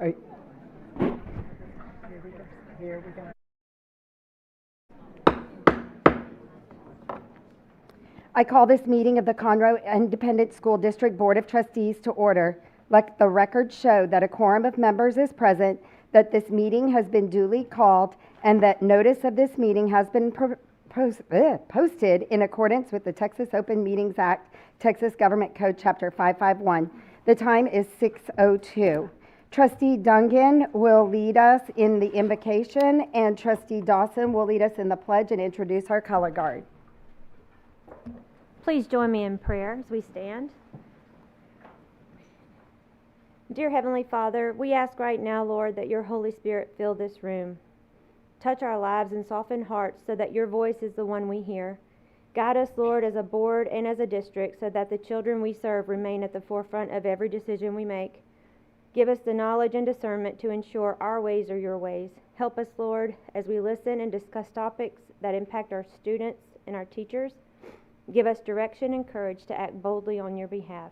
Here we go. Here we go. I call this meeting of the Conroe Independent School District Board of Trustees to order. Let the record show that a quorum of members is present, that this meeting has been duly called, and that notice of this meeting has been posted in accordance with the Texas Open Meetings Act, Texas Government Code, Chapter 551. The time is 6:02. Trustee Dungan will lead us in the invocation, and Trustee Dawson will lead us in the pledge and introduce our color guard. Please join me in prayer as we stand. Dear Heavenly Father, we ask right now, Lord, that your Holy Spirit fill this room. Touch our lives and soften hearts so that your voice is the one we hear. Guide us, Lord, as a board and as a district so that the children we serve remain at the forefront of every decision we make. Give us the knowledge and discernment to ensure our ways are your ways. Help us, Lord, as we listen and discuss topics that impact our students and our teachers. Give us direction and courage to act boldly on your behalf.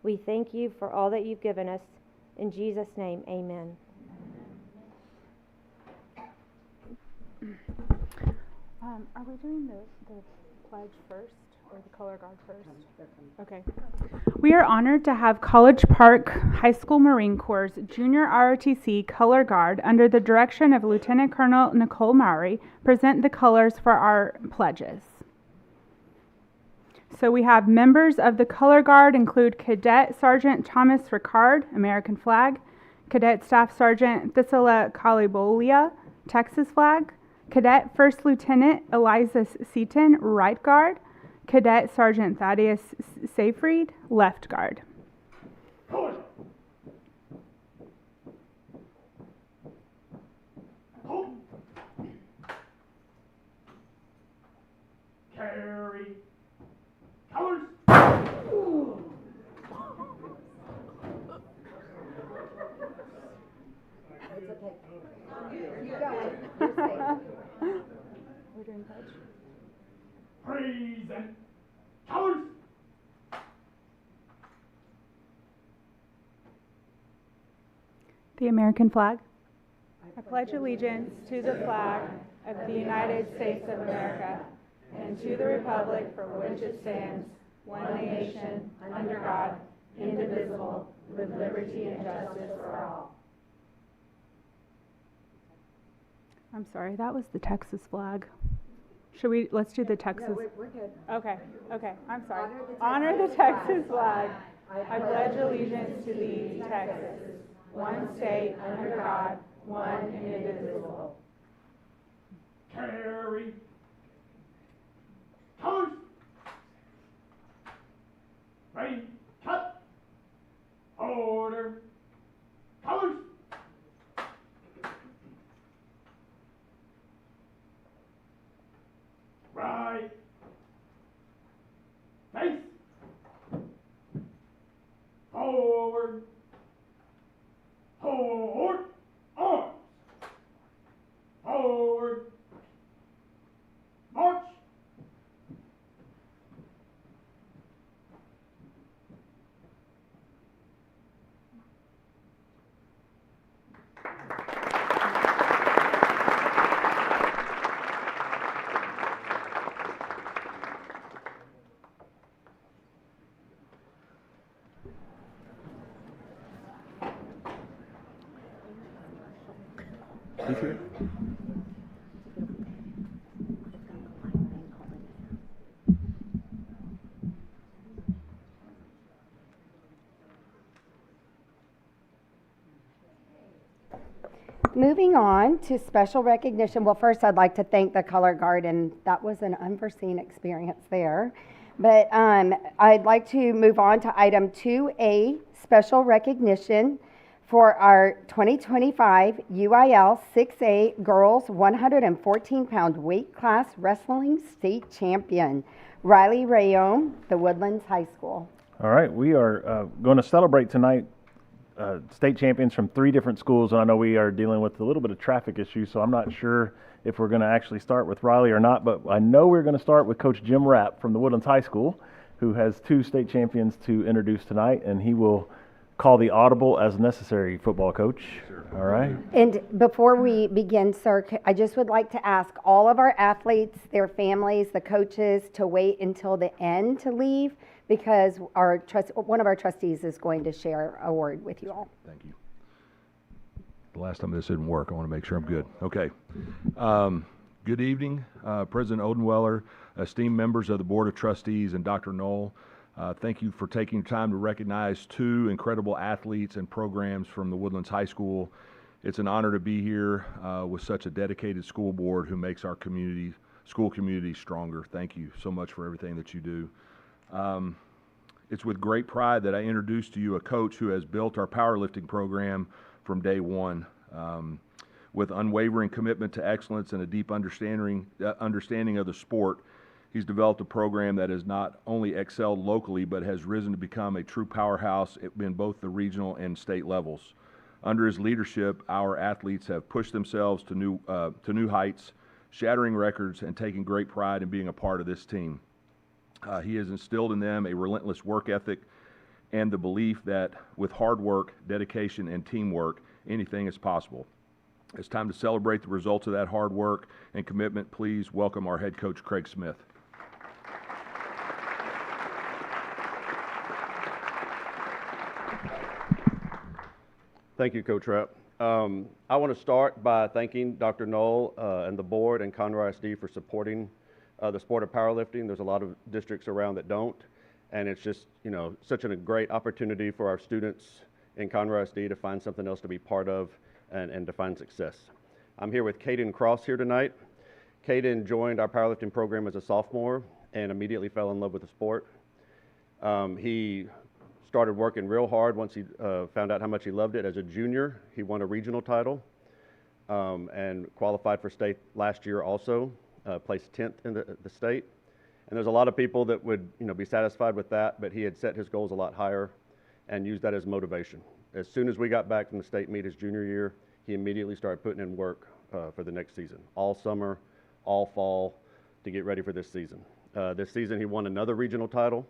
We thank you for all that you've given us. In Jesus' name, amen. Are we doing the pledge first or the color guard first? Okay. We are honored to have College Park High School Marine Corps' Junior ROTC Color Guard, under the direction of Lieutenant Colonel Nicole Mowry, present the colors for our pledges. So we have members of the Color Guard include Cadet Sergeant Thomas Ricard, American flag; Cadet Staff Sergeant Thisila Kalibolia, Texas flag; Cadet First Lieutenant Eliza Seaton, right guard; Cadet Sergeant Thaddeus Seyfried, left guard. Carry colors. It's okay. Keep going. You're safe. We're doing pledge. Praise and colors. The American flag. I pledge allegiance to the flag of the United States of America and to the republic for which it stands, one nation, under God, indivisible, with liberty and justice for all. I'm sorry, that was the Texas flag. Let's do the Texas. No, we're good. Okay, I'm sorry. Honor the Texas flag. I pledge allegiance to thee, Texas, one state, under God, one and indivisible. Carry colors. Ready, cut. Order. Colors. Right. Face. Forward. Forward. Arms. Forward. March. Moving on to special recognition. Well, first I'd like to thank the Color Guard, and that was an unforeseen experience there. But I'd like to move on to item 2A, special recognition for our 2025 UIL 6A Girls 114-pound weight class wrestling state champion, Riley Rayome, the Woodlands High School. All right, we are going to celebrate tonight state champions from 3 different schools, and I know we are dealing with a little bit of traffic issues, so I'm not sure if we're going to actually start with Riley or not, but I know we're going to start with Coach Jim Rapp from the Woodlands High School, who has 2 state champions to introduce tonight, and he will call the audible as necessary, football coach. All right. And before we begin, sir, I just would like to ask all of our athletes, their families, the coaches, to wait until the end to leave, because one of our trustees is going to share a word with you all. Thank you. The last time this didn't work, I want to make sure I'm good. Okay. Good evening, President Odenweller, esteemed members of the Board of Trustees, and Dr. Knoll. Thank you for taking time to recognize two incredible athletes and programs from the Woodlands High School. It's an honor to be here with such a dedicated school board who makes our school community stronger. Thank you so much for everything that you do. It's with great pride that I introduce to you a coach who has built our powerlifting program from day one. With unwavering commitment to excellence and a deep understanding of the sport, he's developed a program that has not only excelled locally, but has risen to become a true powerhouse in both the regional and state levels. Under his leadership, our athletes have pushed themselves to new heights, shattering records and taking great pride in being a part of this team. He has instilled in them a relentless work ethic and the belief that with hard work, dedication, and teamwork, anything is possible. It's time to celebrate the results of that hard work and commitment. Please welcome our head coach, Craig Smith. Thank you, Coach Rapp. I want to start by thanking Dr. Knoll and the board and Conroe ISD for supporting the sport of powerlifting. There's a lot of districts around that don't, and it's just, such a great opportunity for our students in Conroe ISD to find something else to be part of and to find success. I'm here with Caden Cross here tonight. Caden joined our powerlifting program as a sophomore and immediately fell in love with the sport. He started working real hard once he found out how much he loved it. As a junior, he won a regional title and qualified for state last year also, placed 10th in the state. And there's a lot of people that would be satisfied with that, but he had set his goals a lot higher and used that as motivation. As soon as we got back from the state meet his junior year, he immediately started putting in work for the next season, all summer, all fall, to get ready for this season. This season he won another regional title,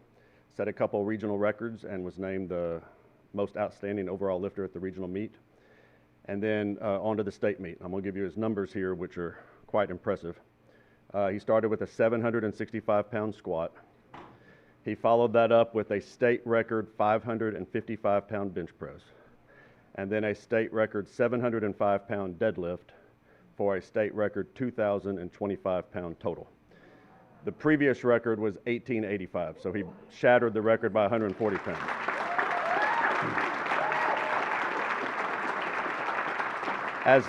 set a couple regional records, and was named the most outstanding overall lifter at the regional meet. And then on to the state meet. I'm going to give you his numbers here, which are quite impressive. He started with a 765-pound squat. He followed that up with a state record 555-pound bench press, and then a state record 705-pound deadlift for a state record 2,025-pound total. The previous record was 1,885, so he shattered the record by 140 pounds. As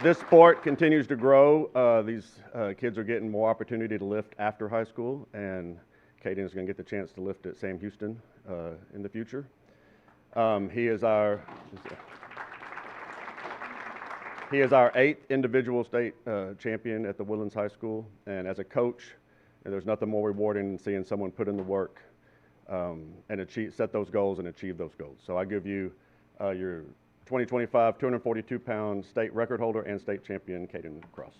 this sport continues to grow, these kids are getting more opportunity to lift after high school, and Caden is going to get the chance to lift at Sam Houston in the future. He is our 8th individual state champion at the Woodlands High School, and as a coach, there's nothing more rewarding than seeing someone put in the work and set those goals and achieve those goals. So I give you your 2025 242-pound state record holder and state champion, Caden Cross.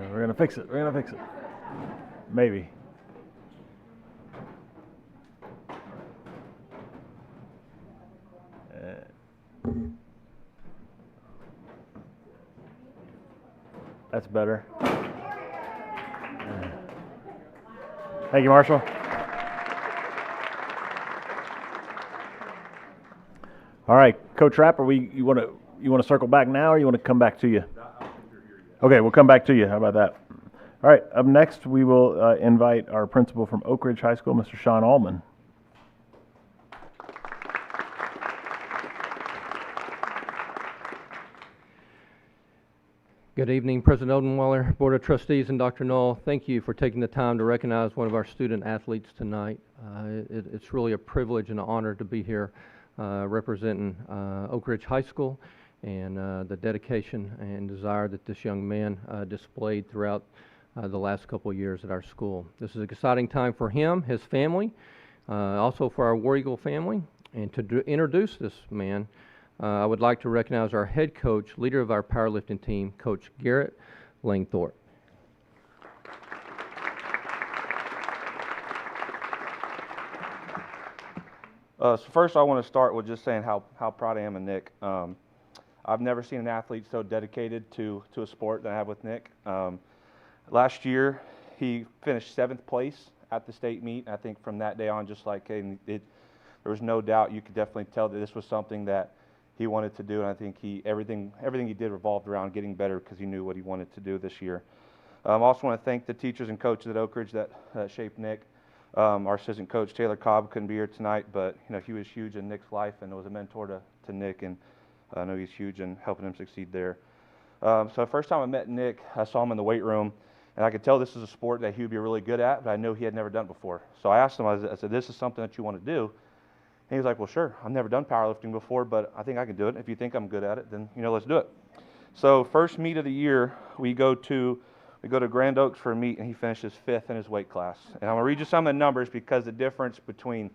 We're going to fix it. We're going to fix it. Maybe. That's better. Thank you, Marshall. All right, Coach Rapp, you want to circle back now, or you want to come back to you? Okay, we'll come back to you. How about that? All right, up next we will invite our principal from Oak Ridge High School, Mr. Sean Allman. Good evening, President Odenweiler, Board of Trustees, and Dr. Knoll. Thank you for taking the time to recognize one of our student athletes tonight. It's really a privilege and an honor to be here representing Oak Ridge High School and the dedication and desire that this young man displayed throughout the last couple of years at our school. This is an exciting time for him, his family, also for our War Eagle family. And to introduce this man, I would like to recognize our head coach, leader of our powerlifting team, Coach Garrett Langthorpe. So first I want to start with just saying how proud I am of Nick. I've never seen an athlete so dedicated to a sport than I have with Nick. Last year, he finished 7th place at the state meet. I think from that day on, just like Caden, there was no doubt. You could definitely tell that this was something that he wanted to do, and I think everything he did revolved around getting better because he knew what he wanted to do this year. I also want to thank the teachers and coaches at Oak Ridge that shaped Nick. Our assistant coach Taylor Cobb couldn't be here tonight, but he was huge in Nick's life and was a mentor to Nick, and I know he's huge in helping him succeed there. So the first time I met Nick, I saw him in the weight room, and I could tell this is a sport that he would be really good at, but I knew he had never done it before. So I asked him, I said, "This is something that you want to do?" And he was like, "Well, sure. I've never done powerlifting before, but I think I can do it. If you think I'm good at it, then let's do it." So first meet of the year, we go to Grand Oaks for a meet, and he finishes 5th in his weight class. And I'm gonna read you some of the numbers because the difference between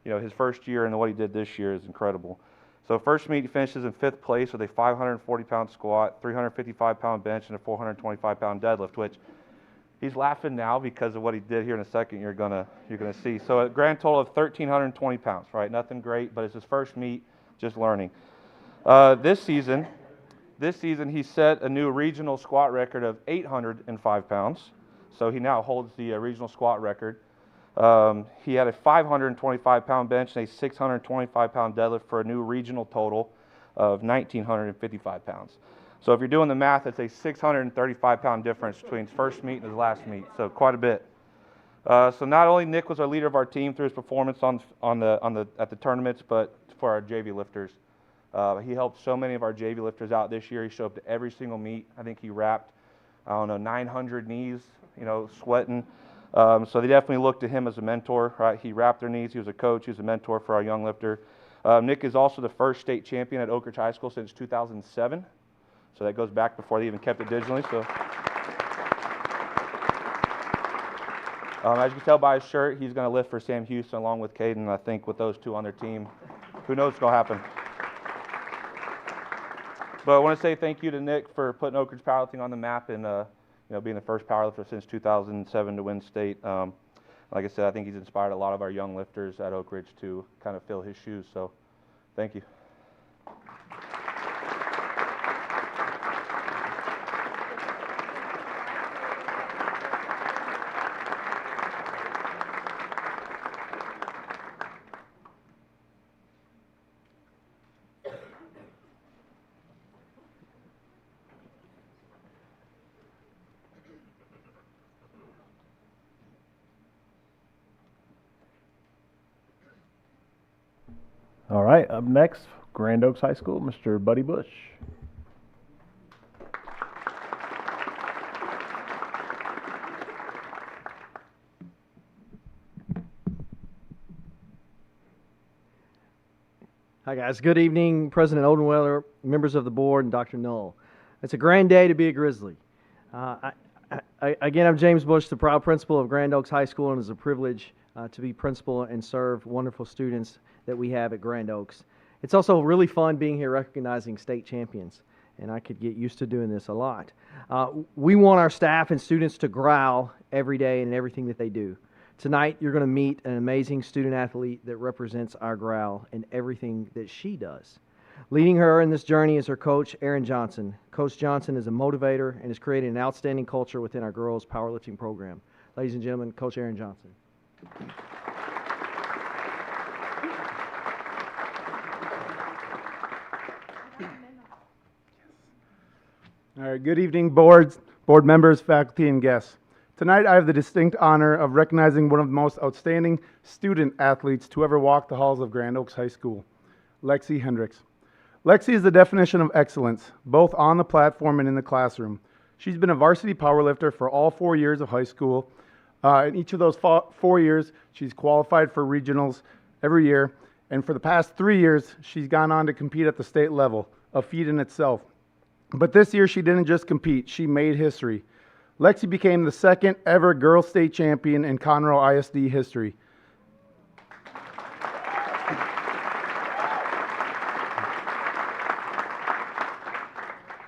his first year and what he did this year is incredible. So first meet, he finishes in 5th place with a 540-pound squat, 355-pound bench, and a 425-pound deadlift, which he's laughing now because of what he did here in a second. You're gonna see. So a grand total of 1,320 pounds, right? Nothing great, but it's his first meet, just learning. This season he set a new regional squat record of 805 pounds. So he now holds the regional squat record. He had a 525-pound bench and a 625-pound deadlift for a new regional total of 1,955 pounds. So if you're doing the math, it's a 635-pound difference between his first meet and his last meet, so quite a bit. So not only Nick was our leader of our team through his performance at the tournaments, but for our JV lifters. He helped so many of our JV lifters out this year. He showed up to every single meet. I think he wrapped, 900 knees, sweating. So they definitely looked to him as a mentor, right? He wrapped their knees. He was a coach. He was a mentor for our young lifter. Nick is also the first state champion at Oak Ridge High School since 2007. So that goes back before they even kept it digitally. So, as you can tell by his shirt, he's going to lift for Sam Houston along with Caden. I think with those two on their team, who knows what's going to happen. But I want to say thank you to Nick for putting Oak Ridge powerlifting on the map and being the first powerlifter since 2007 to win state. Like I said, I think he's inspired a lot of our young lifters at Oak Ridge to kind of fill his shoes. So, thank you. All right, up next, Grand Oaks High School, Mr. Buddy Bush. Hi guys, good evening, President Odenweiler, members of the board, and Dr. Knoll. It's a grand day to be a Grizzly. Again, I'm James Bush, the proud principal of Grand Oaks High School, and it's a privilege to be principal and serve wonderful students that we have at Grand Oaks. It's also really fun being here recognizing state champions, and I could get used to doing this a lot. We want our staff and students to growl every day in everything that they do. Tonight, you're going to meet an amazing student athlete that represents our growl in everything that she does. Leading her in this journey is her coach, Aaron Johnson. Coach Johnson is a motivator and has created an outstanding culture within our girls' powerlifting program. Ladies and gentlemen, Coach Aaron Johnson. All right, good evening, board members, faculty, and guests. Tonight, I have the distinct honor of recognizing one of the most outstanding student athletes to ever walk the halls of Grand Oaks High School, Lexi Hendricks. Lexi is the definition of excellence, both on the platform and in the classroom. She's been a varsity powerlifter for all 4 years of high school. In each of those 4 years, she's qualified for regionals every year. And for the past 3 years, she's gone on to compete at the state level, a feat in itself. But this year, she didn't just compete, she made history. Lexi became the second ever girls state champion in Conroe ISD history.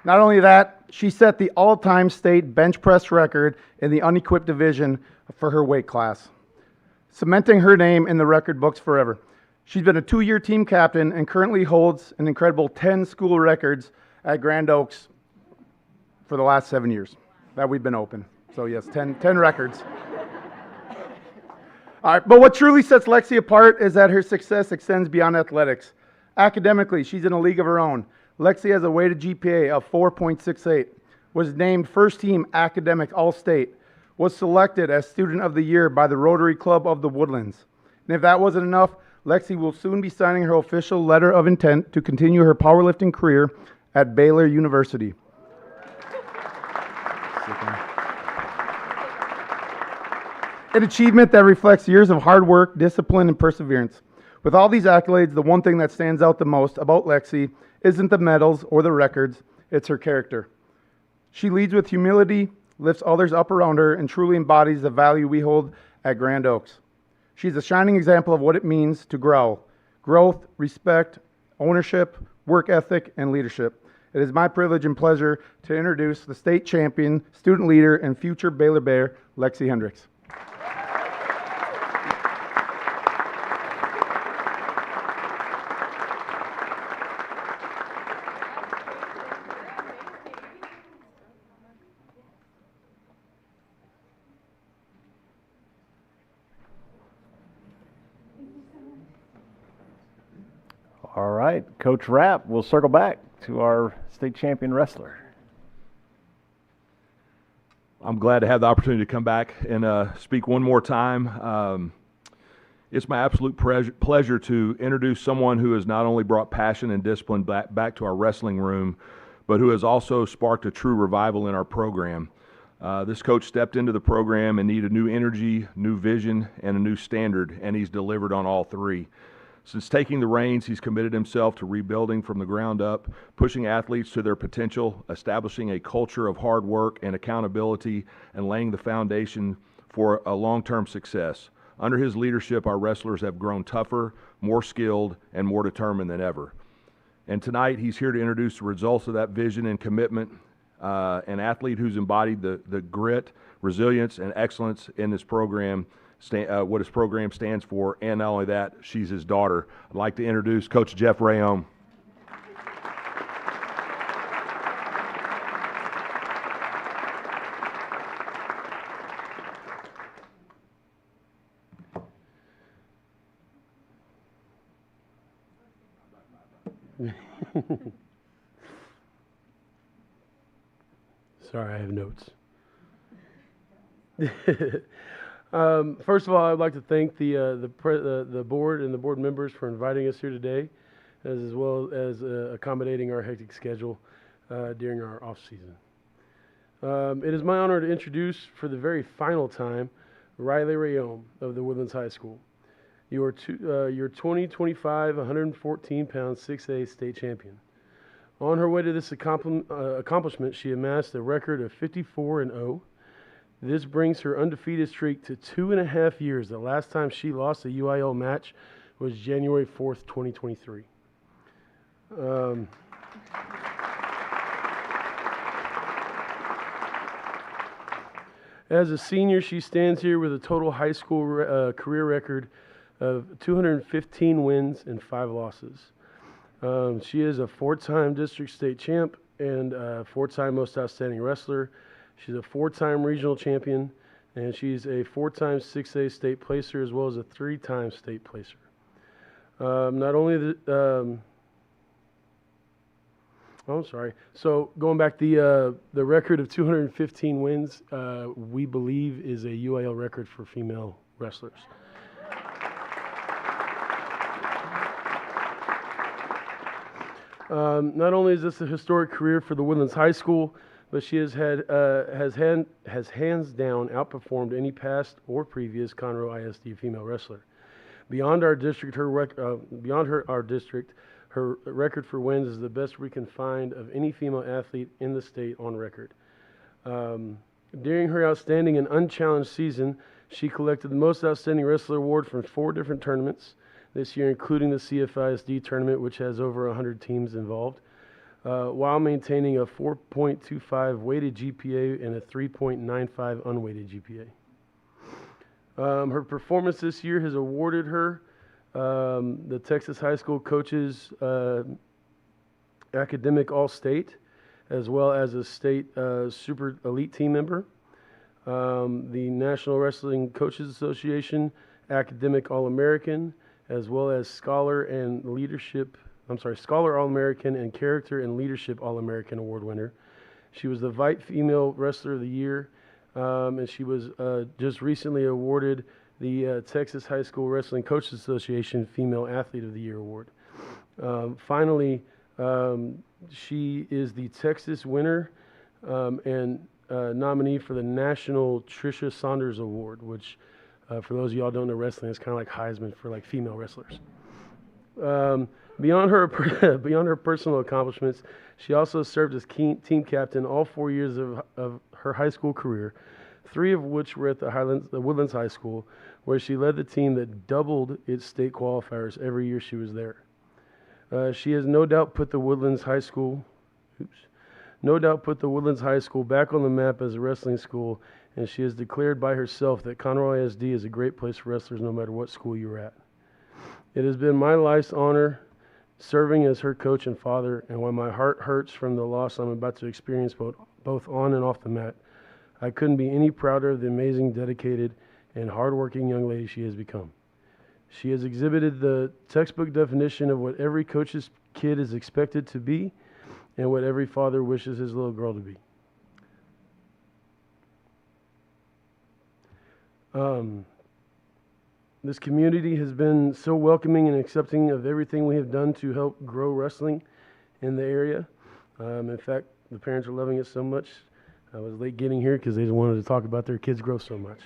Not only that, she set the all-time state bench press record in the unequipped division for her weight class, cementing her name in the record books forever. She's been a 2-year team captain and currently holds an incredible 10 school records at Grand Oaks for the last 7 years that we've been open. So yes, 10 records. All right, but what truly sets Lexi apart is that her success extends beyond athletics. Academically, she's in a league of her own. Lexi has a weighted GPA of 4.68, was named first team academic all-state, was selected as student of the year by the Rotary Club of the Woodlands. And if that wasn't enough, Lexi will soon be signing her official letter of intent to continue her powerlifting career at Baylor University. An achievement that reflects years of hard work, discipline, and perseverance. With all these accolades, the one thing that stands out the most about Lexi isn't the medals or the records, it's her character. She leads with humility, lifts others up around her, and truly embodies the value we hold at Grand Oaks. She's a shining example of what it means to grow. Growth, respect, ownership, work ethic, and leadership. It is my privilege and pleasure to introduce the state champion, student leader, and future Baylor Bear, Lexi Hendricks. All right, Coach Rapp, we'll circle back to our state champion wrestler. I'm glad to have the opportunity to come back and speak one more time. It's my absolute pleasure to introduce someone who has not only brought passion and discipline back to our wrestling room, but who has also sparked a true revival in our program. This coach stepped into the program and needed new energy, new vision, and a new standard, and he's delivered on all three. Since taking the reins, he's committed himself to rebuilding from the ground up, pushing athletes to their potential, establishing a culture of hard work and accountability, and laying the foundation for a long-term success. Under his leadership, our wrestlers have grown tougher, more skilled, and more determined than ever. And tonight, he's here to introduce the results of that vision and commitment, an athlete who's embodied the grit, resilience, and excellence in this program, what his program stands for, and not only that, she's his daughter. I'd like to introduce Coach Jeff Rayom. Sorry, I have notes. First of all, I'd like to thank the board and the board members for inviting us here today, as well as accommodating our hectic schedule during our off season. It is my honor to introduce, for the very final time, Riley Rayom of the Woodlands High School. Your 2025 114-pound 6A state champion. On her way to this accomplishment, she amassed a record of 54-0. This brings her undefeated streak to 2.5 years. The last time she lost a UIL match was January 4th, 2023. As a senior, she stands here with a total high school career record of 215 wins and 5 losses. She is a 4-time district state champ and a 4-time most outstanding wrestler. She's a 4-time regional champion, and she's a 4-time 6A state placer as well as a 3-time state placer. Not only So going back, the record of 215 wins, we believe is a UIL record for female wrestlers. Not only is this a historic career for the Woodlands High School, but she has hands down outperformed any past or previous Conroe ISD female wrestler. Beyond our district, her record for wins is the best we can find of any female athlete in the state on record. During her outstanding and unchallenged season, she collected the most outstanding wrestler award from 4 different tournaments this year, including the CISD tournament, which has over 100 teams involved, while maintaining a 4.25 weighted GPA and a 3.95 unweighted GPA. Her performance this year has awarded her the Texas High School Coaches Academic All-State, as well as a state super elite team member, the National Wrestling Coaches Association Academic All-American, as well as Scholar All-American and Character and Leadership All-American Award winner. She was the Vite Female Wrestler of the Year, and she was just recently awarded the Texas High School Wrestling Coaches Association Female Athlete of the Year Award. Finally, she is the Texas winner and nominee for the National Tricia Saunders Award, which, for those of y'all who don't know wrestling, is kind of like Heisman for like female wrestlers. Beyond her personal accomplishments, she also served as team captain all 4 years of her high school career, 3 of which were at the Woodlands High School, where she led the team that doubled its state qualifiers every year she was there. She has no doubt put the Woodlands High School back on the map as a wrestling school, and she has declared by herself that Conroe ISD is a great place for wrestlers no matter what school you're at. It has been my life's honor serving as her coach and father, and while my heart hurts from the loss I'm about to experience both on and off the mat, I couldn't be any prouder of the amazing, dedicated, and hardworking young lady she has become. She has exhibited the textbook definition of what every coach's kid is expected to be and what every father wishes his little girl to be. This community has been so welcoming and accepting of everything we have done to help grow wrestling in the area. In fact, the parents are loving it so much. I was late getting here because they wanted to talk about their kids' growth so much.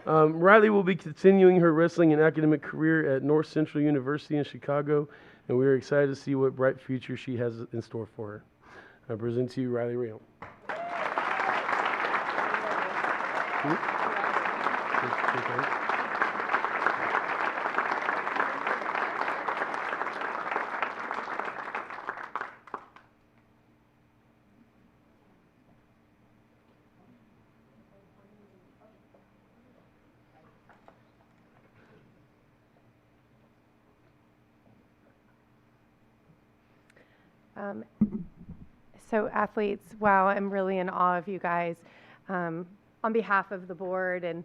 Riley will be continuing her wrestling and academic career at North Central University in Chicago, and we are excited to see what bright future she has in store for her. I present to you Riley Rayon. So athletes, wow, I'm really in awe of you guys. On behalf of the board and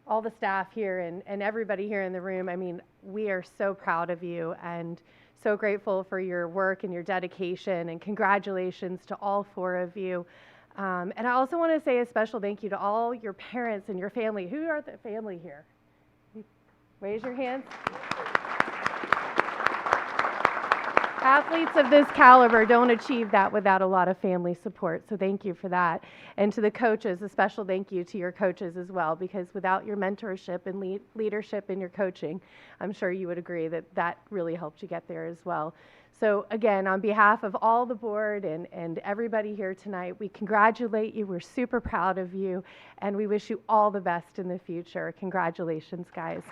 all the staff here and everybody here in the room, I mean, we are so proud of you and so grateful for your work and your dedication, and congratulations to all 4 of you. And I also want to say a special thank you to all your parents and your family. Who are the family here? Raise your hands. Athletes of this caliber don't achieve that without a lot of family support, so thank you for that. And to the coaches, a special thank you to your coaches as well, because without your mentorship and leadership in your coaching, I'm sure you would agree that that really helped you get there as well. So again, on behalf of all the board and everybody here tonight, we congratulate you, we're super proud of you, and we wish you all the best in the future. Congratulations, guys.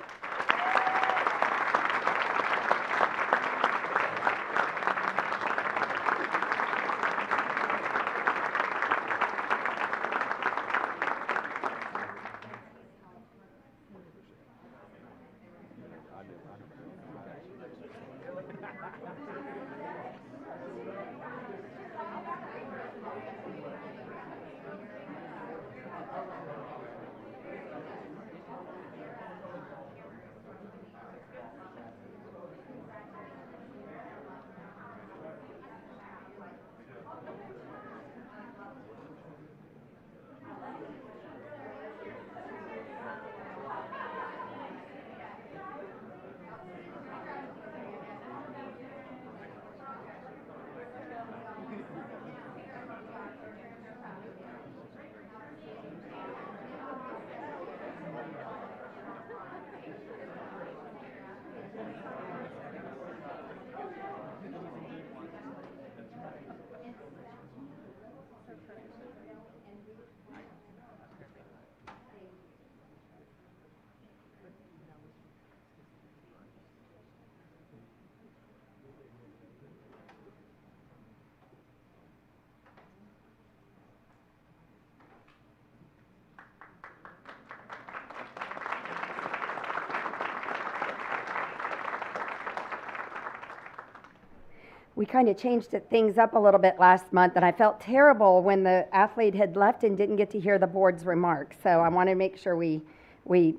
We kind of changed things up a little bit last month, and I felt terrible when the athlete had left and didn't get to hear the board's remarks. So I want to make sure we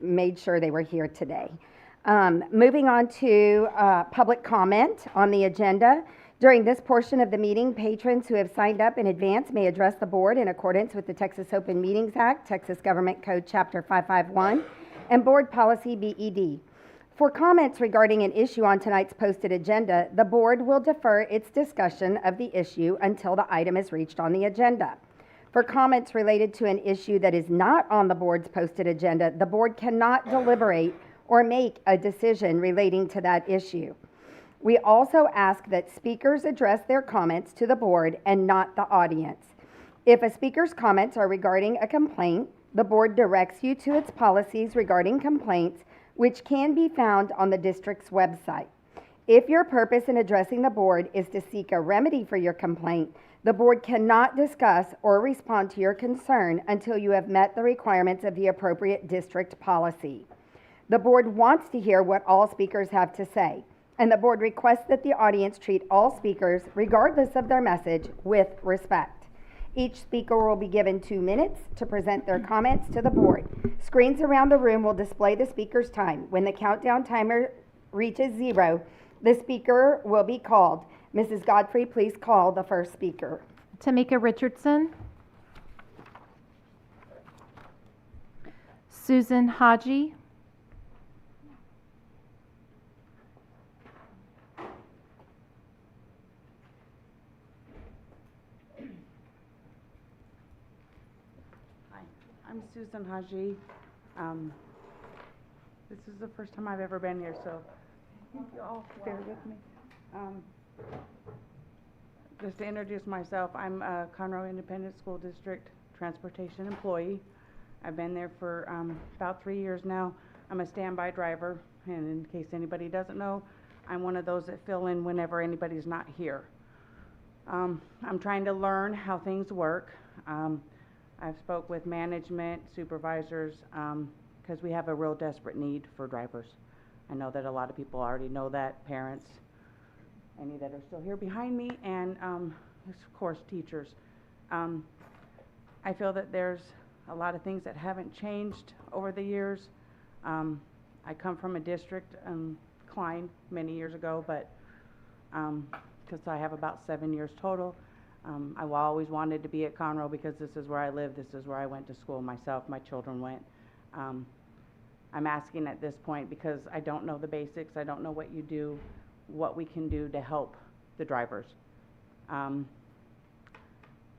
made sure they were here today. Moving on to public comment on the agenda. During this portion of the meeting, patrons who have signed up in advance may address the board in accordance with the Texas Open Meetings Act, Texas Government Code Chapter 551, and Board Policy BED. For comments regarding an issue on tonight's posted agenda, the board will defer its discussion of the issue until the item is reached on the agenda. For comments related to an issue that is not on the board's posted agenda, the board cannot deliberate or make a decision relating to that issue. We also ask that speakers address their comments to the board and not the audience. If a speaker's comments are regarding a complaint, the board directs you to its policies regarding complaints, which can be found on the district's website. If your purpose in addressing the board is to seek a remedy for your complaint, the board cannot discuss or respond to your concern until you have met the requirements of the appropriate district policy. The board wants to hear what all speakers have to say, and the board requests that the audience treat all speakers, regardless of their message, with respect. Each speaker will be given 2 minutes to present their comments to the board. Screens around the room will display the speaker's time. When the countdown timer reaches 0, the speaker will be called. Mrs. Godfrey, please call the first speaker. Tamika Richardson. Susan Haji. I'm Susan Haji. This is the first time I've ever been here, so you all bear with me. Just to introduce myself, I'm a Conroe Independent School District transportation employee. I've been there for about 3 years now. I'm a standby driver, and in case anybody doesn't know, I'm one of those that fill in whenever anybody's not here. I'm trying to learn how things work. I've spoke with management, supervisors, because we have a real desperate need for drivers. I know that a lot of people already know that, parents, any that are still here behind me, and of course teachers. I feel that there's a lot of things that haven't changed over the years. I come from a district, Klein, many years ago, but because I have about 7 years total. I always wanted to be at Conroe because this is where I live, this is where I went to school myself, my children went. I'm asking at this point because I don't know the basics, I don't know what you do, what we can do to help the drivers.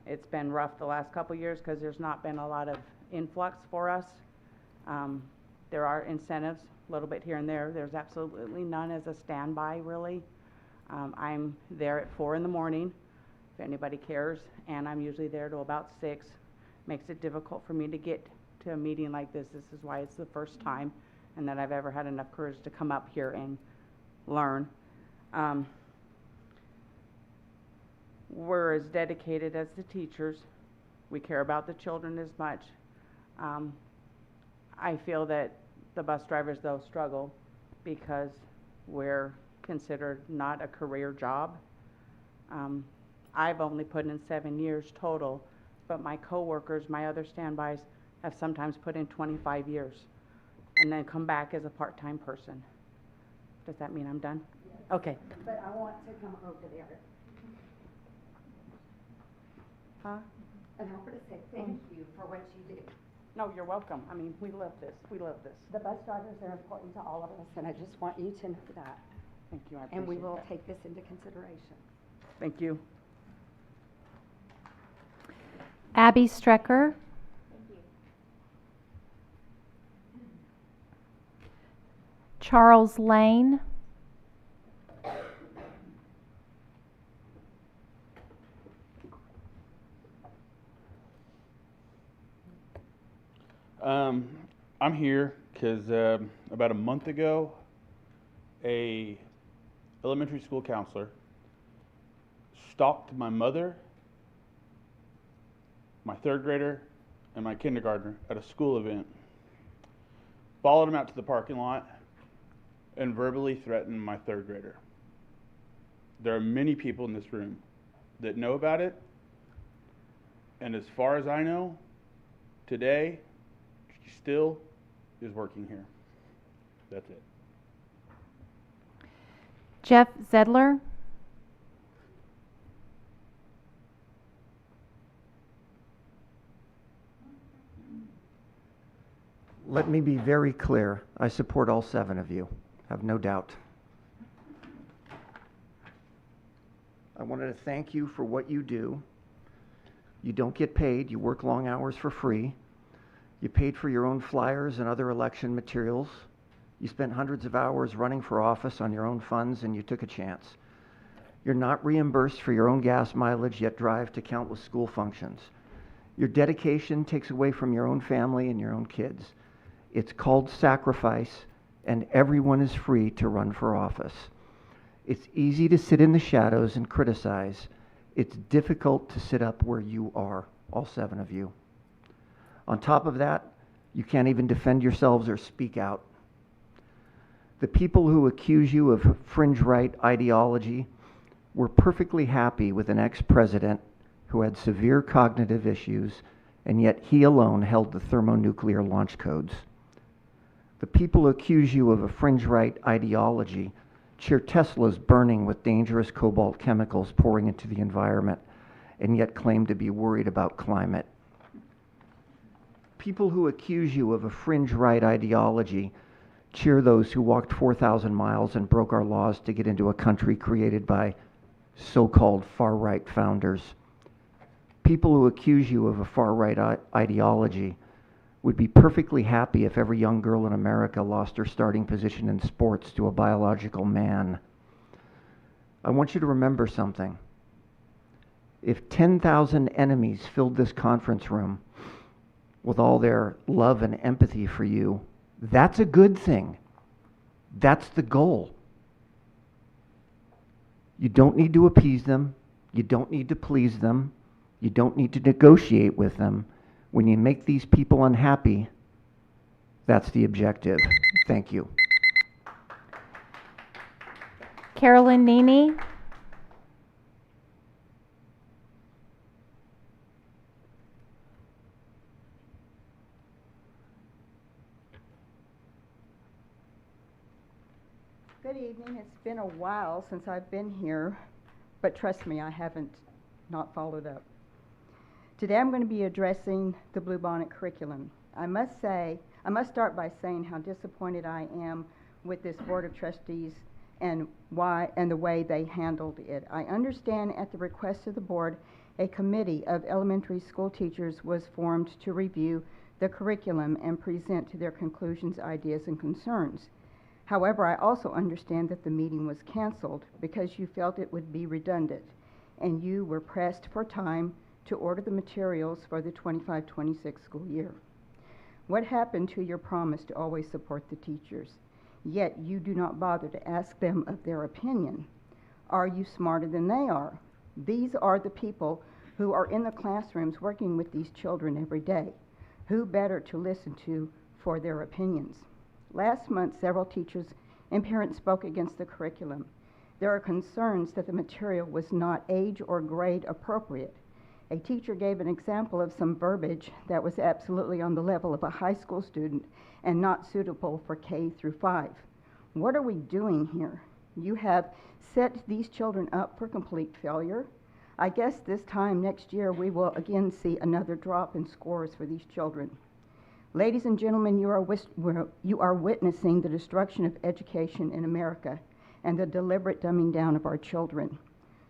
It's been rough the last couple years because there's not been a lot of influx for us. There are incentives, a little bit here and there. There's absolutely none as a standby, really. I'm there at 4 in the morning. If anybody cares, and I'm usually there till about 6. Makes it difficult for me to get to a meeting like this. This is why it's the first time and that I've ever had enough courage to come up here and learn. We're as dedicated as the teachers. We care about the children as much. I feel that the bus drivers, though, struggle because we're considered not a career job. I've only put in 7 years total, but my coworkers, my other standbys, have sometimes put in 25 years and then come back as a part-time person. Does that mean I'm done? Yes. Okay. But I want to come over there. Huh? And I want to say thank you for what you do. No, you're welcome. I mean, we love this. We love this. The bus drivers are important to all of us, and I just want you to know that. Thank you. I appreciate And we will that. take this into consideration. Thank you. Abby Strecker. Charles Lane. I'm here because about a month ago, a elementary school counselor stalked my mother, my third grader, and my kindergartner at a school event, followed him out to the parking lot, and verbally threatened my third grader. There are many people in this room that know about it, and as far as I know, today, she still is working here. That's it. Jeff Zedler. Let me be very clear. I support all 7 of you. Have no doubt. I wanted to thank you for what you do. You don't get paid. You work long hours for free. You paid for your own flyers and other election materials. You spent hundreds of hours running for office on your own funds, and you took a chance. You're not reimbursed for your own gas mileage, yet drive to countless school functions. Your dedication takes away from your own family and your own kids. It's called sacrifice, and everyone is free to run for office. It's easy to sit in the shadows and criticize. It's difficult to sit up where you are, all 7 of you. On top of that, you can't even defend yourselves or speak out. The people who accuse you of fringe right ideology were perfectly happy with an ex-president who had severe cognitive issues, and yet he alone held the thermonuclear launch codes. The people who accuse you of a fringe right ideology cheer Teslas burning with dangerous cobalt chemicals pouring into the environment, and yet claim to be worried about climate. People who accuse you of a fringe right ideology cheer those who walked 4,000 miles and broke our laws to get into a country created by so-called far-right founders. People who accuse you of a far-right ideology would be perfectly happy if every young girl in America lost her starting position in sports to a biological man. I want you to remember something. If 10,000 enemies filled this conference room with all their love and empathy for you, that's a good thing. That's the goal. You don't need to appease them. You don't need to please them. You don't need to negotiate with them. When you make these people unhappy, that's the objective. Thank you. Carolyn Nini. Good evening. It's been a while since I've been here, but trust me, I haven't not followed up. Today I'm going to be addressing the Bluebonnet curriculum. I must start by saying how disappointed I am with this Board of Trustees and the way they handled it. I understand at the request of the board, a committee of elementary school teachers was formed to review the curriculum and present to their conclusions, ideas, and concerns. However, I also understand that the meeting was canceled because you felt it would be redundant and you were pressed for time to order the materials for the 25-26 school year. What happened to your promise to always support the teachers? Yet you do not bother to ask them of their opinion. Are you smarter than they are? These are the people who are in the classrooms working with these children every day. Who better to listen to for their opinions? Last month, several teachers and parents spoke against the curriculum. There are concerns that the material was not age or grade appropriate. A teacher gave an example of some verbiage that was absolutely on the level of a high school student and not suitable for K through 5. What are we doing here? You have set these children up for complete failure. I guess this time next year we will again see another drop in scores for these children. Ladies and gentlemen, you are witnessing the destruction of education in America and the deliberate dumbing down of our children.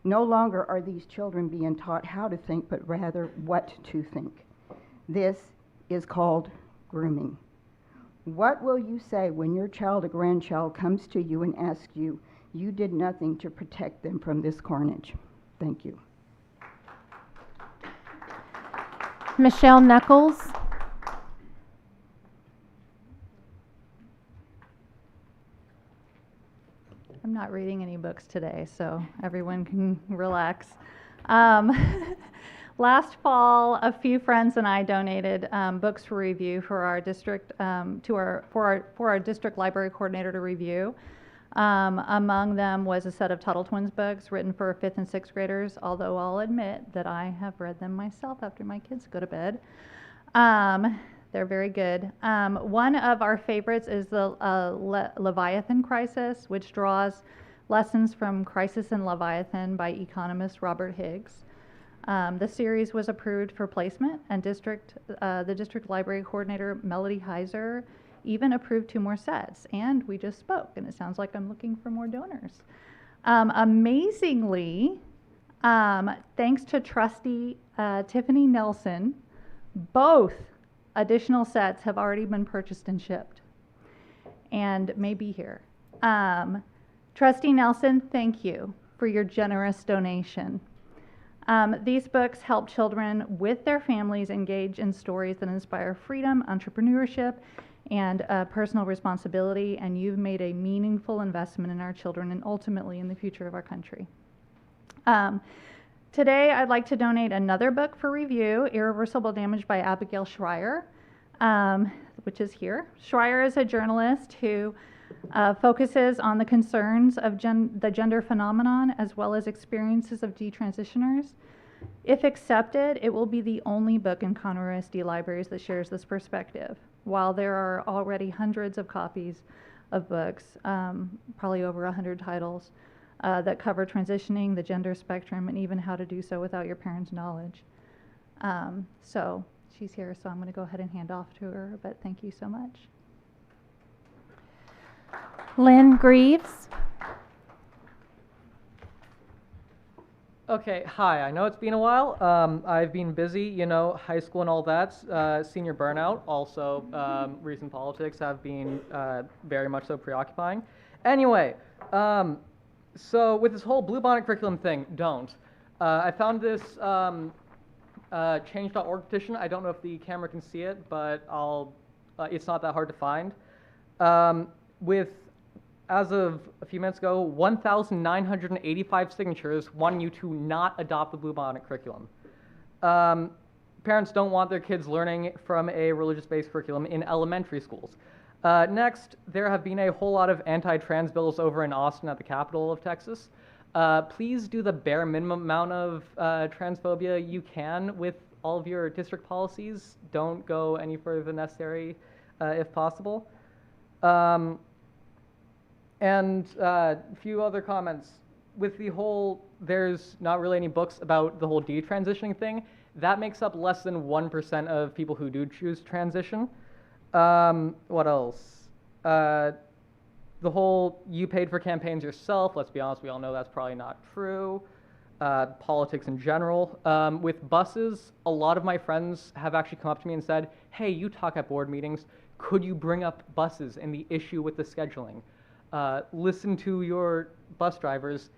No longer are these children being taught how to think, but rather what to think. This is called grooming. What will you say when your child or grandchild comes to you and asks you, you did nothing to protect them from this carnage? Thank you. Michelle Knuckles. I'm not reading any books today, so everyone can relax. Last fall, a few friends and I donated books for review for our district, for our district library coordinator to review. Among them was a set of Tuttle Twins books written for 5th and 6th graders, although I'll admit that I have read them myself after my kids go to bed. They're very good. One of our favorites is the Leviathan Crisis, which draws lessons from Crisis in Leviathan by economist Robert Higgs. The series was approved for placement, and the district library coordinator, Melody Heiser, even approved 2 more sets. And we just spoke, and it sounds like I'm looking for more donors. Amazingly, thanks to trustee Tiffany Nelson, both additional sets have already been purchased and shipped and may be here. Trustee Nelson, thank you for your generous donation. These books help children with their families engage in stories that inspire freedom, entrepreneurship, and personal responsibility, and you've made a meaningful investment in our children and ultimately in the future of our country. Today, I'd like to donate another book for review, Irreversible Damage by Abigail Schreier, which is here. Schreier is a journalist who focuses on the concerns of the gender phenomenon as well as experiences of detransitioners. If accepted, it will be the only book in Conroe ISD libraries that shares this perspective. While there are already hundreds of copies of books, probably over 100 titles, that cover transitioning, the gender spectrum, and even how to do so without your parents' knowledge. So she's here, so I'm going to go ahead and hand off to her, but thank you so much. Lynn Greaves. Okay, hi. I know it's been a while. I've been busy, you know, high school and all that, senior burnout, also recent politics have been very much so preoccupying. Anyway, so with this whole Bluebonnet curriculum thing, don't. I found this change.org petition. I don't know if the camera can see it, but it's not that hard to find. With, as of a few minutes ago, 1,985 signatures wanting you to not adopt the Bluebonnet curriculum. Parents don't want their kids learning from a religious-based curriculum in elementary schools. Next, there have been a whole lot of anti-trans bills over in Austin at the capital of Texas. Please do the bare minimum amount of transphobia you can with all of your district policies. Don't go any further than necessary if possible. And a few other comments. With the whole, there's not really any books about the whole detransitioning thing. That makes up less than 1% of people who do choose transition. What else? The whole, you paid for campaigns yourself. Let's be honest, we all know that's probably not true. Politics in general. With buses, a lot of my friends have actually come up to me and said, hey, you talk at board meetings. Could you bring up buses and the issue with the scheduling? Listen to your bus drivers.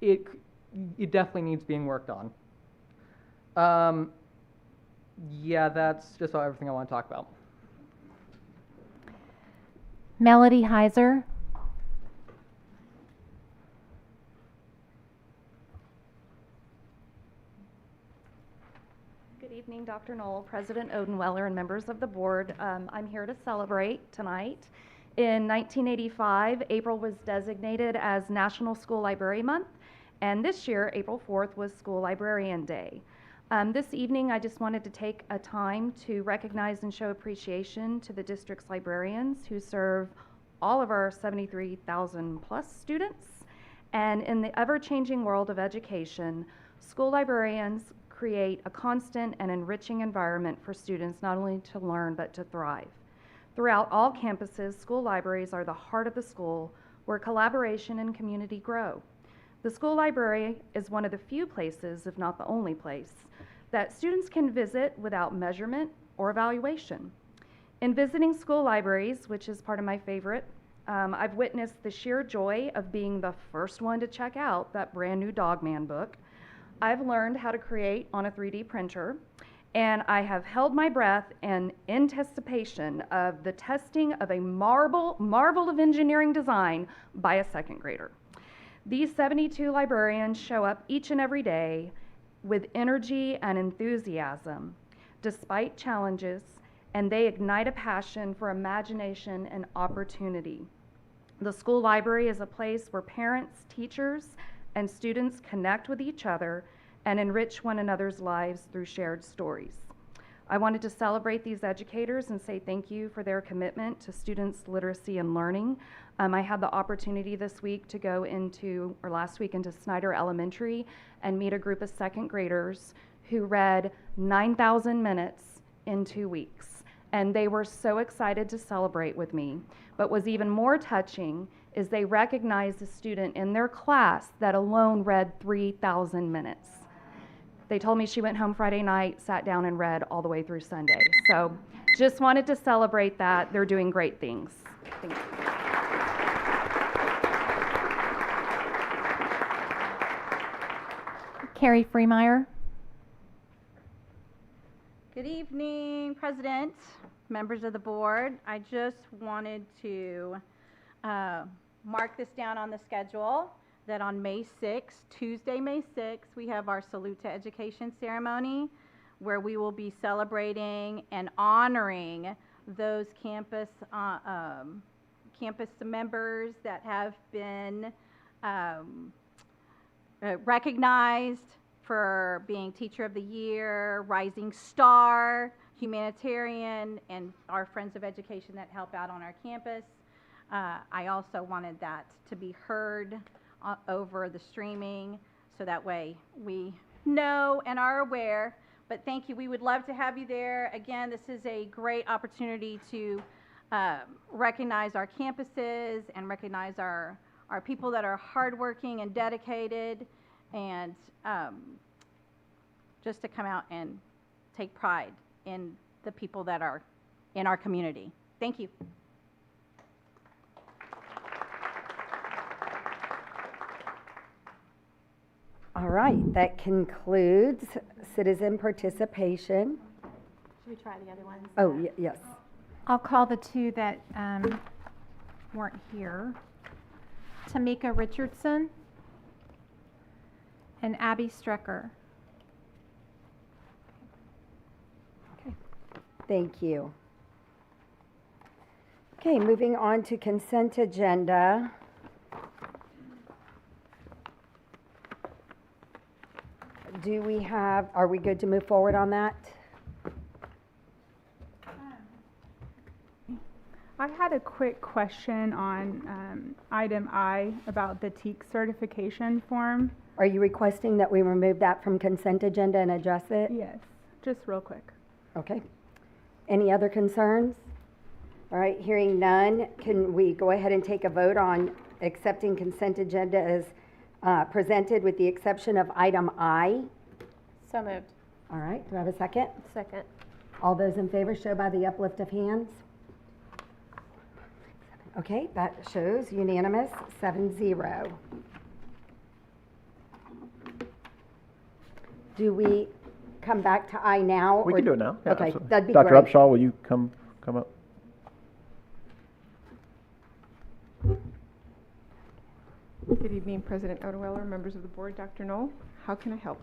It definitely needs being worked on. Yeah, that's just about everything I want to talk about. Melody Heiser. Good evening, Dr. Knoll, President Odenweller, and members of the board. I'm here to celebrate tonight. In 1985, April was designated as National School Library Month, and this year, April 4th, was School Librarian Day. This evening, I just wanted to take a time to recognize and show appreciation to the district's librarians who serve all of our 73,000 plus students. And in the ever-changing world of education, school librarians create a constant and enriching environment for students not only to learn but to thrive. Throughout all campuses, school libraries are the heart of the school where collaboration and community grow. The school library is one of the few places, if not the only place, that students can visit without measurement or evaluation. In visiting school libraries, which is part of my favorite, I've witnessed the sheer joy of being the first one to check out that brand new Dogman book. I've learned how to create on a 3D printer, and I have held my breath in anticipation of the testing of a marvel of engineering design by a second grader. These 72 librarians show up each and every day with energy and enthusiasm, despite challenges, and they ignite a passion for imagination and opportunity. The school library is a place where parents, teachers, and students connect with each other and enrich one another's lives through shared stories. I wanted to celebrate these educators and say thank you for their commitment to students' literacy and learning. I had the opportunity this week to go into, or last week, into Snyder Elementary and meet a group of second graders who read 9,000 minutes in 2 weeks. And they were so excited to celebrate with me. But what's even more touching is they recognized a student in their class that alone read 3,000 minutes. They told me she went home Friday night, sat down and read all the way through Sunday. So just wanted to celebrate that. They're doing great things. Thank you. Carrie Freemeyer. Good evening, President, members of the board. I just wanted to mark this down on the schedule that on May 6th, Tuesday, May 6th, we have our Salute to Education ceremony where we will be celebrating and honoring those campus members that have been recognized for being Teacher of the Year, Rising Star, Humanitarian, and our Friends of Education that help out on our campus. I also wanted that to be heard over the streaming, so that way we know and are aware. But thank you. We would love to have you there. Again, this is a great opportunity to recognize our campuses and recognize our people that are hardworking and dedicated, and just to come out and take pride in the people that are in our community. Thank you. All right, that concludes citizen participation. Should we try the other ones? Oh, yes. I'll call the two that weren't here. Tamika Richardson and Abby Strecker. Okay, thank you. Okay, moving on to consent agenda. Are we good to move forward on that? I had a quick question on item I about the TEAC certification form. Are you requesting that we remove that from consent agenda and address it? Yes, just real quick. Okay. Any other concerns? All right, hearing none, can we go ahead and take a vote on accepting consent agenda as presented with the exception of item I? So moved. All right, do I have a second? Second. All those in favor show by the uplift of hands. Okay, that shows unanimous, 7-0. Do we come back to I now? We can do it now. Yeah, okay, absolutely. that'd be Dr. great. Upshaw, will you come up? Good evening, President Odenweller, members of the board, Dr. Knoll. How can I help?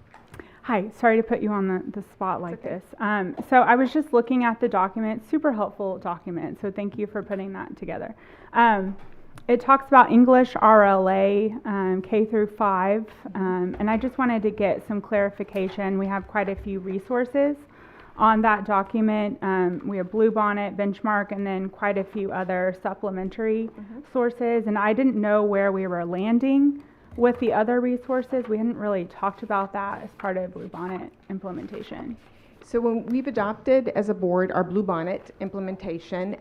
Hi, sorry to put you on the spot like this. So I was just looking at the document, super helpful document, so thank you for putting that together. It talks about English RLA, K through 5, and I just wanted to get some clarification. We have quite a few resources on that document. We have Bluebonnet, Benchmark, and then quite a few other supplementary sources, and I didn't know where we were landing with the other resources. We hadn't really talked about that as part of Bluebonnet implementation. So when we've adopted as a board our Bluebonnet implementation,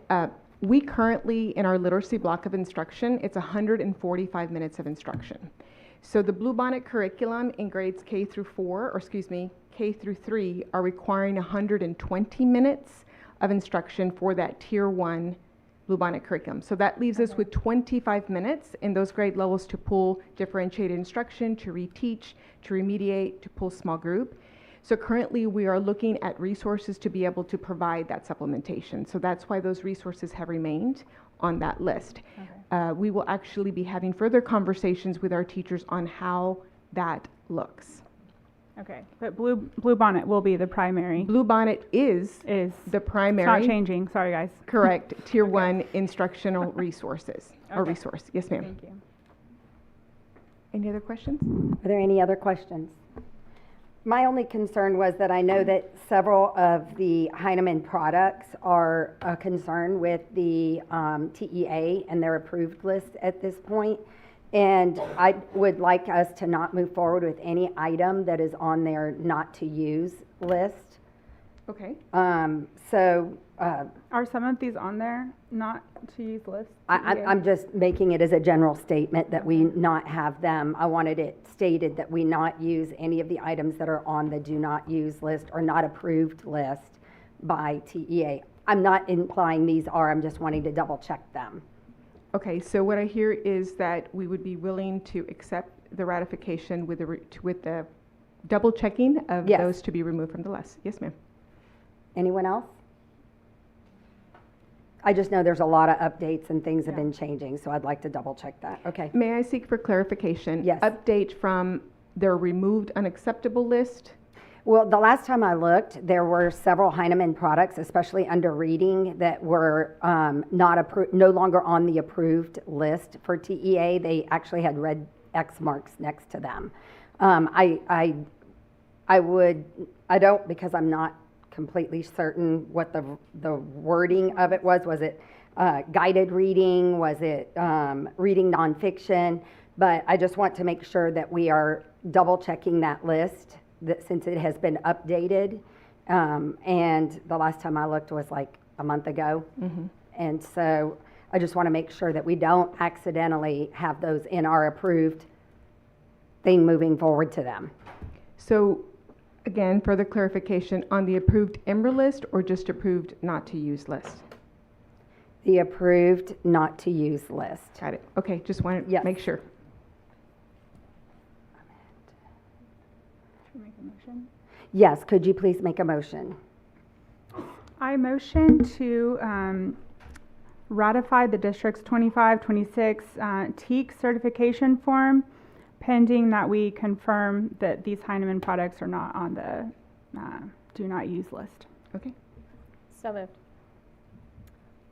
we currently, in our literacy block of instruction, it's 145 minutes of instruction. So the Bluebonnet curriculum in grades K through 3 are requiring 120 minutes of instruction for that Tier 1 Bluebonnet curriculum. So that leaves us with 25 minutes in those grade levels to pull differentiated instruction, to reteach, to remediate, to pull small group. So currently we are looking at resources to be able to provide that supplementation. So that's why those resources have remained on that list. Okay. We will actually be having further conversations with our teachers on how that looks. Okay, but Bluebonnet will be the primary. Bluebonnet is the primary. It's not changing. Sorry, guys. Correct. Tier 1 instructional resources or Okay. resource. Yes, ma'am. Thank you. Any other questions? Are there any other questions? My only concern was that I know that several of the Heinemann products are a concern with the TEA and their approved list at this point. And I would like us to not move forward with any item that is on their not to use list. Okay. Are some of these on there not to use list? I'm just making it as a general statement that we not have them. I wanted it stated that we not use any of the items that are on the do not use list or not approved list by TEA. I'm not implying these are, I'm just wanting to double check them. Okay, so what I hear is that we would be willing to accept the ratification with the double checking of Yes. those to be removed from the list. Yes, ma'am. Anyone else? I just know there's a lot of updates and things have been changing, so I'd like to double check that. Okay. May I seek for clarification? Yes. Update from their removed unacceptable list? Well, the last time I looked, there were several Heinemann products, especially under reading, that were no longer on the approved list for TEA. They actually had red X marks next to them. I don't, because I'm not completely certain what the wording of it was. Was it guided reading? Was it reading nonfiction? But I just want to make sure that we are double checking that list, that since it has been updated, and the last time I looked was like a month ago. Mm-hmm. And so I just want to make sure that we don't accidentally have those in our approved thing moving forward to them. So, again, further clarification on the approved EMBR list or just approved not to use list? The approved not to use list. Got it. Okay, just wanted to Yes. make sure. Should we make a motion? Yes, could you please make a motion? I motion to ratify the district's 25-26 TEAC certification form, pending that we confirm that these Heinemann products are not on the do not use list. Okay. So moved.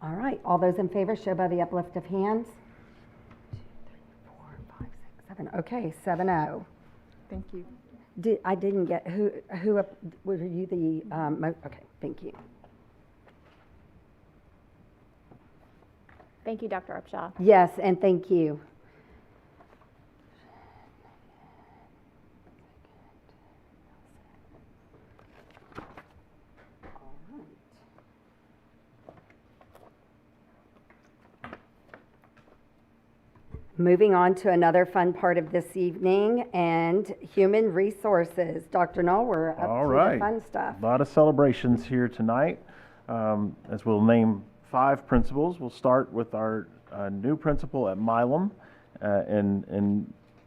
All right, all those in favor show by the uplift of hands. 2, 3, 4, 5, 6, 7. Okay, 7-0. Thank you. I didn't get, were you the, okay, thank you. Thank you, Dr. Upshaw. Yes, and thank you. Moving on to another fun part of this evening, and human resources. Dr. Knoll, we're up All to right. the fun stuff. A lot of celebrations here tonight. As we'll name 5 principals. We'll start with our new principal at Milam. In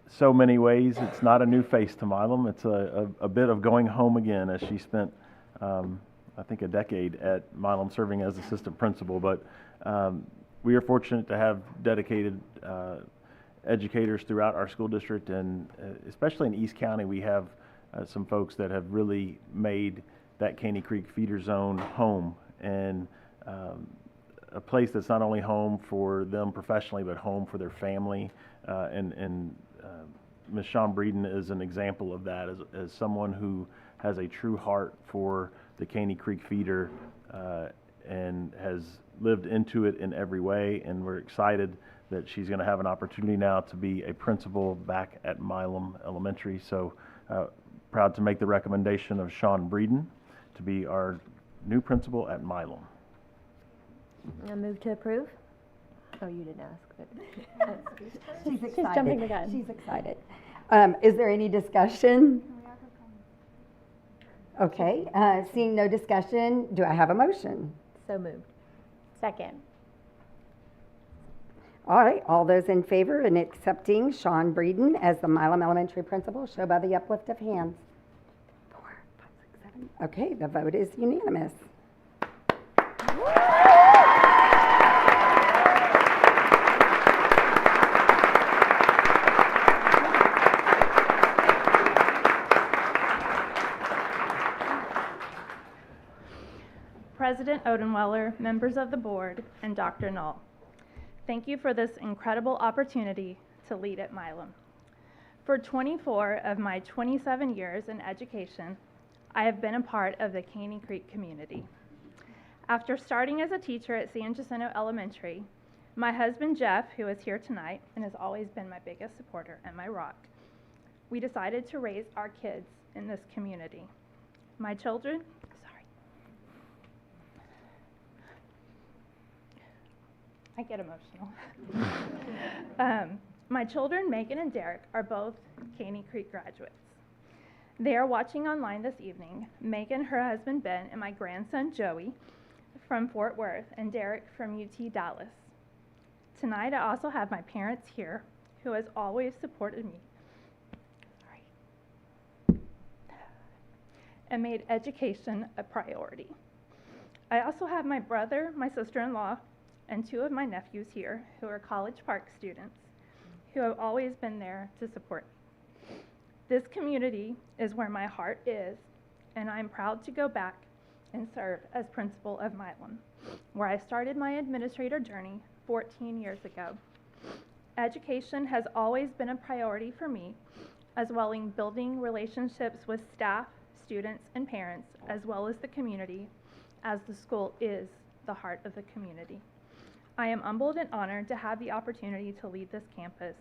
so many ways, it's not a new face to Milam. It's a bit of going home again, as she spent, I think, a decade at Milam serving as assistant principal. But we are fortunate to have dedicated educators throughout our school district, and especially in East County, we have some folks that have really made that Caney Creek feeder zone home, and a place that's not only home for them professionally, but home for their family. And Ms. Shawn Breeden is an example of that, as someone who has a true heart for the Caney Creek feeder and has lived into it in every way. And we're excited that she's going to have an opportunity now to be a principal back at Milam Elementary. So proud to make the recommendation of Shawn Breeden to be our new principal at Milam. I move to approve. Oh, you didn't ask, but She's excited. She's jumping the gun. She's excited. Is there any discussion? Okay, seeing no discussion, do I have a motion? So moved. Second. All right, all those in favor in accepting Shawn Breeden as the Milam Elementary principal, show by the uplift of hands. 4, 5, 6, 7. Okay, the vote is unanimous. President Odenweller, members of the board, and Dr. Knoll. Thank you for this incredible opportunity to lead at Milam. For 24 of my 27 years in education, I have been a part of the Caney Creek community. After starting as a teacher at San Jacinto Elementary, my husband Jeff, who is here tonight and has always been my biggest supporter and my rock, we decided to raise our kids in this community. My children, I get emotional. My children, Megan and Derek, are both Caney Creek graduates. They are watching online this evening. Megan, her husband Ben, and my grandson Joey from Fort Worth, and Derek from UT Dallas. Tonight, I also have my parents here who has always supported me and made education a priority. I also have my brother, my sister-in-law, and 2 of my nephews here who are College Park students who have always been there to support me. This community is where my heart is, and I'm proud to go back and serve as principal of Milam, where I started my administrator journey 14 years ago. Education has always been a priority for me, as well as building relationships with staff, students, and parents, as well as the community, as the school is the heart of the community. I am humbled and honored to have the opportunity to lead this campus.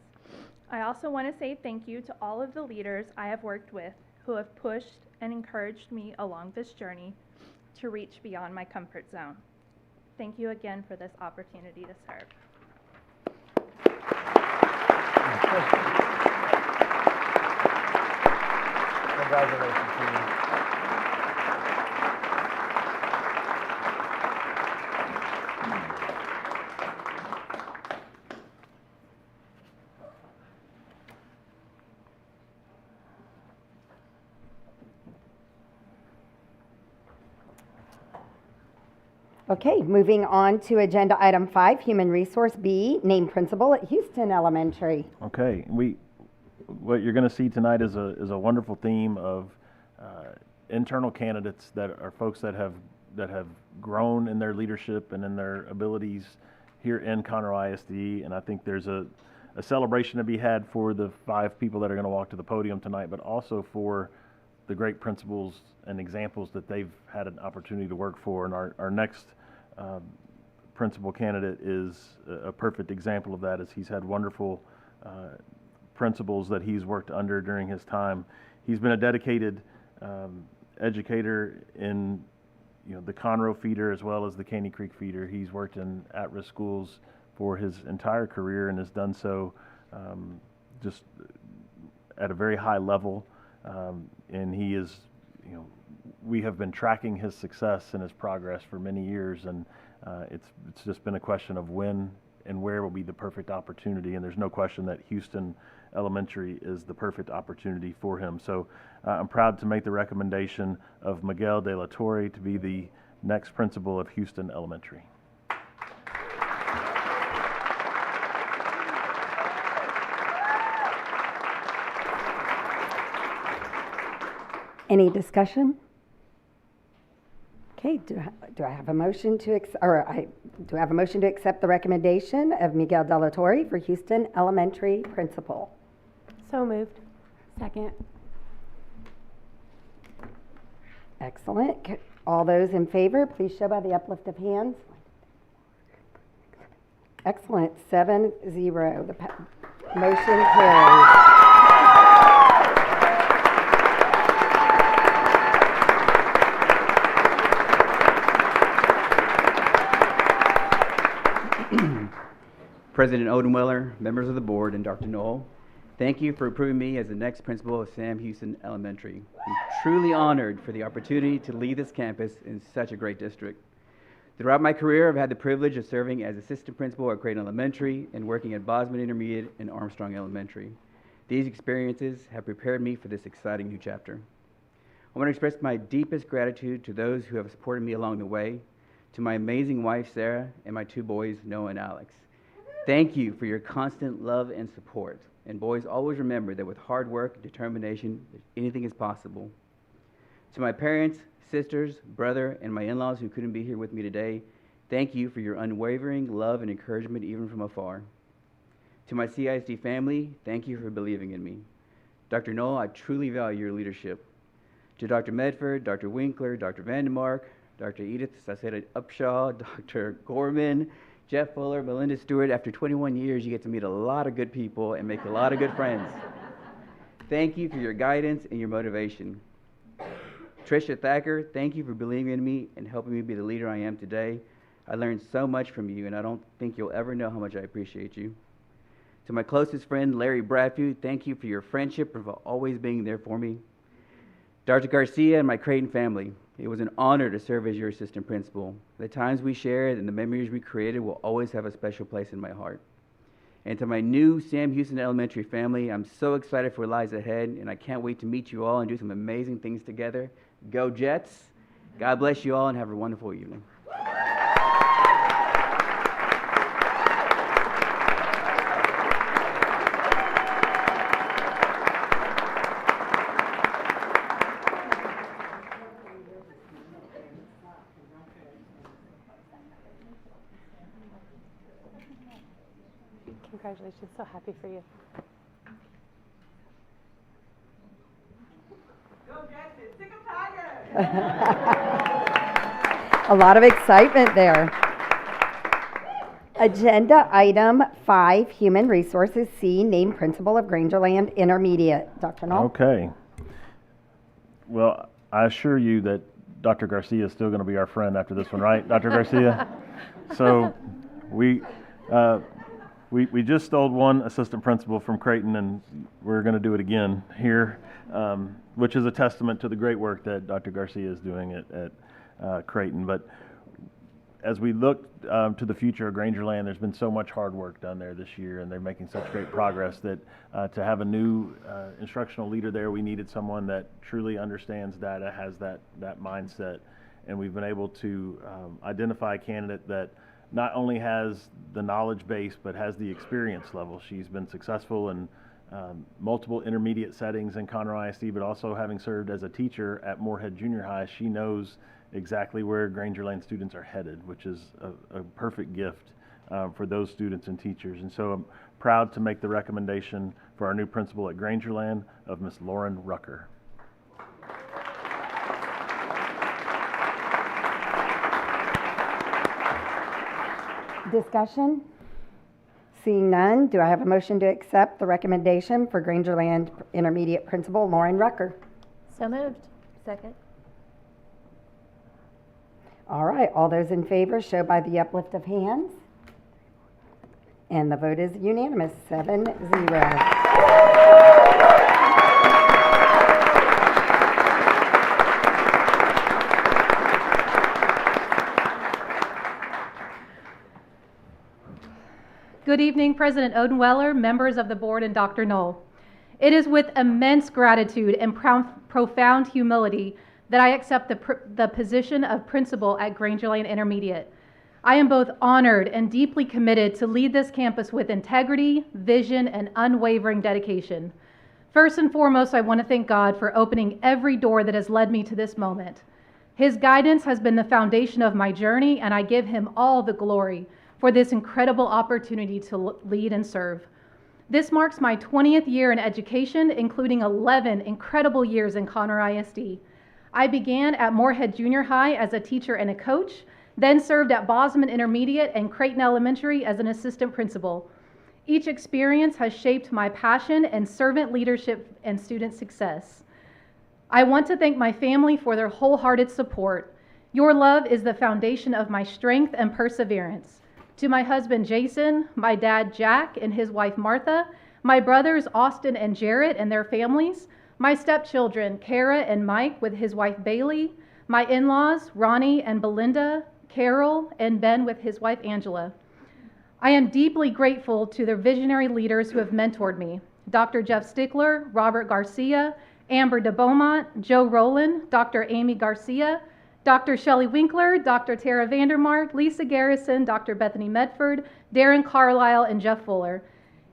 I also want to say thank you to all of the leaders I have worked with who have pushed and encouraged me along this journey to reach beyond my comfort zone. Thank you again for this opportunity to serve. Congratulations to you. Okay, moving on to agenda item 5, Human Resource B, named principal at Houston Elementary. Okay, what you're going to see tonight is a wonderful theme of internal candidates that are folks that have grown in their leadership and in their abilities here in Conroe ISD, and I think there's a celebration to be had for the 5 people that are going to walk to the podium tonight, but also for the great principals and examples that they've had an opportunity to work for. And our next principal candidate is a perfect example of that, as he's had wonderful principals that he's worked under during his time. He's been a dedicated educator in the Conroe feeder as well as the Caney Creek feeder. He's worked in at-risk schools for his entire career and has done so just at a very high level. And he is, we have been tracking his success and his progress for many years, and it's just been a question of when and where will be the perfect opportunity, and there's no question that Houston Elementary is the perfect opportunity for him. So I'm proud to make the recommendation of Miguel De La Torre to be the next principal of Houston Elementary. Any discussion? Okay, do I have a motion to accept the recommendation of Miguel De La Torre for Houston Elementary principal? So moved. Second. Excellent. All those in favor, please show by the uplift of hands. Excellent. 7-0. The motion carries. President Odenweller, members of the board, and Dr. Knoll, thank you for approving me as the next principal of Sam Houston Elementary. I'm truly honored for the opportunity to lead this campus in such a great district. Throughout my career, I've had the privilege of serving as assistant principal at Creighton Elementary and working at Bosman Intermediate and Armstrong Elementary. These experiences have prepared me for this exciting new chapter. I want to express my deepest gratitude to those who have supported me along the way, to my amazing wife, Sarah, and my 2 boys, Noah and Alex. Thank you for your constant love and support. And boys, always remember that with hard work and determination, anything is possible. To my parents, sisters, brother, and my in-laws who couldn't be here with me today, thank you for your unwavering love and encouragement even from afar. To my CISD family, thank you for believing in me. Dr. Knoll, I truly value your leadership. To Dr. Medford, Dr. Winkler, Dr. Vandemark, Dr. Edith Saceda Upshaw, Dr. Gorman, Jeff Fuller, Melinda Stewart, after 21 years, you get to meet a lot of good people and make a lot of good friends. Thank you for your guidance and your motivation. Tricia Thacker, thank you for believing in me and helping me be the leader I am today. I learned so much from you, and I don't think you'll ever know how much I appreciate you. To my closest friend, Larry Bradford, thank you for your friendship and for always being there for me. Dr. Garcia and my Creighton family, it was an honor to serve as your assistant principal. The times we shared and the memories we created will always have a special place in my heart. And to my new Sam Houston Elementary family, I'm so excited for what lies ahead, and I can't wait to meet you all and do some amazing things together. Go Jets! God bless you all and have a wonderful evening. Congratulations, so happy for you. A lot of excitement there. Agenda item 5, Human Resources C, named Principal of Grangerland Intermediate. Dr. Knoll? Okay. Well, I assure you that Dr. Garcia is still going to be our friend after this one, right, Dr. Garcia? So we just stole one assistant principal from Creighton, and we're going to do it again here, which is a testament to the great work that Dr. Garcia is doing at Creighton. But as we look to the future of Grangerland, there's been so much hard work done there this year, and they're making such great progress that to have a new instructional leader there, we needed someone that truly understands data, has that mindset, and we've been able to identify a candidate that not only has the knowledge base, but has the experience level. She's been successful in multiple intermediate settings in Conroe ISD, but also having served as a teacher at Moorhead Junior High, she knows exactly where Grangerland students are headed, which is a perfect gift for those students and teachers. And so I'm proud to make the recommendation for our new principal at Grangerland of Miss Lauren Rucker. Discussion? Seeing none, do I have a motion to accept the recommendation for Grangerland Intermediate Principal Lauren Rucker? So moved. Second. All right, all those in favor show by the uplift of hands. And the vote is unanimous, 7-0. Good evening, President Odenweller, members of the board, and Dr. Knoll. It is with immense gratitude and profound humility that I accept the position of principal at Grangerland Intermediate. I am both honored and deeply committed to lead this campus with integrity, vision, and unwavering dedication. First and foremost, I want to thank God for opening every door that has led me to this moment. His guidance has been the foundation of my journey, and I give him all the glory for this incredible opportunity to lead and serve. This marks my 20th year in education, including 11 incredible years in Conroe ISD. I began at Moorhead Junior High as a teacher and a coach, then served at Bosman Intermediate and Creighton Elementary as an assistant principal. Each experience has shaped my passion and servant leadership and student success. I want to thank my family for their wholehearted support. Your love is the foundation of my strength and perseverance. To my husband Jason, my dad Jack and his wife Martha, my brothers Austin and Jarrett and their families, my stepchildren Kara and Mike with his wife Bailey, my in-laws Ronnie and Belinda, Carol and Ben with his wife Angela. I am deeply grateful to the visionary leaders who have mentored me, Dr. Jeff Stickler, Robert Garcia, Amber DeBeaumont, Joe Rowland, Dr. Amy Garcia, Dr. Shelley Winkler, Dr. Tara Vandermark, Lisa Garrison, Dr. Bethany Medford, Darren Carlisle, and Jeff Fuller.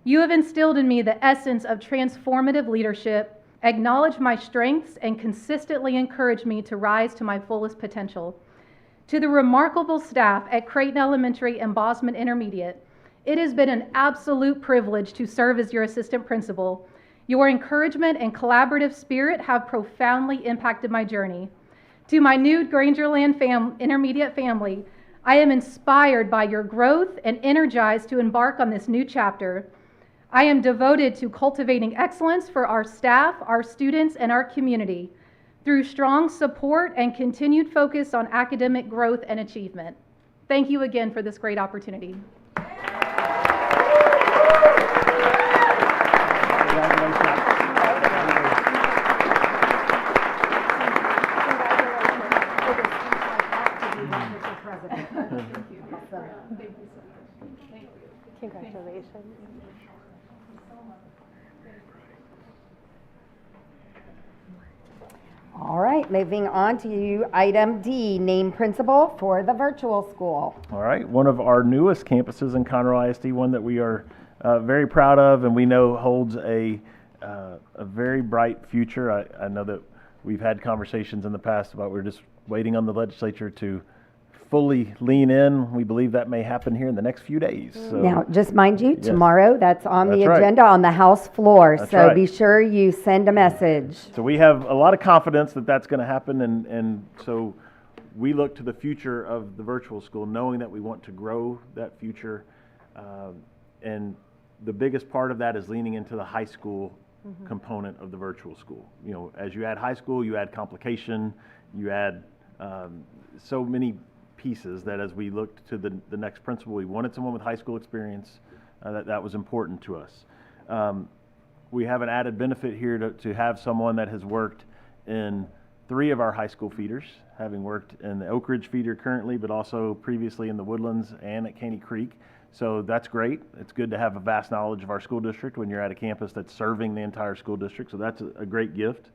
You have instilled in me the essence of transformative leadership acknowledge my strengths, and consistently encourage me to rise to my fullest potential. To the remarkable staff at Creighton Elementary and Bosman Intermediate, it has been an absolute privilege to serve as your assistant principal. Your encouragement and collaborative spirit have profoundly impacted my journey. To my new Grangerland Intermediate family, I am inspired by your growth and energized to embark on this new chapter. I am devoted to cultivating excellence for our staff, our students, and our community through strong support and continued focus on academic growth and achievement. Thank you again for this great opportunity. Congratulations. All right, moving on to item D, name principal for the virtual school. All right, one of our newest campuses in Conroe ISD, one that we are very proud of and we know holds a very bright future. I know that we've had conversations in the past about we're just waiting on the legislature to fully lean in. We believe that may happen here in the next few days. So, Now, just mind you, yes. tomorrow, that's on the That's right. agenda on the House floor. That's So right. be sure you send a message. So we have a lot of confidence that that's going to happen, and so we look to the future of the virtual school, knowing that we want to grow that future, and the biggest part of that is leaning into the high school component of the virtual school. You know, as you add high school, you add complication, you add so many pieces that as we looked to the next principal, we wanted someone with high school experience, that was important to us. We have an added benefit here to have someone that has worked in 3 of our high school feeders, having worked in the Oak Ridge feeder currently, but also previously in the Woodlands and at Caney Creek. So that's great. It's good to have a vast knowledge of our school district when you're at a campus that's serving the entire school district. So that's a great gift.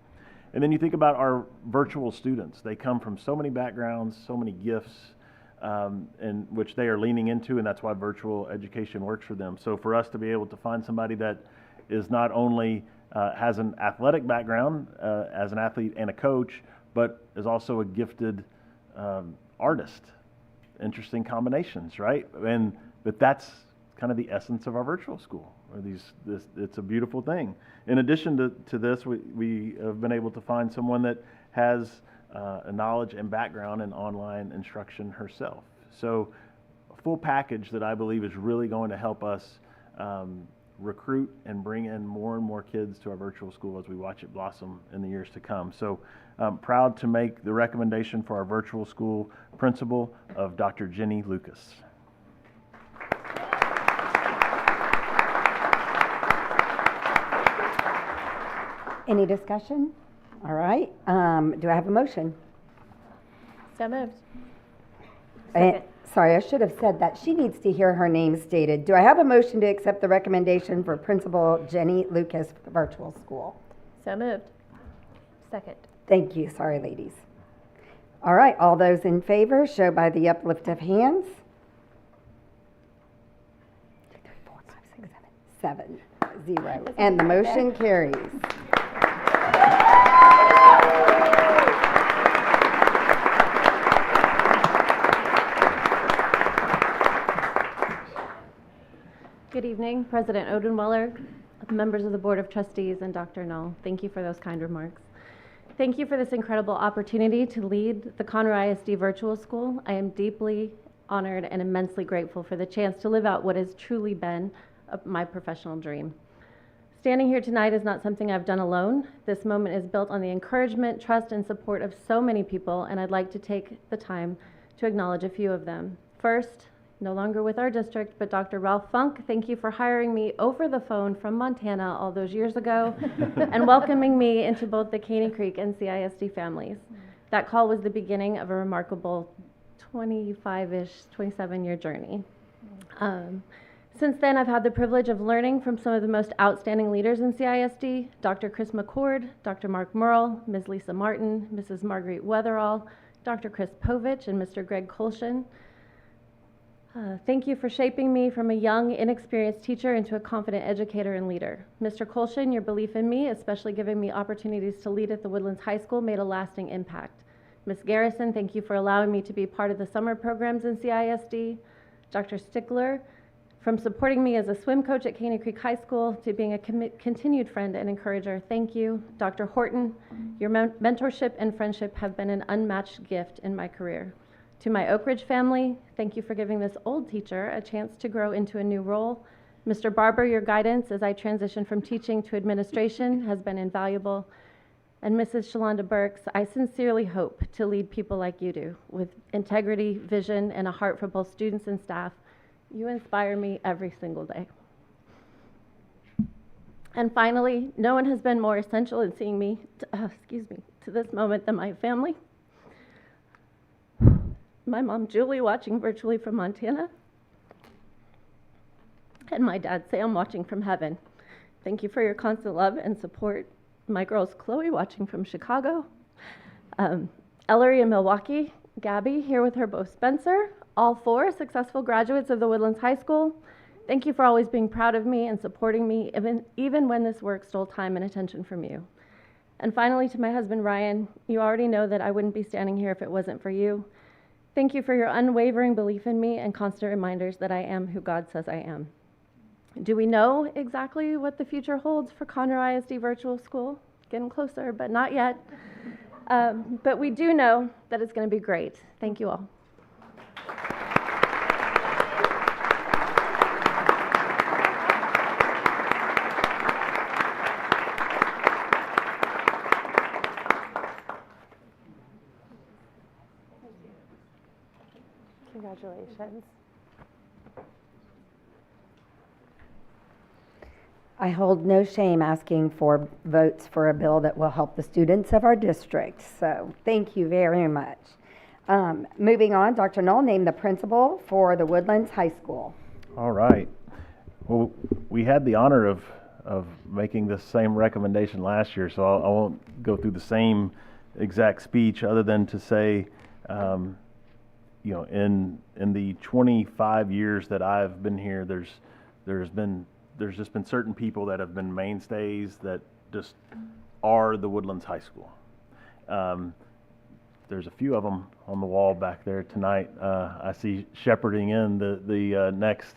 And then you think about our virtual students. They come from so many backgrounds, so many gifts, in which they are leaning into, and that's why virtual education works for them. So for us to be able to find somebody that is not only has an athletic background as an athlete and a coach, but is also a gifted artist. Interesting combinations, right? But that's kind of the essence of our virtual school. It's a beautiful thing. In addition to this, we have been able to find someone that has a knowledge and background in online instruction herself. So a full package that I believe is really going to help us recruit and bring in more and more kids to our virtual school as we watch it blossom in the years to come. So I'm proud to make the recommendation for our virtual school principal of Dr. Jenny Lucas. Any discussion? All right, do I have a motion? So moved. Sorry, I should have said that. She needs to hear her name stated. Do I have a motion to accept the recommendation for Principal Jenny Lucas for the virtual school? So moved. Second. Thank you. Sorry, ladies. All right, all those in favor show by the uplift of hands. 2, 3, 4, 5, 6, 7. 0. And the motion carries. Good evening, President Odenweller, members of the Board of Trustees, and Dr. Null. Thank you for those kind remarks. Thank you for this incredible opportunity to lead the Conroe ISD Virtual School. I am deeply honored and immensely grateful for the chance to live out what has truly been my professional dream. Standing here tonight is not something I've done alone. This moment is built on the encouragement, trust, and support of so many people, and I'd like to take the time to acknowledge a few of them. First, no longer with our district, but Dr. Ralph Funk, thank you for hiring me over the phone from Montana all those years ago and welcoming me into both the Caney Creek and CISD families. That call was the beginning of a remarkable 25-ish, 27-year journey. Since then, I've had the privilege of learning from some of the most outstanding leaders in CISD, Dr. Chris McCord, Dr. Mark Merle, Ms. Lisa Martin, Mrs. Marguerite Weatherall, Dr. Chris Povich, and Mr. Greg Kolshin. Thank you for shaping me from a young, inexperienced teacher into a confident educator and leader. Mr. Colshin, your belief in me, especially giving me opportunities to lead at the Woodlands High School, made a lasting impact. Ms. Garrison, thank you for allowing me to be part of the summer programs in CISD. Dr. Stickler, from supporting me as a swim coach at Caney Creek High School to being a continued friend and encourager, thank you. Dr. Horton, your mentorship and friendship have been an unmatched gift in my career. To my Oak Ridge family, thank you for giving this old teacher a chance to grow into a new role. Mr. Barber, your guidance as I transition from teaching to administration has been invaluable. And Mrs. Shalonda Burks, I sincerely hope to lead people like you do, with integrity, vision, and a heart for both students and staff. You inspire me every single day. And finally, no one has been more essential in seeing me, to this moment than my family. My mom, Julie, watching virtually from Montana, and my dad, Sam, watching from heaven. Thank you for your constant love and support. My girls, Chloe, watching from Chicago, Ellery in Milwaukee, Gabby here with her beau Spencer, all 4 successful graduates of the Woodlands High School. Thank you for always being proud of me and supporting me, even when this work stole time and attention from you. And finally, to my husband, Ryan, you already know that I wouldn't be standing here if it wasn't for you. Thank you for your unwavering belief in me and constant reminders that I am who God says I am. Do we know exactly what the future holds for Conroe ISD Virtual School? Getting closer, but not yet. But we do know that it's going to be great. Thank you all. Congratulations. I hold no shame asking for votes for a bill that will help the students of our district. So thank you very much. Moving on, Dr. Knoll named the principal for the Woodlands High School. All right. Well, we had the honor of making the same recommendation last year, so I won't go through the same exact speech other than to say, you know, in the 25 years that I've been here, there's just been certain people that have been mainstays that just are the Woodlands High School. There's a few of them on the wall back there tonight. I see shepherding in the next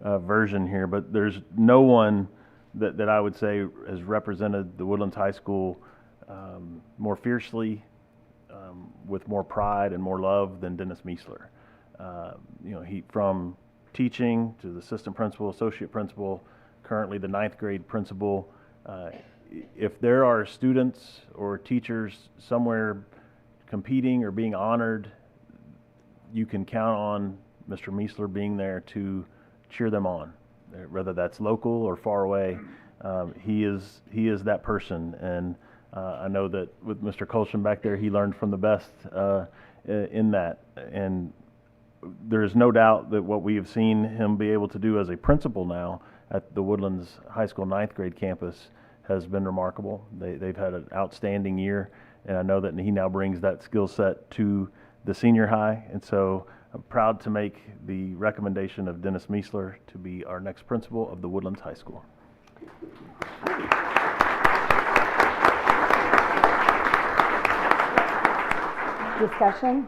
version here, but there's no one that I would say has represented the Woodlands High School more fiercely, with more pride and more love than Dennis Meisler. You know, he, from teaching to the assistant principal, associate principal, currently the 9th grade principal. If there are students or teachers somewhere competing or being honored, you can count on Mr. Meisler being there to cheer them on, whether that's local or far away. He is that person, and I know that with Mr. Colshin back there, he learned from the best in that. And there is no doubt that what we have seen him be able to do as a principal now at the Woodlands High School 9th grade campus has been remarkable. They've had an outstanding year, and I know that he now brings that skill set to the senior high. And so I'm proud to make the recommendation of Dennis Meisler to be our next principal of the Woodlands High School. Discussion?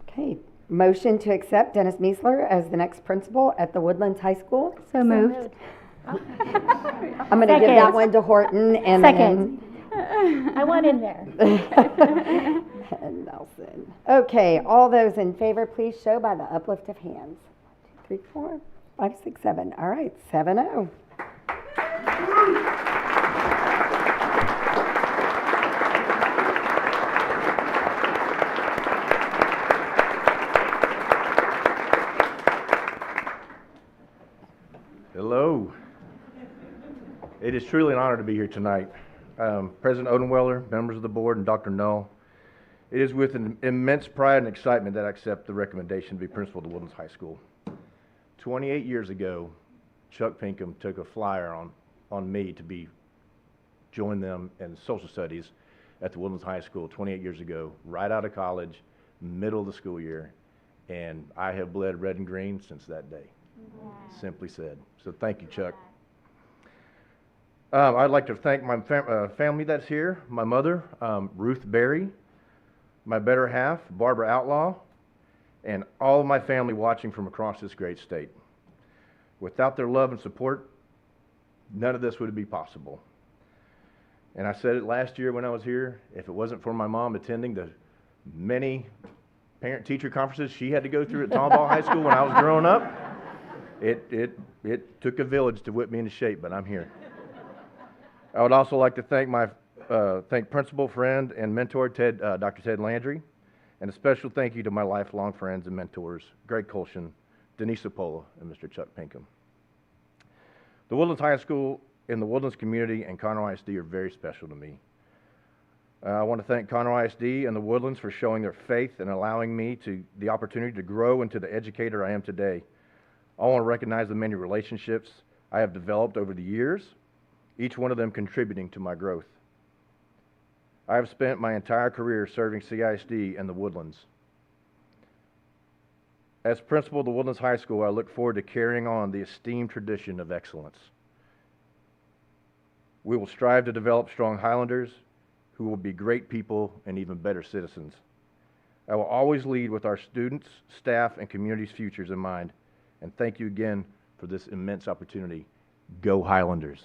Okay. Motion to accept Dennis Meisler as the next principal at the Woodlands High School. So moved. I'm going to give that one to Horton and Second. I want in there. and Nelson. Okay, all those in favor, please show by the uplift of hands. 1, 2, 3, 4, 5, 6, 7. All right, 7-0. Hello. It is truly an honor to be here tonight. President Odenweller, members of the board, and Dr. Null, it is with an immense pride and excitement that I accept the recommendation to be principal of the Woodlands High School. 28 years ago, Chuck Pinkham took a flyer on me to join them in social studies at the Woodlands High School 28 years ago, right out of college, middle of the school year. and I have bled red and green since that day. Simply said. So thank you, Chuck. I'd like to thank my family that's here, my mother, Ruth Berry, my better half, Barbara Outlaw, and all of my family watching from across this great state. Without their love and support, none of this would be possible. And I said it last year when I was here, if it wasn't for my mom attending the many parent-teacher conferences she had to go through at Tomball High School when I was growing up, it took a village to whip me into shape, but I'm here. I would also like to thank principal, friend, and mentor Dr. Ted Landry, and a special thank you to my lifelong friends and mentors, Greg Colshin, Denise Apola, and Mr. Chuck Pinkham. The Woodlands High School and the Woodlands community and Conroe ISD are very special to me. I want to thank Conroe ISD and the Woodlands for showing their faith and allowing me the opportunity to grow into the educator I am today. I want to recognize the many relationships I have developed over the years, each one of them contributing to my growth. I have spent my entire career serving CISD and the Woodlands. As principal of the Woodlands High School, I look forward to carrying on the esteemed tradition of excellence. We will strive to develop strong Highlanders who will be great people and even better citizens. I will always lead with our students, staff, and community's futures in mind. And thank you again for this immense opportunity. Go Highlanders.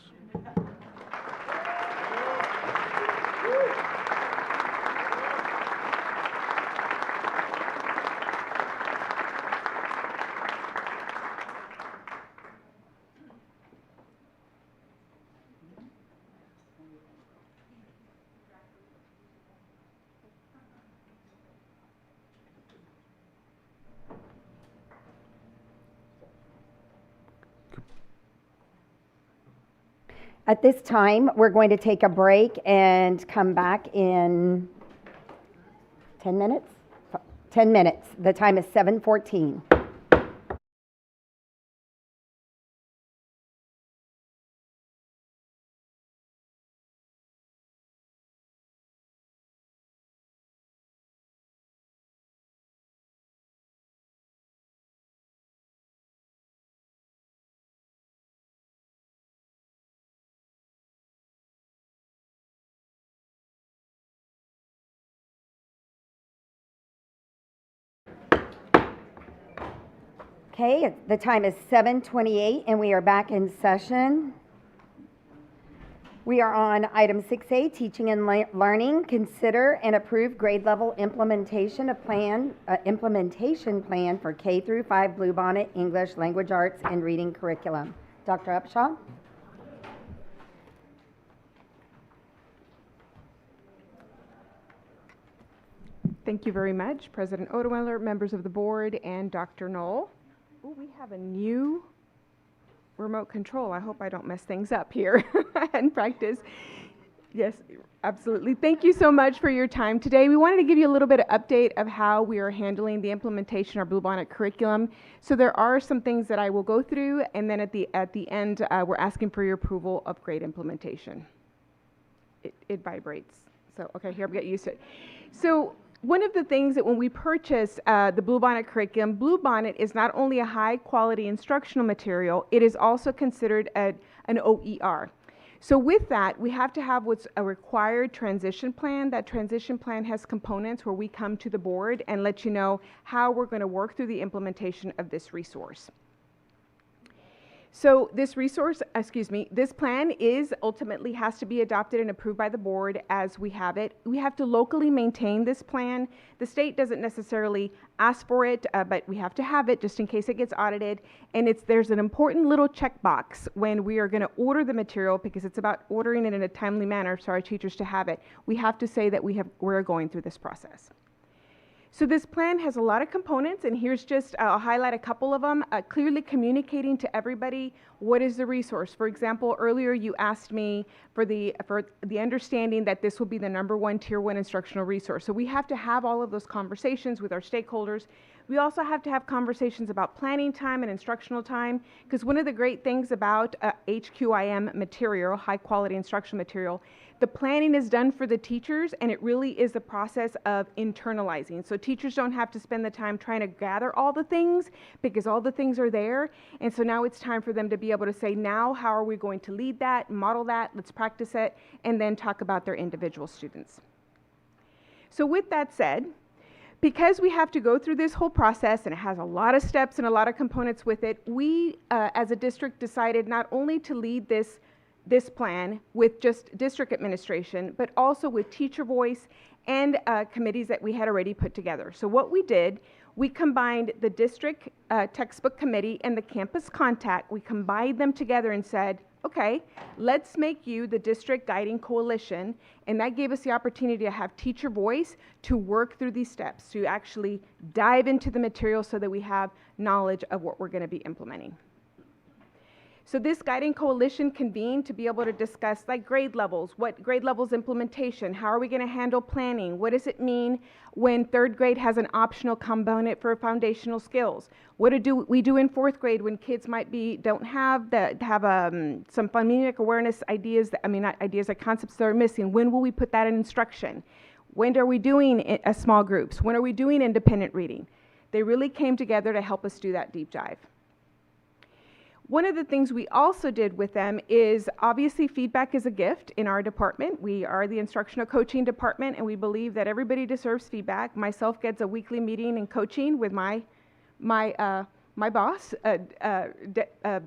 At this time, we're going to take a break and come back in 10 minutes? 10 minutes. The time is 7:14. Okay, the time is 7:28 and we are back in session. We are on item 6A, teaching and learning. Consider and approve grade level implementation plan for K through 5 Bluebonnet English Language Arts and Reading curriculum. Dr. Upshaw? Thank you very much, President Odenweiler, members of the board, and Dr. Knoll. Oh, we have a new remote control. I hope I don't mess things up here in practice. Yes, absolutely. Thank you so much for your time today. We wanted to give you a little bit of update of how we are handling the implementation of our Bluebonnet curriculum. So there are some things that I will go through, and then at the end, we're asking for your approval of grade implementation. It vibrates. So, okay, here, I'm getting used to it. So, one of the things that when we purchase the Bluebonnet curriculum, Bluebonnet is not only a high quality instructional material, it is also considered an OER. So with that, we have to have what's a required transition plan. That transition plan has components where we come to the board and let you know how we're going to work through the implementation of this resource. So this this plan ultimately has to be adopted and approved by the board as we have it. We have to locally maintain this plan. The state doesn't necessarily ask for it, but we have to have it just in case it gets audited. And there's an important little checkbox when we are going to order the material, because it's about ordering it in a timely manner so our teachers to have it. We have to say that we're going through this process. So this plan has a lot of components, and here's just, I'll highlight a couple of them. Clearly communicating to everybody what is the resource. For example, earlier you asked me for the understanding that this will be the #1 Tier 1 instructional resource. So we have to have all of those conversations with our stakeholders. We also have to have conversations about planning time and instructional time, because one of the great things about HQIM material, high quality instructional material, the planning is done for the teachers, and it really is the process of internalizing. So teachers don't have to spend the time trying to gather all the things, because all the things are there. And so now it's time for them to be able to say, now how are we going to lead that, model that, let's practice it, and then talk about their individual students. So with that said, because we have to go through this whole process, and it has a lot of steps and a lot of components with it, we as a district decided not only to lead this plan with just district administration, but also with teacher voice and committees that we had already put together. So what we did, we combined the district textbook committee and the campus contact. We combined them together and said, okay, let's make you the district guiding coalition. And that gave us the opportunity to have teacher voice to work through these steps, to actually dive into the material so that we have knowledge of what we're going to be implementing. So this guiding coalition convened to be able to discuss like grade levels, what grade levels implementation, how are we going to handle planning, what does it mean when third grade has an optional component for foundational skills, what do we do in fourth grade when kids might don't have some phonemic awareness ideas, like concepts that are missing, when will we put that in instruction, when are we doing small groups, when are we doing independent reading. They really came together to help us do that deep dive. One of the things we also did with them is, obviously feedback is a gift in our department. We are the instructional coaching department, and we believe that everybody deserves feedback. Myself gets a weekly meeting and coaching with my boss,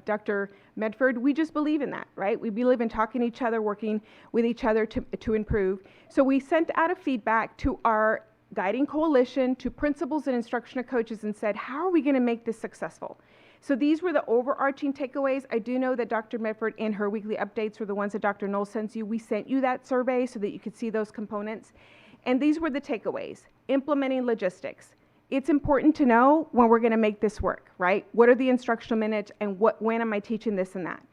Dr. Medford. We just believe in that, right? We believe in talking to each other, working with each other to improve. So we sent out a feedback to our guiding coalition, to principals and instructional coaches, and said, how are we going to make this successful? So these were the overarching takeaways. I do know that Dr. Medford in her weekly updates were the ones that Dr. Knoll sends you. We sent you that survey so that you could see those components. And these were the takeaways. Implementing logistics. It's important to know when we're going to make this work, right? What are the instructional minutes, and when am I teaching this and that?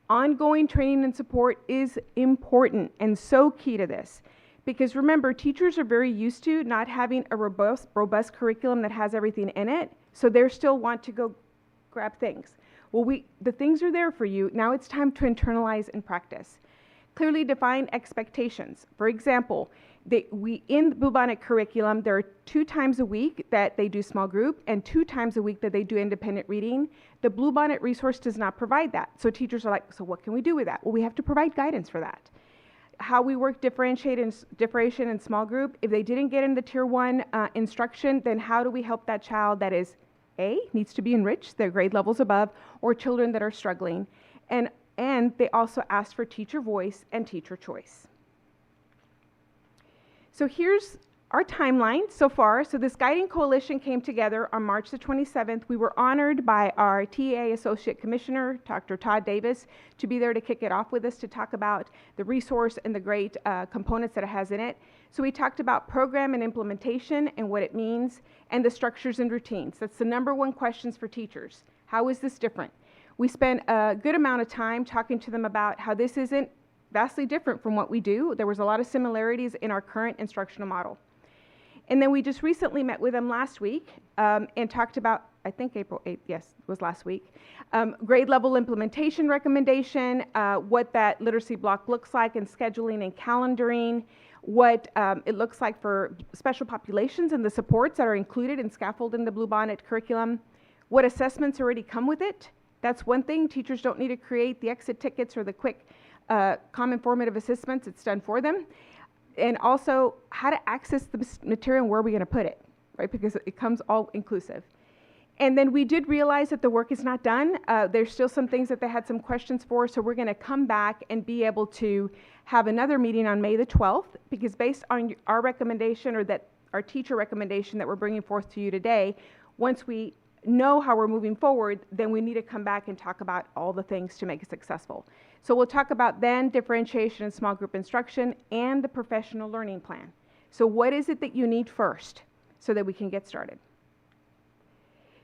Ongoing training and support is important and so key to this. Because remember, teachers are very used to not having a robust curriculum that has everything in it. So they still want to go grab things. Well, the things are there for you. Now it's time to internalize and practice. Clearly define expectations. For example, in the Bluebonnet curriculum, there are 2 times a week that they do small group and 2 times a week that they do independent reading. The Bluebonnet resource does not provide that. So teachers are like, so what can we do with that? Well, we have to provide guidance for that. How we work differentiation in small group. If they didn't get in the tier 1 instruction, then how do we help that child that is needs to be enriched, their grade levels above, or children that are struggling. And they also asked for teacher voice and teacher choice. So here's our timeline so far. So this guiding coalition came together on March the 27th. We were honored by our TA Associate Commissioner, Dr. Todd Davis, to be there to kick it off with us to talk about the resource and the great components that it has in it. So we talked about program and implementation and what it means, and the structures and routines. That's the #1 questions for teachers. How is this different? We spent a good amount of time talking to them about how this isn't vastly different from what we do. There was a lot of similarities in our current instructional model. And then we just recently met with them last week and talked about, I think April 8th, yes, it was last week, grade level implementation recommendation, what that literacy block looks like in scheduling and calendaring, what it looks like for special populations and the supports that are included and scaffolded in the Bluebonnet curriculum, what assessments already come with it. That's one thing. Teachers don't need to create the exit tickets or the quick common formative assessments. It's done for them. And also how to access the material and where are we going to put it, right? Because it comes all inclusive. And then we did realize that the work is not done. There's still some things that they had some questions for, so we're going to come back and be able to have another meeting on May the 12th, because based on our recommendation, or that our teacher recommendation that we're bringing forth to you today, once we know how we're moving forward, then we need to come back and talk about all the things to make it successful. So we'll talk about then differentiation in small group instruction and the professional learning plan. So what is it that you need first so that we can get started?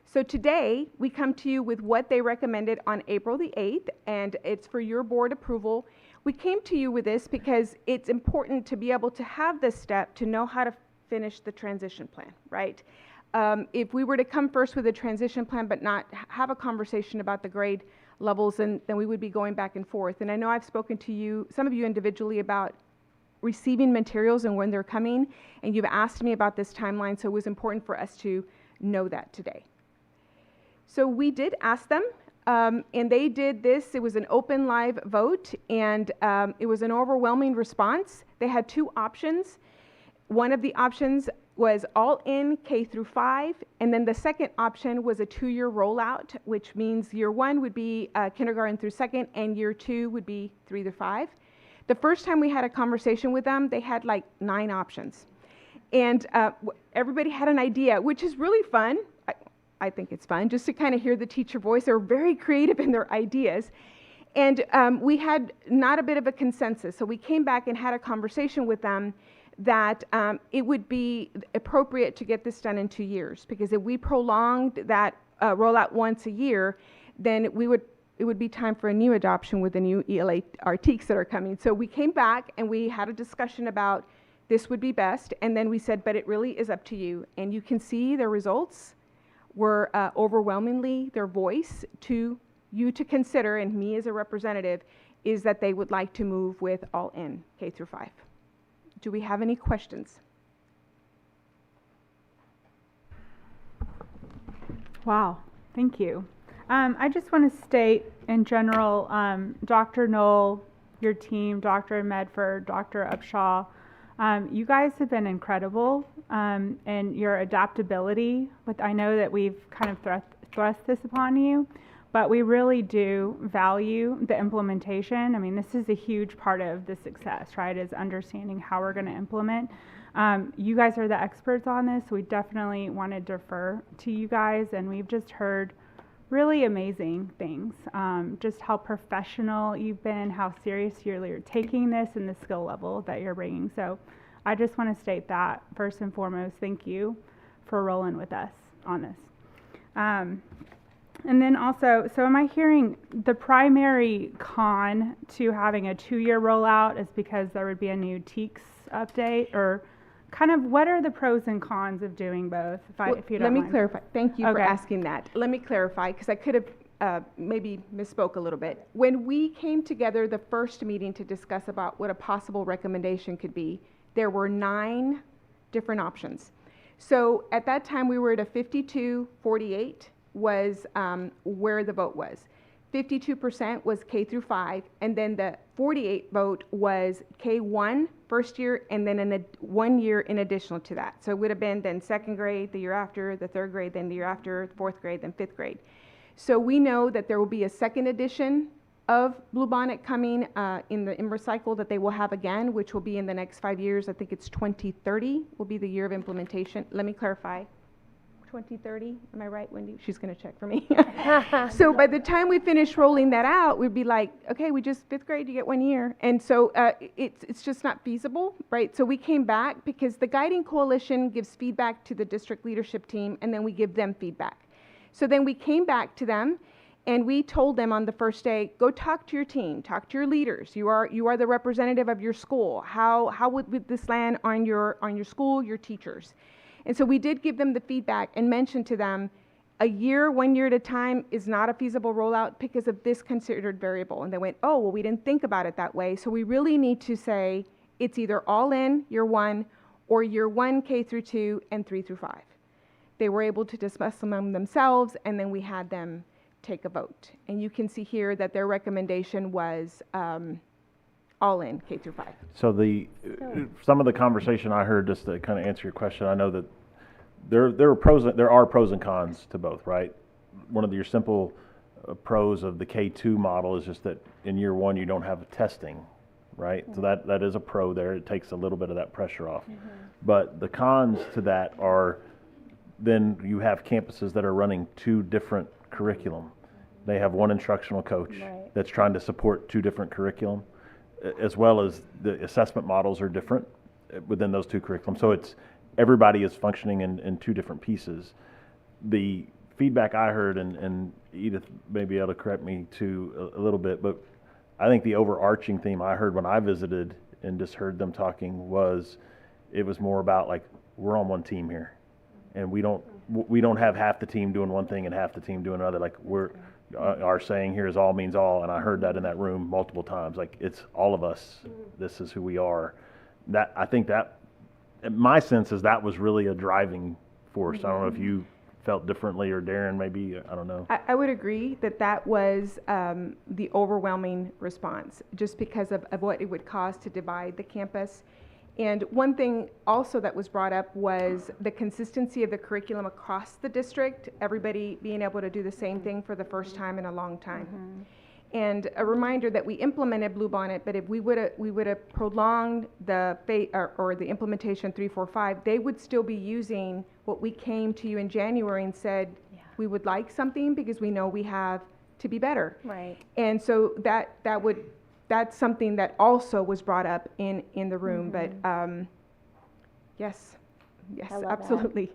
So today we come to you with what they recommended on April the 8th, and it's for your board approval. We came to you with this because it's important to be able to have this step to know how to finish the transition plan, right? if we were to come first with a transition plan but not have a conversation about the grade levels, then we would be going back and forth. And I know I've spoken to you, some of you individually, about receiving materials and when they're coming, and you've asked me about this timeline, so it was important for us to know that today. So we did ask them, and they did this. It was an open live vote, and it was an overwhelming response. They had two options. One of the options was all in K through 5, and then the second option was a 2-year rollout, which means year 1 would be kindergarten through 2nd, and year 2 would be 3 to 5. The first time we had a conversation with them, they had like 9 options. And everybody had an idea, which is really fun. I think it's fun just to kind of hear the teacher voice. They're very creative in their ideas. And we had not a bit of a consensus. So we came back and had a conversation with them that it would be appropriate to get this done in 2 years, because if we prolonged that rollout once a year, then it would be time for a new adoption with the new ELA RTECs that are coming. So we came back and we had a discussion about this would be best, and then we said, but it really is up to you. And you can see the results were overwhelmingly, their voice to you to consider, and me as a representative, is that they would like to move with all in K through 5. Do we have any questions? Wow, thank you. I just want to state in general, Dr. Knoll, your team, Dr. Medford, Dr. Upshaw, you guys have been incredible in your adaptability. I know that we've kind of thrust this upon you, but we really do value the implementation. I mean, this is a huge part of the success, right, is understanding how we're going to implement. You guys are the experts on this, so we definitely want to defer to you guys, and we've just heard really amazing things. Just how professional you've been, how serious you're taking this, and the skill level that you're bringing. So I just want to state that first and foremost, thank you for rolling with us on this. And then also, so am I hearing the primary con to having a 2-year rollout is because there would be a new TEKS update, or kind of what are the pros and cons of doing both, if you don't mind? Let me clarify. Thank you for Okay. asking that. Let me clarify, because I could have maybe misspoke a little bit. When we came together the first meeting to discuss about what a possible recommendation could be, there were 9 different options. So at that time, we were at a 52-48 was where the vote was. 52% was K through 5, and then the 48 vote was K1 first year, and then 1 year in additional to that. So it would have been then 2nd grade the year after, the 3rd grade, then the year after, 4th grade, then 5th grade. So we know that there will be a 2nd edition of Bluebonnet coming in the Ember cycle that they will have again, which will be in the next 5 years. I think it's 2030 will be the year of implementation. Let me clarify. 2030, am I right, Wendy? She's going to check for me. So by the time we finish rolling that out, we'd be like, okay, we just 5th grade, you get 1 year. And so it's just not feasible, right? So we came back because the guiding coalition gives feedback to the district leadership team, and then we give them feedback. So then we came back to them, and we told them on the first day, go talk to your team, talk to your leaders. You are the representative of your school. How would this land on your school, your teachers? And so we did give them the feedback and mention to them, 1 year at a time is not a feasible rollout because of this considered variable. And they went, oh, well, we didn't think about it that way. So we really need to say it's either all in year 1 or year 1 K through 2 and 3 through 5. They were able to discuss among themselves, and then we had them take a vote. And you can see here that their recommendation was all in K through 5. So some of the conversation I heard, just to kind of answer your question, I know that there are pros and cons to both, right? One of your simple pros of the K2 model is just that in year 1 you don't have testing, right? So that is a pro there. It takes a little bit of that pressure off. But the cons to that are then you have campuses that are running 2 different curriculum. They have 1 instructional coach that's trying to support 2 different curriculum, as well as the assessment models are different within those 2 curriculums. So everybody is functioning in 2 different pieces. The feedback I heard, and Edith may be able to correct me too a little bit, but I think the overarching theme I heard when I visited and just heard them talking was, it was more about like, we're on one team here, and we don't we don't have half the team doing one thing and half the team doing another. Like our saying here is all means all, and I heard that in that room multiple times. Like it's all of us. This is who we are. That I think that my sense is that was really a driving force. I don't know if you felt differently, or Darren, maybe, I don't know. I would agree that that was the overwhelming response, just because of what it would cost to divide the campus. And one thing also that was brought up was the consistency of the curriculum across the district, everybody being able to do the same thing for the first time in a long time. And a reminder that we implemented Bluebonnet, but if we would have prolonged the or the implementation 3-4-5, they would still be using what we came to you in January and said we would like something because we know we have to be better. Right. And so that's something that also was brought up in the room. But yes, absolutely.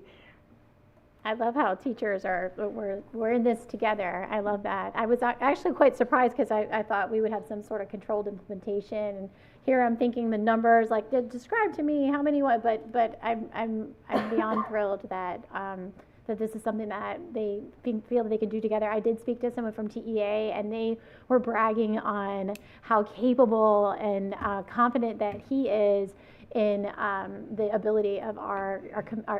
I love how teachers we're in this together. I love that. I was actually quite surprised because I thought we would have some sort of controlled implementation, and here I'm thinking the numbers, like describe to me how many what, but I'm beyond thrilled that that this is something that they feel that they can do together. I did speak to someone from TEA, and they were bragging on how capable and confident that he is in the ability of our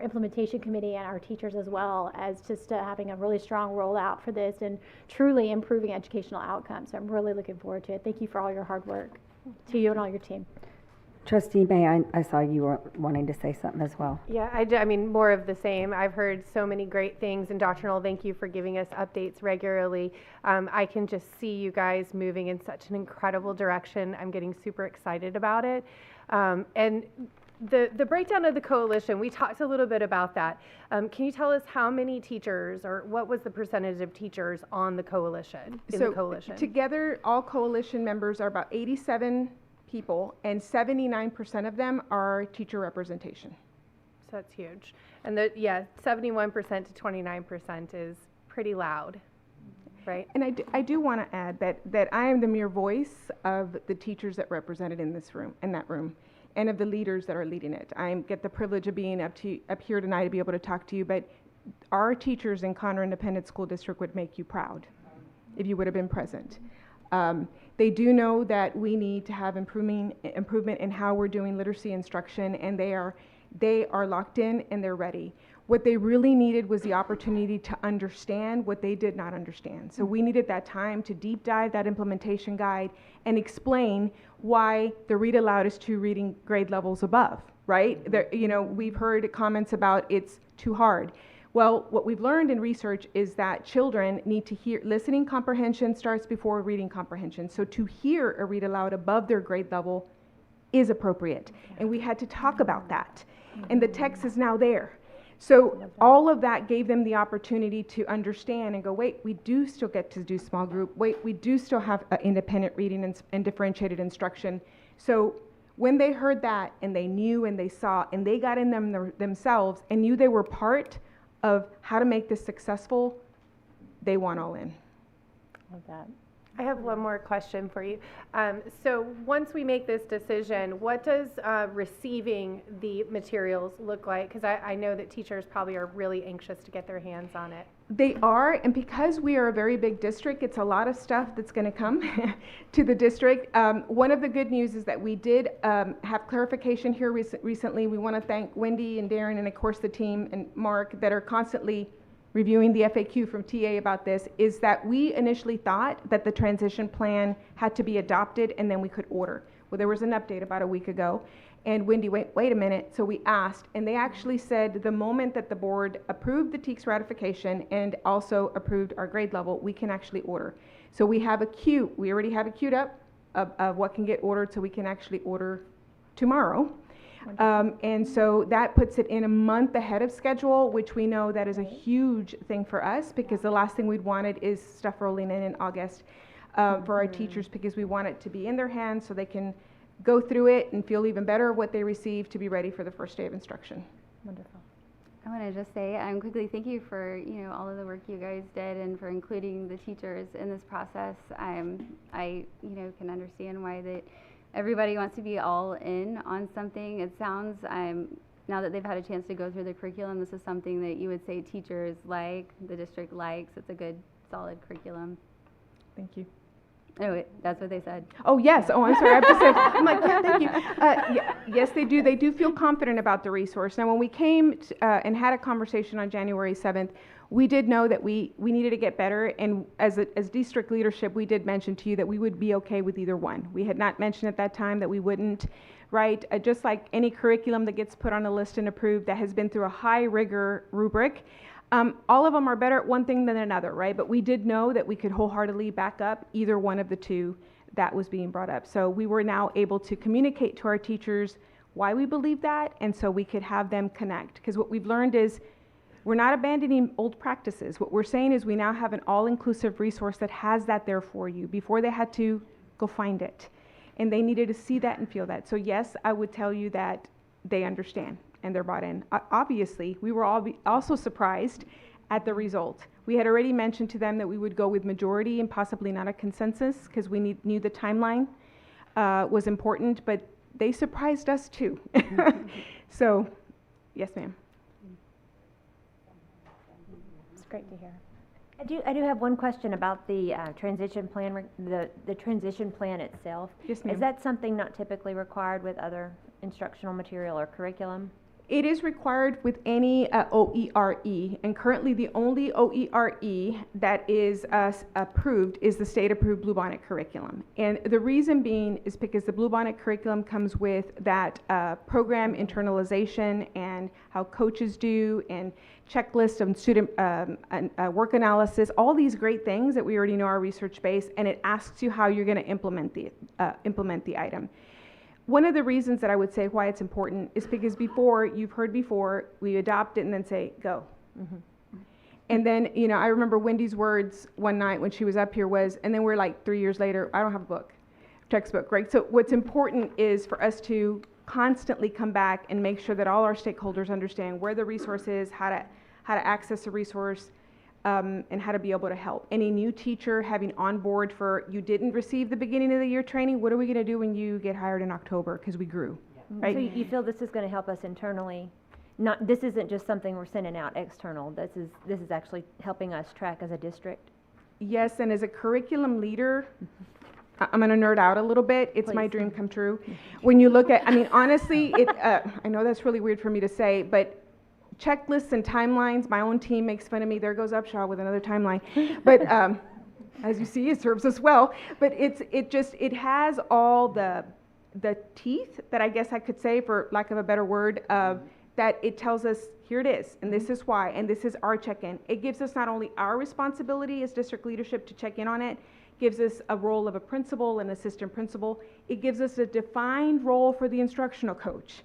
implementation committee and our teachers, as well as just having a really strong rollout for this and truly improving educational outcomes. So I'm really looking forward to it. Thank you for all your hard work, to you and all your team. Trustee May, I saw you were wanting to say something as well. Yeah, I mean, more of the same. I've heard so many great things, and Dr. Knoll, thank you for giving us updates regularly. I can just see you guys moving in such an incredible direction. I'm getting super excited about it. And the breakdown of the coalition, we talked a little bit about that. Can you tell us how many teachers, or what was the percentage of teachers on the coalition, the coalition? Together, all coalition members are about 87 people, and 79% of them are teacher representation. So that's huge. And 71% to 29% is pretty loud, right? And I do want to add that I am the mere voice of the teachers that represented in that room, and of the leaders that are leading it. I get the privilege of being up here tonight to be able to talk to you, but our teachers in Conroe Independent School District would make you proud if you would have been present. They do know that we need to have improvement in how we're doing literacy instruction, and they are locked in and they're ready. What they really needed was the opportunity to understand what they did not understand. So we needed that time to deep dive that implementation guide and explain why the read aloud is 2 reading grade levels above, right? We've heard comments about it's too hard. Well, what we've learned in research is that children need to hear, listening comprehension starts before reading comprehension. So to hear a read aloud above their grade level is appropriate. And we had to talk about that. And the text is now there. So all of that gave them the opportunity to understand and go, wait, we do still get to do small group. Wait, we do still have independent reading and differentiated instruction. So when they heard that, and they knew and they saw and they got in themselves and knew they were part of how to make this successful, they went all in. Love that. I have one more question for you. So once we make this decision, what does receiving the materials look like? Because I know that teachers probably are really anxious to get their hands on it. They are, and because we are a very big district, it's a lot of stuff that's going to come to the district. One of the good news is that we did have clarification here recently. We want to thank Wendy and Darren and of course the team and Mark that are constantly reviewing the FAQ from TA about this, is that we initially thought that the transition plan had to be adopted and then we could order. Well, there was an update about a week ago, and Wendy, wait a minute. So we asked, and they actually said the moment that the board approved the TEKS ratification and also approved our grade level, we can actually order. So we have a queue. We already have it queued up of what can get ordered, so we can actually order tomorrow. And so that puts it in a month ahead of schedule, which we know that is a huge thing for us, because the last thing we'd wanted is stuff rolling in August for our teachers, because we want it to be in their hands so they can go through it and feel even better what they receive to be ready for the first day of instruction. Wonderful. I want to just say quickly thank you for all of the work you guys did and for including the teachers in this process. I can understand why that everybody wants to be all in on something. It sounds now that they've had a chance to go through the curriculum, this is something that you would say teachers like, the district likes. It's a good, solid curriculum. Thank you. Oh, that's what they said. Oh, yes. Oh, I'm sorry. I have to say, I'm like, yeah, thank you. Yes, they do. They do feel confident about the resource. Now, when we came and had a conversation on January 7th, we did know that we needed to get better. And as district leadership, we did mention to you that we would be okay with either one. We had not mentioned at that time that we wouldn't, right? Just like any curriculum that gets put on a list and approved that has been through a high rigor rubric, all of them are better at one thing than another, right? But we did know that we could wholeheartedly back up either one of the two that was being brought up. So we were now able to communicate to our teachers why we believe that, and so we could have them connect. Because what we've learned is we're not abandoning old practices. What we're saying is we now have an all-inclusive resource that has that there for you. Before they had to go find it. And they needed to see that and feel that. So yes, I would tell you that they understand and they're bought in. Obviously, we were all also surprised at the result. We had already mentioned to them that we would go with majority and possibly not a consensus because we knew the timeline was important, but they surprised us too. So, yes, ma'am. It's great to hear. I do have one question about the transition plan, the transition plan itself. Yes, ma'am. Is that something not typically required with other instructional material or curriculum? It is required with any OERE, and currently the only OERE that is approved is the state-approved Bluebonnet curriculum. And the reason being is because the Bluebonnet curriculum comes with that program internalization and how coaches do, and checklist of student work analysis, all these great things that we already know are research-based, and it asks you how you're going to implement the item. One of the reasons that I would say why it's important is because you've heard before, we adopt it and then say, go. Mm-hmm. And then, I remember Wendy's words one night when she was up here was, and then we're like 3 years later, I don't have a book, textbook, right? So what's important is for us to constantly come back and make sure that all our stakeholders understand where the resource is, how to access a resource, and how to be able to help. Any new teacher having on board for you didn't receive the beginning of the year training, what are we going to do when you get hired in October? Because we grew, right? So you feel this is going to help us internally? This isn't just something we're sending out external. This is actually helping us track as a district? Yes, and as a curriculum leader, I'm going to nerd out a little bit. It's my dream come true. When you look at, honestly, I know that's really weird for me to say, but checklists and timelines, my own team makes fun of me. There goes Upshaw with another timeline. But as you see, it serves us well. But it has all the teeth that I guess I could say, for lack of a better word, that it tells us, here it is, and this is why, and this is our check-in. It gives us not only our responsibility as district leadership to check in on it, gives us a role of a principal and assistant principal. It gives us a defined role for the instructional coach,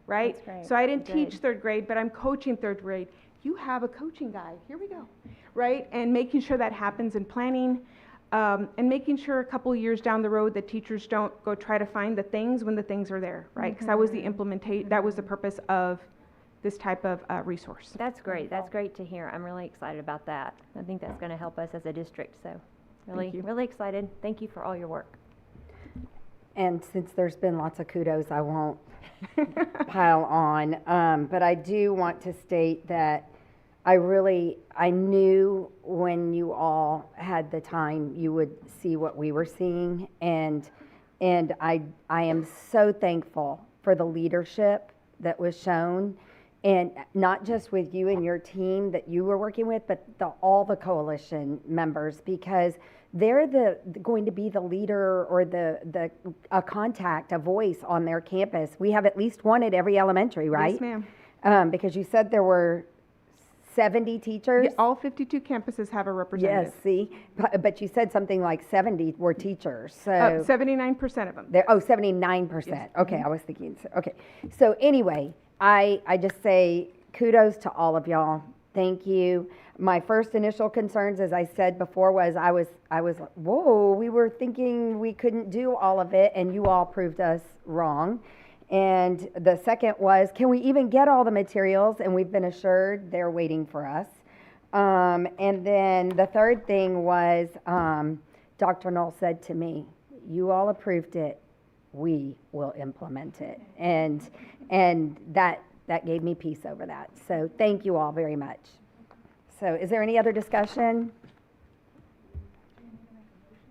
right? That's great. So I didn't teach third grade, but I'm coaching third grade. You have a coaching guide. Here we go, right? And making sure that happens in planning, and making sure a couple of years down the road that teachers don't go try to find the things when the things are there, right? Because that was the that was the purpose of this type of resource. That's great. That's great to hear. I'm really excited about that. I think that's going to help us as a district. So really excited. Thank you for all your work. And since there's been lots of kudos, I won't pile on. But I do want to state that I knew when you all had the time, you would see what we were seeing. And I am so thankful for the leadership that was shown, and not just with you and your team that you were working with, but all the coalition members, because they're going to be the leader or a contact, a voice on their campus. We have at least one at every elementary, right? Yes, ma'am. Because you said there were 70 teachers. Yeah, all 52 campuses have a representative. Yes, see, but you said something like 70 were teachers. So 79% of them. 79%. Yes. Okay, I was thinking. Okay, so anyway, I just say kudos to all of y'all. Thank you. My first initial concerns, as I said before, was I was like, whoa, we were thinking we couldn't do all of it, and you all proved us wrong. And the second was, can we even get all the materials? And we've been assured they're waiting for us. And then the third thing was, Dr. Knoll said to me, you all approved it, we will implement it. And that that gave me peace over that. So thank you all very much. So is there any other discussion?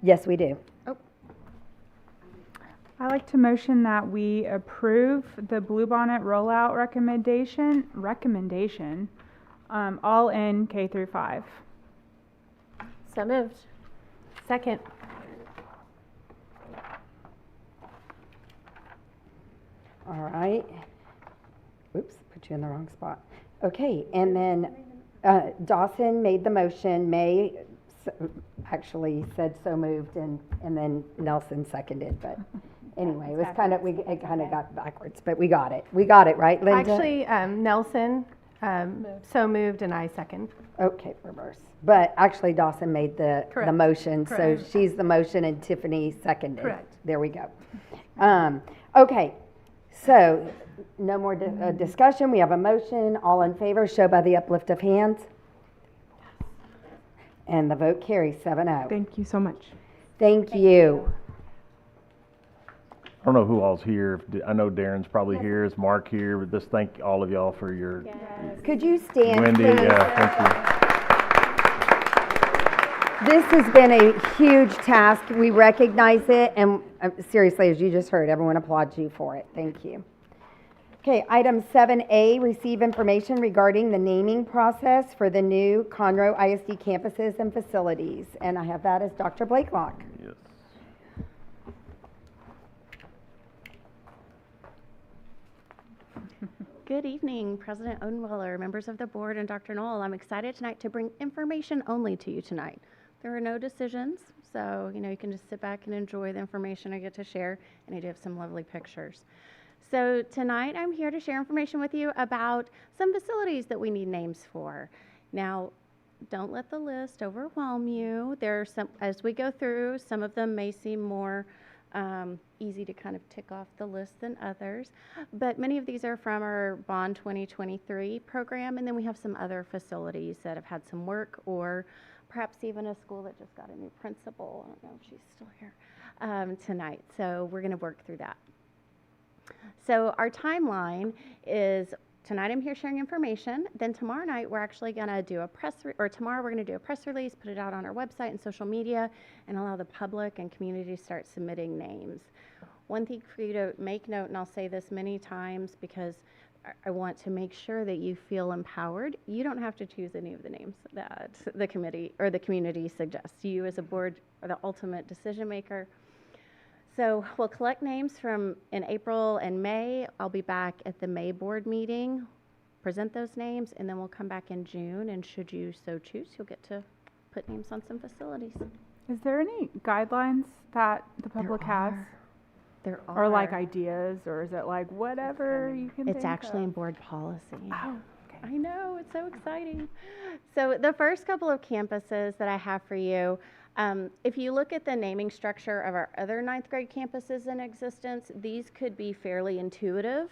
Yes, we do. I like to motion that we approve the Bluebonnet rollout recommendation, all in K through 5. So moved. Second. All right. Oops, put you in the wrong spot. Okay, and then Dawson made the motion. May actually said so moved, and then Nelson seconded. But anyway, it was kind of it kind of got backwards, but we got it. We got it, right, Linda? Actually, Nelson so moved, and I second. Okay, reverse. But actually, Dawson made the motion, Correct. so she's the motion, and Tiffany seconded. Correct. There we go. Okay, so no more discussion. We have a motion. All in favor, show by the uplift of hands. And the vote carries 7-0. Thank you so much. Thank you. I don't know who all's here. I know Darren's probably here. Is Mark here? But just thank all of y'all for your. Could you stand, Wendy, please? thank you. This has been a huge task. We recognize it, and seriously, as you just heard, everyone applauds you for it. Thank you. Okay, item 7A, receive information regarding the naming process for the new Conroe ISD campuses and facilities. And I have that as Dr. Blakelock. Yes. Good evening, President Odenweller, members of the board, and Dr. Knoll. I'm excited tonight to bring information only to you tonight. There are no decisions, so you can just sit back and enjoy the information I get to share, and I do have some lovely pictures. So tonight I'm here to share information with you about some facilities that we need names for. Now, don't let the list overwhelm you. There are some, as we go through, some of them may seem more easy to kind of tick off the list than others, but many of these are from our Bond 2023 program, and then we have some other facilities that have had some work, or perhaps even a school that just got a new principal. I don't know if she's still here tonight, so we're going to work through that. So our timeline is tonight I'm here sharing information. Then tomorrow night we're actually going to do tomorrow we're going to do a press release, put it out on our website and social media, and allow the public and community to start submitting names. One thing for you to make note, and I'll say this many times because I want to make sure that you feel empowered. You don't have to choose any of the names that the committee or the community suggests. You as a board are the ultimate decision maker. So we'll collect names in April and May. I'll be back at the May board meeting, present those names, and then we'll come back in June, and should you so choose, you'll get to put names on some facilities. Is there any guidelines that the public has? There are. Or like ideas, or is it like whatever you can think It's actually of? in board policy. Oh, okay. I know, it's so exciting. So the first couple of campuses that I have for you, if you look at the naming structure of our other 9th grade campuses in existence, these could be fairly intuitive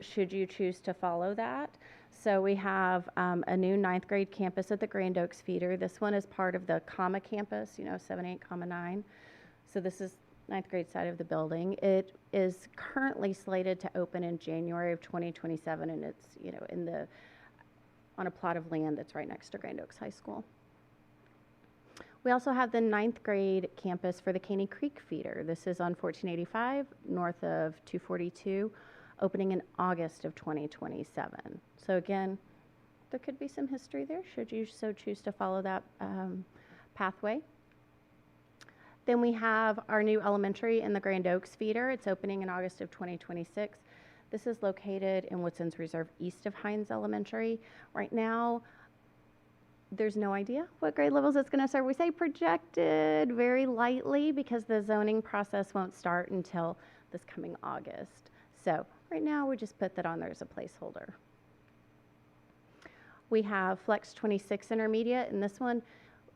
should you choose to follow that. So we have a new 9th grade campus at the Grand Oaks feeder. This one is part of the comma campus, 7, 8, 9. So this is 9th grade side of the building. It is currently slated to open in January of 2027, and it's on a plot of land that's right next to Grand Oaks High School. We also have the 9th grade campus for the Caney Creek feeder. This is on 1485 north of 242, opening in August of 2027. So again, there could be some history there should you so choose to follow that pathway. Then we have our new elementary in the Grand Oaks feeder. It's opening in August of 2026. This is located in Woodlands Reserve east of Hines Elementary. Right now, there's no idea what grade levels it's going to serve. We say projected very lightly because the zoning process won't start until this coming August. So right now we just put that on there as a placeholder. We have Flex 26 Intermediate, and this one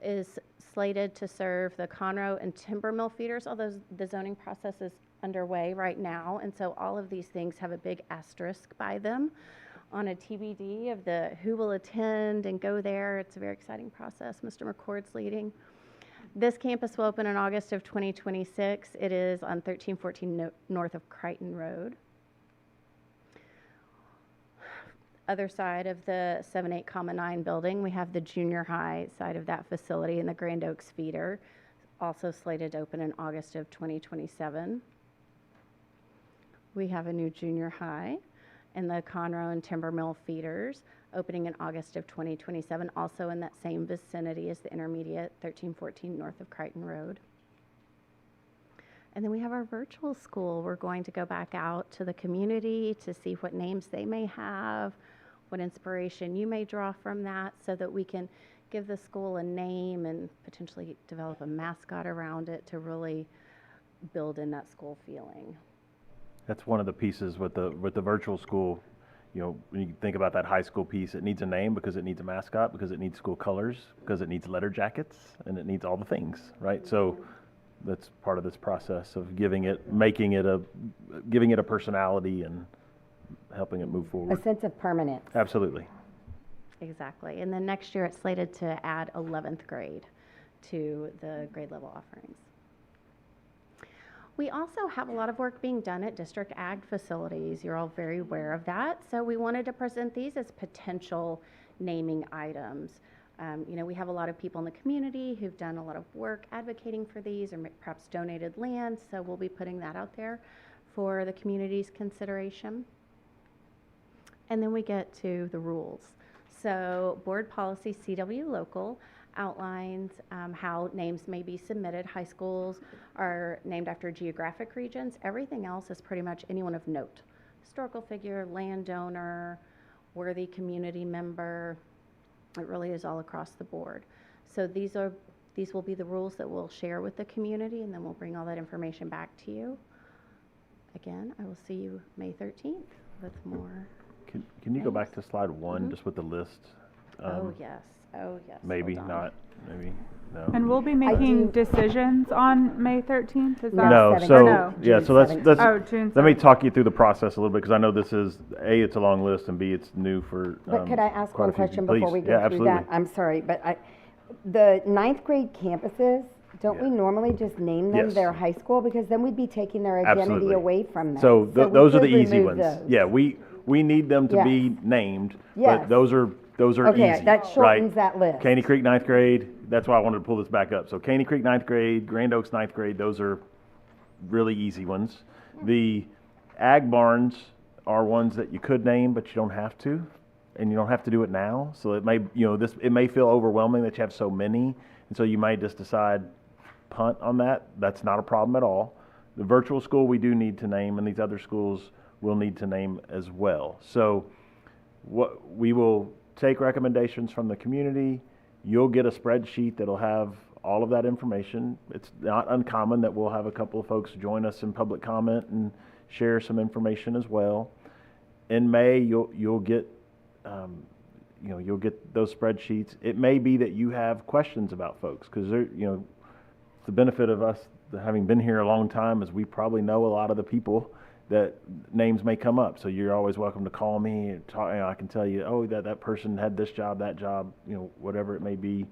is slated to serve the Conroe and Timbermill feeders, although the zoning process is underway right now, and so all of these things have a big asterisk by them on a TBD of who will attend and go there. It's a very exciting process. Mr. McCord's leading. This campus will open in August of 2026. It is on 1314 north of Crichton Road. other side of the 7-8, 9 building, we have the junior high side of that facility in the Grand Oaks feeder, also slated to open in August of 2027. We have a new junior high in the Conroe and Timber Mill feeders, opening in August of 2027, also in that same vicinity as the intermediate, 1314 north of Crichton Road. And then we have our virtual school. We're going to go back out to the community to see what names they may have, what inspiration you may draw from that, so that we can give the school a name and potentially develop a mascot around it to really build in that school feeling. That's one of the pieces with the virtual school. You know, when you think about that high school piece, it needs a name because it needs a mascot, because it needs school colors, because it needs letter jackets, and it needs all the things, right? So that's part of this process of giving it a personality and helping it move forward. A sense of permanence. Absolutely. Exactly. And then next year it's slated to add 11th grade to the grade level offerings. We also have a lot of work being done at district ag facilities. You're all very aware of that. So we wanted to present these as potential naming items. You know, we have a lot of people in the community who've done a lot of work advocating for these, or perhaps donated land. So we'll be putting that out there for the community's consideration. And then we get to the rules. So board policy CW local outlines how names may be submitted. High schools are named after geographic regions. Everything else is pretty much anyone of note. Historical figure, landowner, worthy community member. It really is all across the board. So these will be the rules that we'll share with the community, and then we'll bring all that information back to you. Again, I will see you May 13th with more. Can you go back to slide 1 just with the list? Oh, yes. Maybe not. Maybe no. And we'll be making decisions on May 13th. Is that no? So yeah. So let's June 7th. Let me talk you through the process a little bit, because I know this is A, it's a long list, and B, it's new for. But could I ask quite one a few question people. before we Please. go Yeah, through absolutely. that? I'm sorry, but the 9th grade campuses, don't we normally just name them Yes. their high school? Because then we'd be taking their identity Absolutely. away from them. So we those are could the easy remove ones. those. Yeah, we need them to be named, Yes. but those are Okay, easy. that shortens right? that list. Caney Creek 9th grade. That's why I wanted to pull this back up. So Caney Creek 9th grade, Grand Oaks 9th grade. Those are really easy ones. The ag barns are ones that you could name, but you don't have to, and you don't have to do it now. So it may, it may feel overwhelming that you have so many, and so you might just decide punt on that. That's not a problem at all. The virtual school we do need to name, and these other schools will need to name as well. So what we will take recommendations from the community. You'll get a spreadsheet that'll have all of that information. It's not uncommon that we'll have a couple of folks join us in public comment and share some information as well. In May, you'll get you'll get those spreadsheets. It may be that you have questions about folks, because the benefit of us having been here a long time is we probably know a lot of the people that names may come up. So you're always welcome to call me and talk. I can tell you, oh, that person had this job, that job, whatever it may be.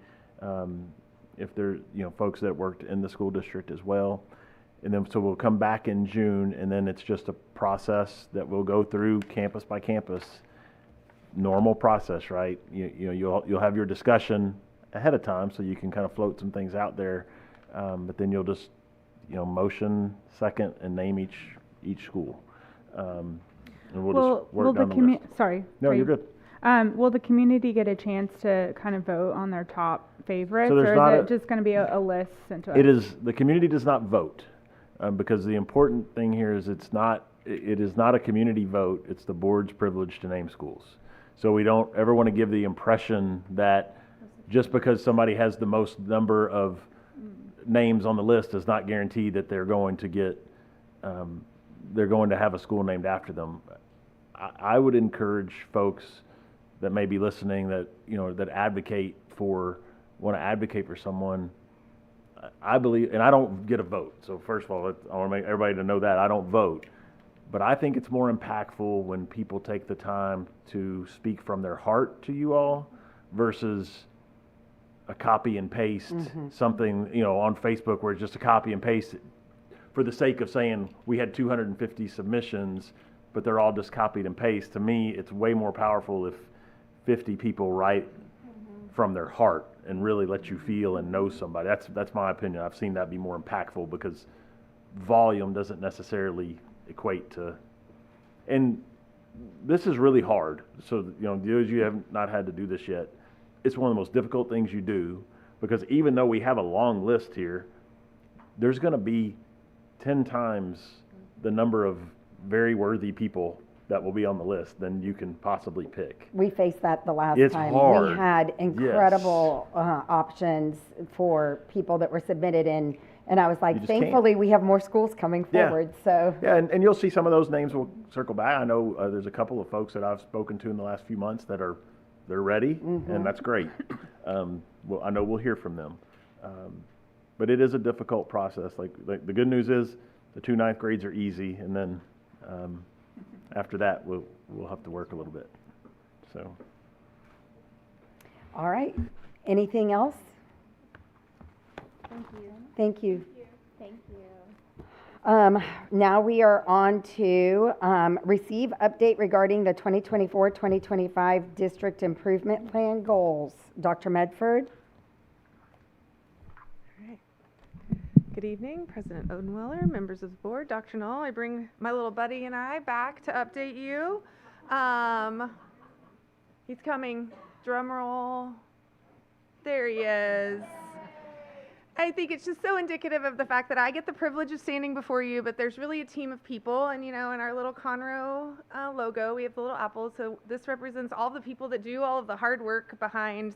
If there's, folks that worked in the school district as well. And then, so we'll come back in June, and then it's just a process that we'll go through campus by campus. Normal process, right? You'll have your discussion ahead of time, so you can kind of float some things out there. But then you'll just, motion second and name each school, and we'll just work down the list. Sorry. No, you're good. Will the community get a chance to kind of vote on their top favorites, So there's or not is it just going to be a list sent to us? It is, the community does not vote, because the important thing here is it is not a community vote. It's the board's privilege to name schools. So we don't ever want to give the impression that just because somebody has the most number of names on the list does not guarantee that they're going to get they're going to have a school named after them. I would encourage folks that may be listening that want to advocate for someone. I believe, and I don't get a vote. So first of all, I want to make everybody to know that I don't vote. But I think it's more impactful when people take the time to speak from their heart to you all versus a copy and paste something, on Facebook where it's just a copy and paste for the sake of saying we had 250 submissions, but but they're all just copied and paste. To me, it's way more powerful if 50 people write from their heart and really let you feel and know somebody. That's my opinion. I've seen that be more impactful because volume doesn't necessarily equate to, and this is really hard. So, those you have not had to do this yet, it's one of the most difficult things you do, because even though we have a long list here, there's going to be 10 times the number of very worthy people that will be on the list than you can possibly pick. We faced that the last It's time. hard. We had incredible Yes. options for people that were submitted in, and I was You like, just thankfully, we have more schools coming forward, so. Yeah, and you'll see some of those names will circle back. I know there's a couple of folks that I've spoken to in the last few months that they're ready, and that's great. Well, I know we'll hear from them. But it is a difficult process. Like the good news is the 2 ninth grades are easy, and then after that we'll have to work a little bit. So. All right. Anything else? Thank you. Thank you. Thank you. Now we are on to receive update regarding the 2024-2025 District Improvement Plan goals. Dr. Medford? Good evening, President Odenweller, members of the board, Dr. Knoll. I bring my little buddy and I back to update you. He's coming. Drum roll. There he is. I think it's just so indicative of the fact that I get the privilege of standing before you, but there's really a team of people, and in our little Conroe logo, we have the little apple, so this represents all the people that do all of the hard work behind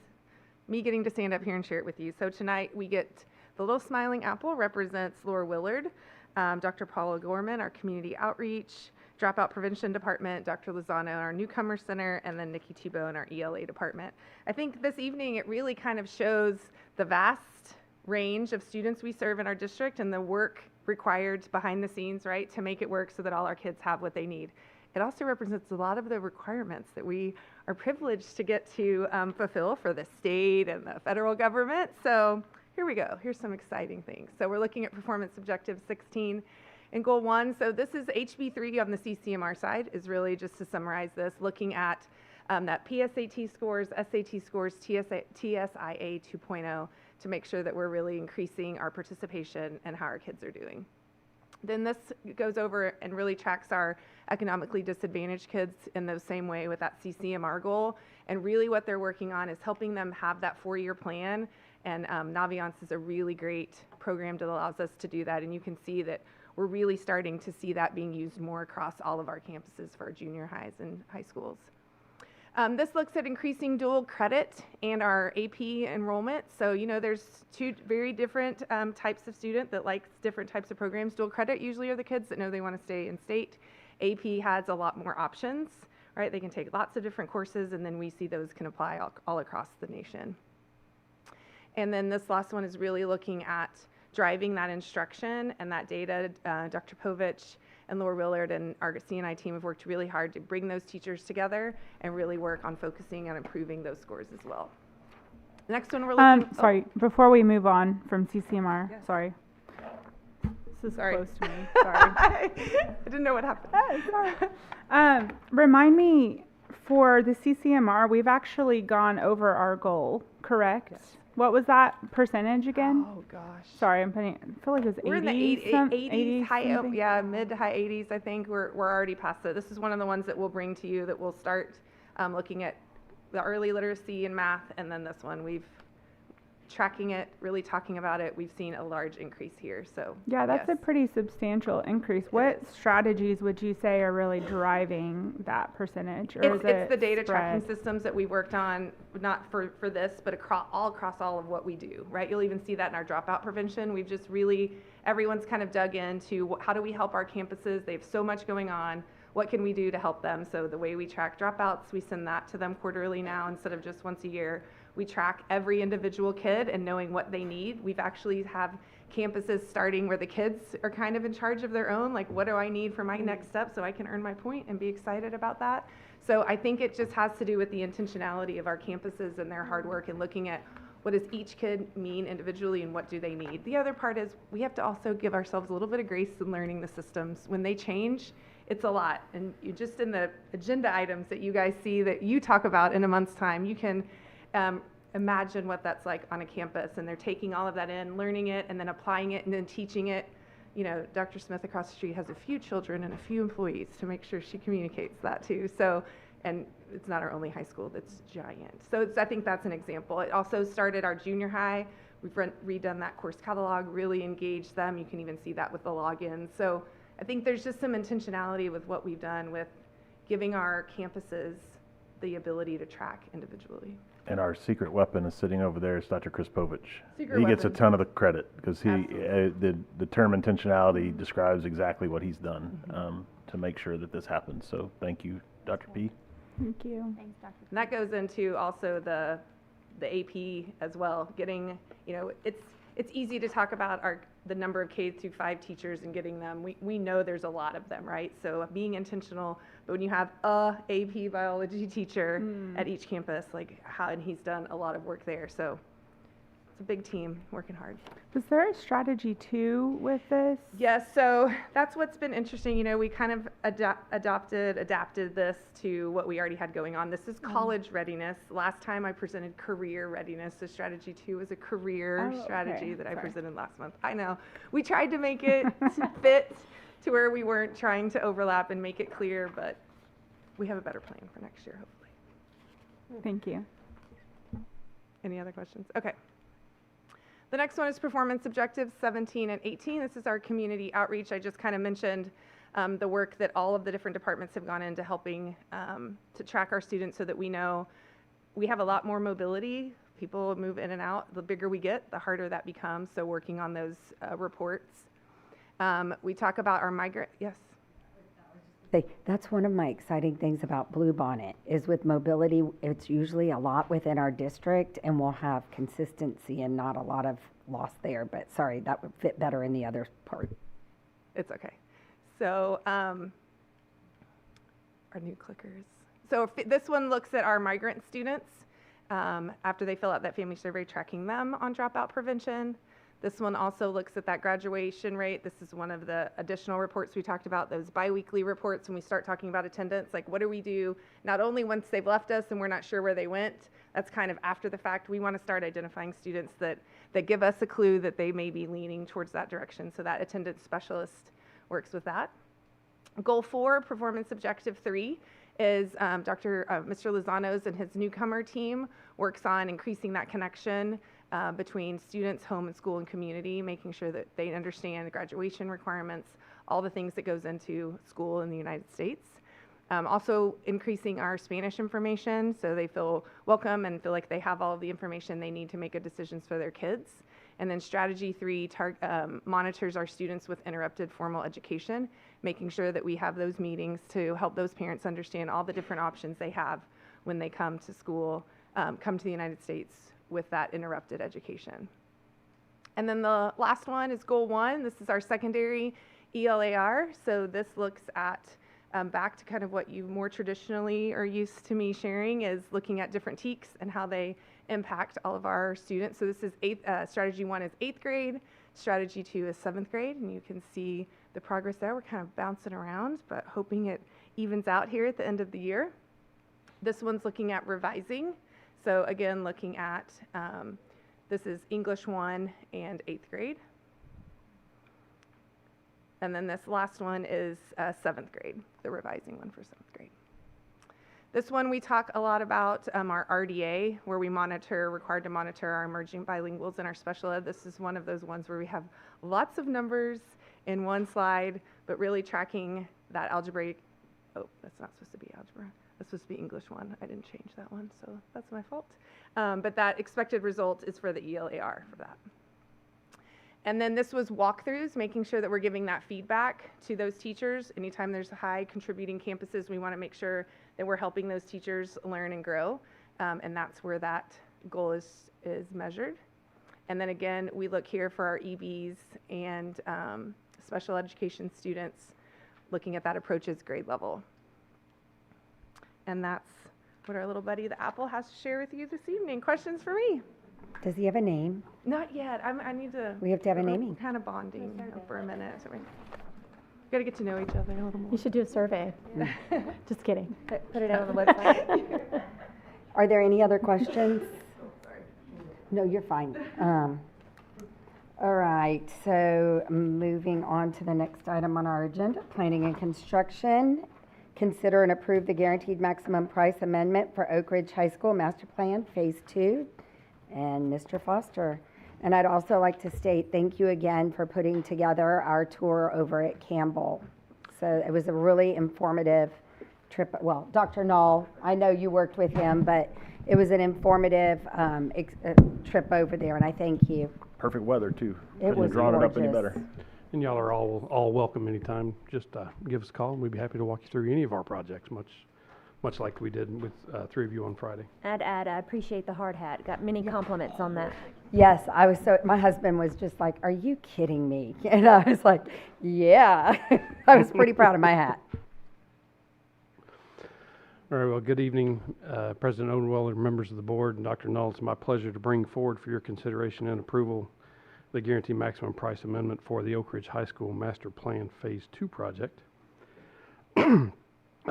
me getting to stand up here and share it with you. So tonight we get the little smiling apple represents Laura Willard, Dr. Paula Gorman, our community outreach, dropout prevention department, Dr. Lozano, our newcomer center, and then Nikki Thibault in our ELA department. I think this evening it really kind of shows the vast range of students we serve in our district and the work required behind the scenes, right, to make it work so that all our kids have what they need. It also represents a lot of the requirements that we are privileged to get to fulfill for the state and the federal government. So here we go. Here's some exciting things. So we're looking at performance objective 16 and goal 1. So this is HB3 on the CCMR side, is really just to summarize this, looking at that PSAT scores, SAT scores, TSIA 2.0 to make sure that we're really increasing our participation and how our kids are doing. Then this goes over and really tracks our economically disadvantaged kids in the same way with that CCMR goal. And really what they're working on is helping them have that 4-year plan. And Naviance is a really great program that allows us to do that. And you can see that we're really starting to see that being used more across all of our campuses for our junior highs and high schools. This looks at increasing dual credit and our AP enrollment. So, there's 2 very different types of student that likes different types of programs. Dual credit usually are the kids that know they want to stay in state. AP has a lot more options, right? They can take lots of different courses, and then we see those can apply all across the nation. And then this last one is really looking at driving that instruction and that data. Dr. Povich and Laura Willard and our C&I team have worked really hard to bring those teachers together and really work on focusing on improving those scores as well. The next one we're looking... Sorry, before we move on from CCMR, yes. Sorry. This is close to me, sorry. I didn't know what happened. Sorry. Remind me, for the CCMR, we've actually gone over our goal, correct? Yes. What was that percentage again? Oh gosh. Sorry, I feel like it was 80. We're in the 80s, mid to high 80s. I think we're already past it. This is one of the ones that we'll bring to you that we'll start looking at the early literacy and math, and then this one we've tracking it, really talking about it. We've seen a large increase here. So yeah, that's a pretty substantial increase. What strategies would you say are really driving that percentage? Or it's the data tracking systems that we worked on, not for this, but across all of what we do, right? You'll even see that in our dropout prevention. We've just really, everyone's kind of dug into how do we help our campuses? They have so much going on. What can we do to help them? So the way we track dropouts, we send that to them quarterly now instead of just once a year. We track every individual kid and knowing what they need. We've actually have campuses starting where the kids are kind of in charge of their own, like what do I need for my next step so I can earn my point and be excited about that. So I think it just has to do with the intentionality of our campuses and their hard work and looking at what does each kid mean individually and what do they need. The other part is we have to also give ourselves a little bit of grace in learning the systems. When they change, it's a lot. And you just in the agenda items that you guys see that you talk about in a month's time, you can imagine what that's like on a campus. And they're taking all of that in, learning it, and then applying it, and then teaching it. You know, Dr. Smith across the street has a few children and a few employees to make sure she communicates that too. So, and it's not our only high school that's giant. So I think that's an example. It also started our junior high. We've redone that course catalog, really engaged them. You can even see that with the login. So I think there's just some intentionality with what we've done with giving our campuses the ability to track individually. And our secret weapon is sitting over there is Dr. Chris Povich. Secret He gets a weapon. ton of the credit because the term intentionality describes exactly what he's done to make sure that this happens. So thank you, Dr. P. Thank you. Thanks, Dr. And that goes into also the AP as well. Getting, you know, it's easy to talk about the number of K through 5 teachers and getting them. We know there's a lot of them, right? So being intentional, but when you have a AP biology teacher at each campus, and he's done a lot of work there. So it's a big team working hard. Was there a strategy too with this? Yes, so that's what's been interesting. You know, we kind of adapted this to what we already had going on. This is college readiness. Last time I presented career readiness, so strategy 2 is a career strategy that I presented last month. I know. We tried to make it fit to where we weren't trying to overlap and make it clear, but we have a better plan for next year, hopefully. Thank you. Any other questions? Okay. The next one is performance objectives 17 and 18. This is our community outreach. I just kind of mentioned the work that all of the different departments have gone into helping to track our students so that we know we have a lot more mobility. People move in and out. The bigger we get, the harder that becomes. So working on those reports. We talk about our migrant, yes? That's one of my exciting things about Bluebonnet is with mobility, it's usually a lot within our district and we'll have consistency and not a lot of loss there. But sorry, that would fit better in the other part. It's okay. So our new clickers. So this one looks at our migrant students after they fill out that family survey, tracking them on dropout prevention. This one also looks at that graduation rate. This is one of the additional reports we talked about, those biweekly reports when we start talking about attendance, like what do we do not only once they've left us and we're not sure where they went, that's kind of after the fact. We want to start identifying students that give us a clue that they may be leaning towards that direction. So that attendance specialist works with that. Goal 4, performance objective 3, is Mr. Lozano's and his newcomer team works on increasing that connection between students, home and school and community, making sure that they understand the graduation requirements, all the things that goes into school in the United States. Also increasing our Spanish information so they feel welcome and feel like they have all of the information they need to make good decisions for their kids. And then strategy 3 monitors our students with interrupted formal education, making sure that we have those meetings to help those parents understand all the different options they have when they come to school, come to the United States with that interrupted education. And then the last one is goal 1. This is our secondary ELAR. So this looks at back to kind of what you more traditionally are used to me sharing, is looking at different TEKs and how they impact all of our students. So this is strategy 1 is 8th grade, strategy 2 is 7th grade, and you can see the progress there. We're kind of bouncing around, but hoping it evens out here at the end of the year. This one's looking at revising. So again, looking at, this is English 1 and 8th grade. And then this last one is 7th grade, the revising one for 7th grade. This one we talk a lot about our RDA, where we required to monitor our emerging bilinguals and our special ed. This is one of those ones where we have lots of numbers in one slide, but really tracking that algebraic, oh, that's not supposed to be algebra. That's supposed to be English 1. I didn't change that one, so that's my fault. But that expected result is for the ELAR for that. And then this was walkthroughs, making sure that we're giving that feedback to those teachers. Anytime there's high contributing campuses, we want to make sure that we're helping those teachers learn and grow. And that's where that goal is measured. And then again, we look here for our EBs and special education students, looking at that approaches grade level. And that's what our little buddy, the apple, has to share with you this evening. Questions for me? Does he have a name? Not yet. I need to. We have to have a naming. Kind of bonding for a minute. gotta get to know each other a little more. You should do a survey. Just kidding. Put it out on the website. Are there any other questions? No, you're fine. All right, so moving on to the next item on our agenda, planning and construction. Consider and approve the guaranteed maximum price amendment for Oak Ridge High School Master Plan Phase 2. And Mr. Foster. And I'd also like to state thank you again for putting together our tour over at Campbell. So it was a really informative trip. Well, Dr. Knoll, I know you worked with him, but it was an informative trip over there, and I thank you. Perfect weather too. It Couldn't was have drawn it up any gorgeous. better. And y'all are all welcome anytime. Just give us a call, and we'd be happy to walk you through any of our projects, much like we did with 3 of you on Friday. I'd add, I appreciate the hard hat. Got many compliments on that. Yes, my husband was just like, are you kidding me? And I was like, yeah. I was pretty proud of my hat. All right, well, good evening, President Odenweller, members of the board, and Dr. Null. It's my pleasure to bring forward for your consideration and approval the guaranteed maximum price amendment for the Oak Ridge High School Master Plan Phase 2 project.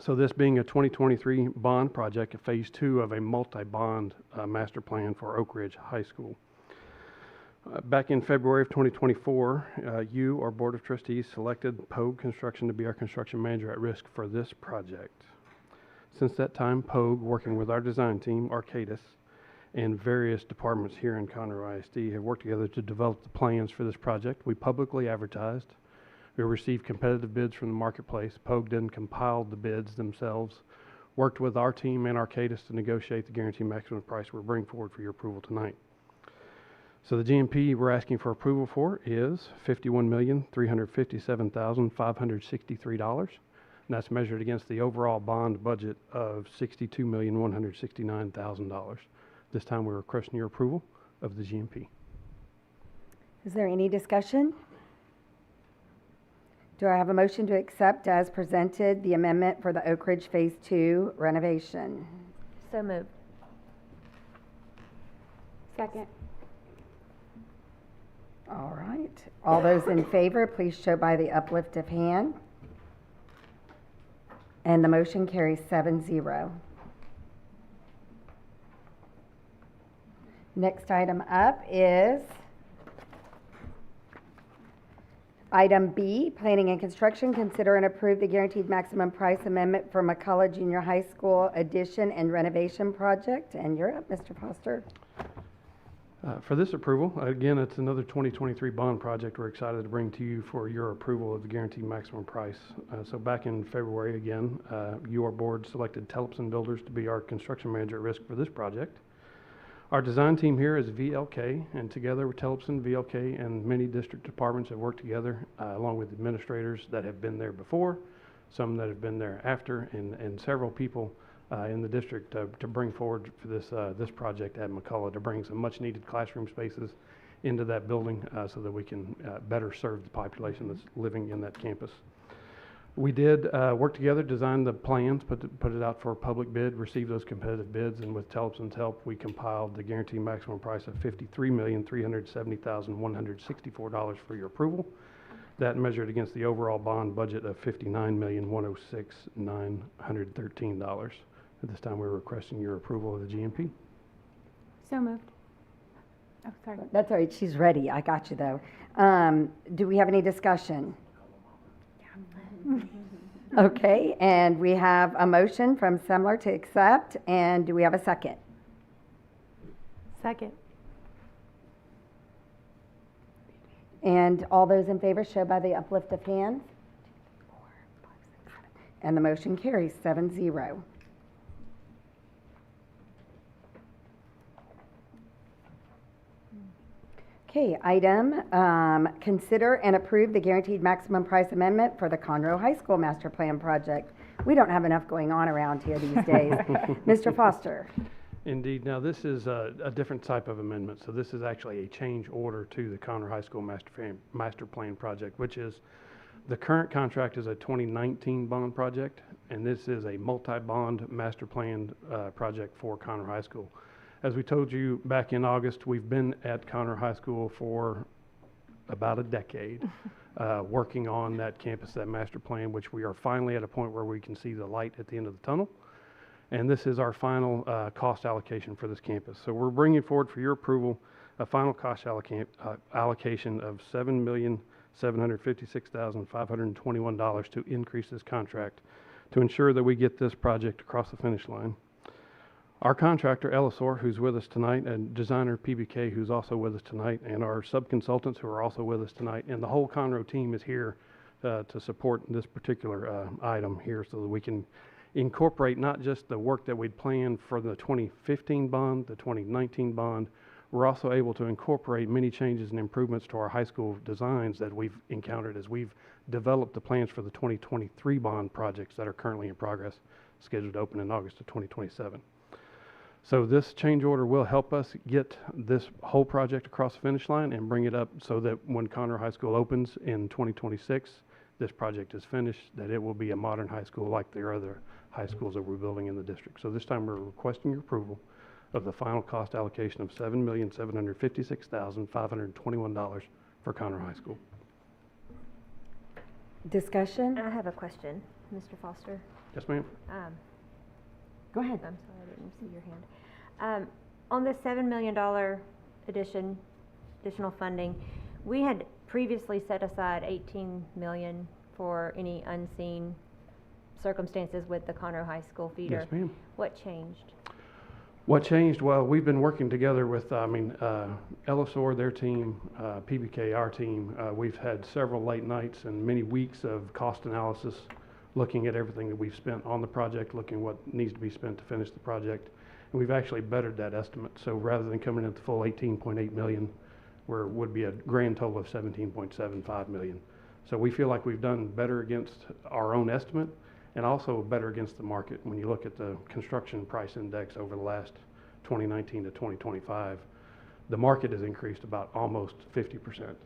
So this being a 2023 bond project, a Phase 2 of a multi-bond master plan for Oak Ridge High School. Back in February of 2024, you, our Board of Trustees, selected Pogue Construction to be our construction manager at risk for this project. Since that time, Pogue, working with our design team, Arcadis, and various departments here in Conroe ISD, have worked together to develop the plans for this project. We publicly advertised. We received competitive bids from the marketplace. Pogue then compiled the bids themselves, worked with our team and Arcadis to negotiate the guaranteed maximum price we're bringing forward for your approval tonight. So the GMP we're asking for approval for is $51,357,563. And that's measured against the overall bond budget of $62,169,000. This time we're requesting your approval of the GMP. Is there any discussion? Do I have a motion to accept as presented the amendment for the Oak Ridge Phase 2 renovation? So moved. Second. All right. All those in favor, please show by the uplift of hand. And the motion carries 7-0. Next item up is item B, Planning and Construction. Consider and approve the guaranteed maximum price amendment for McCullough Junior High School addition and renovation project. And you're up, Mr. Foster. For this approval, again, it's another 2023 bond project we're excited to bring to you for your approval of the guaranteed maximum price. So back in February, again, your board selected Tellefson Builders to be our construction manager at risk for this project. Our design team here is VLK, and together with Tellefson, VLK, and many district departments have worked together, along with administrators that have been there before, some that have been there after, and several people in the district to bring forward for this project at McCullough, to bring some much needed classroom spaces into that building so that we can better serve the population that's living in that campus. We did work together, design the plans, put it out for a public bid, received those competitive bids, and with Tellefson's help, we compiled the guaranteed maximum price of $53,370,164 for your approval. That measured against the overall bond budget of $59,106,913. At this time, we're requesting your approval of the GMP. So moved. Oh, sorry. That's all right. She's ready. I got you, though. Do we have any discussion? Okay, and we have a motion from Semler to accept, and do we have a second? Second. And all those in favor show by the uplift of hands. And the motion carries 7-0. Okay, item, consider and approve the guaranteed maximum price amendment for the Conroe High School Master Plan project. We don't have enough going on around here these days. Mr. Foster. Indeed. Now, this is a different type of amendment. So this is actually a change order to the Conroe High School Master Plan project, which is the current contract is a 2019 bond project, and this is a multi-bond master plan project for Conroe High School. As we told you back in August, we've been at Conroe High School for about a decade. working on that campus, that master plan, which we are finally at a point where we can see the light at the end of the tunnel. And this is our final cost allocation for this campus. So we're bringing forward for your approval a final cost allocation of $7,756,521 to increase this contract to ensure that we get this project across the finish line. Our contractor, Elisor, who's with us tonight, and designer PBK, who's also with us tonight, and our sub-consultants who are also with us tonight, and the whole Conroe team is here to support this particular item here so that we can incorporate not just the work that we'd planned for the 2015 bond, the 2019 bond, we're also able to incorporate many changes and improvements to our high school designs that we've encountered as we've developed the plans for the 2023 bond projects that are currently in progress, scheduled to open in August of 2027. So this change order will help us get this whole project across the finish line and bring it up so that when Conroe High School opens in 2026, this project is finished, that it will be a modern high school like the other high schools that we're building in the district. So this time we're requesting your approval of the final cost allocation of $7,756,521 for Conroe High School. Discussion? I have a question, Mr. Foster. Yes, ma'am. Go ahead. I'm sorry, I didn't see your hand. On the $7 million additional funding, we had previously set aside $18 million for any unseen circumstances with the Conroe High School feeder. Yes, ma'am. What changed? What changed? Well, we've been working together with, Elisor, their team, PBK, our team. We've had several late nights and many weeks of cost analysis, looking at everything that we've spent on the project, looking what needs to be spent to finish the project. And we've actually bettered that estimate. So rather than coming in at the full 18.8 million, where it would be a grand total of 17.75 million. So we feel like we've done better against our own estimate and also better against the market. When you look at the construction price index over the last 2019 to 2025, the market has increased about almost 50%.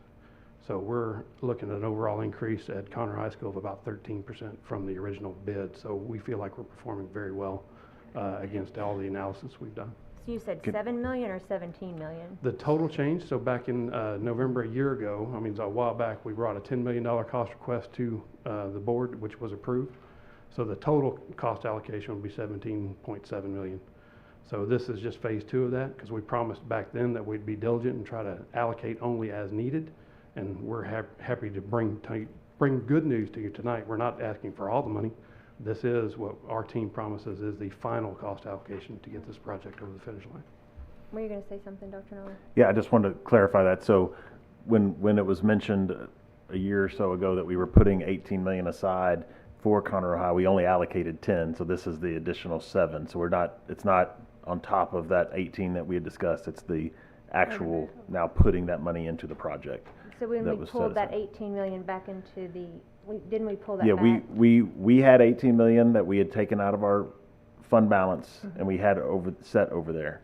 So we're looking at an overall increase at Conroe High School of about 13% from the original bid. So we feel like we're performing very well against all the analysis we've done. So you said 7 million or 17 million? The total change, so back in November a year ago, a while back, we brought a $10 million cost request to the board, which was approved. So the total cost allocation would be 17.7 million. So this is just phase 2 of that, because we promised back then that we'd be diligent and try to allocate only as needed. And we're happy to bring good news to you tonight. We're not asking for all the money. This is what our team promises is the final cost allocation to get this project over the finish line. Were you going to say something, Dr. Nolan? Yeah, I just wanted to clarify that. So when it was mentioned a year or so ago that we were putting 18 million aside for Conroe High, we only allocated 10. So this is the additional 7. So it's not on top of that 18 that we had discussed. It's the actual now putting that money into the project. So when we pulled that 18 million back into didn't we pull that back? Yeah, we had 18 million that we had taken out of our fund balance and we had set over there.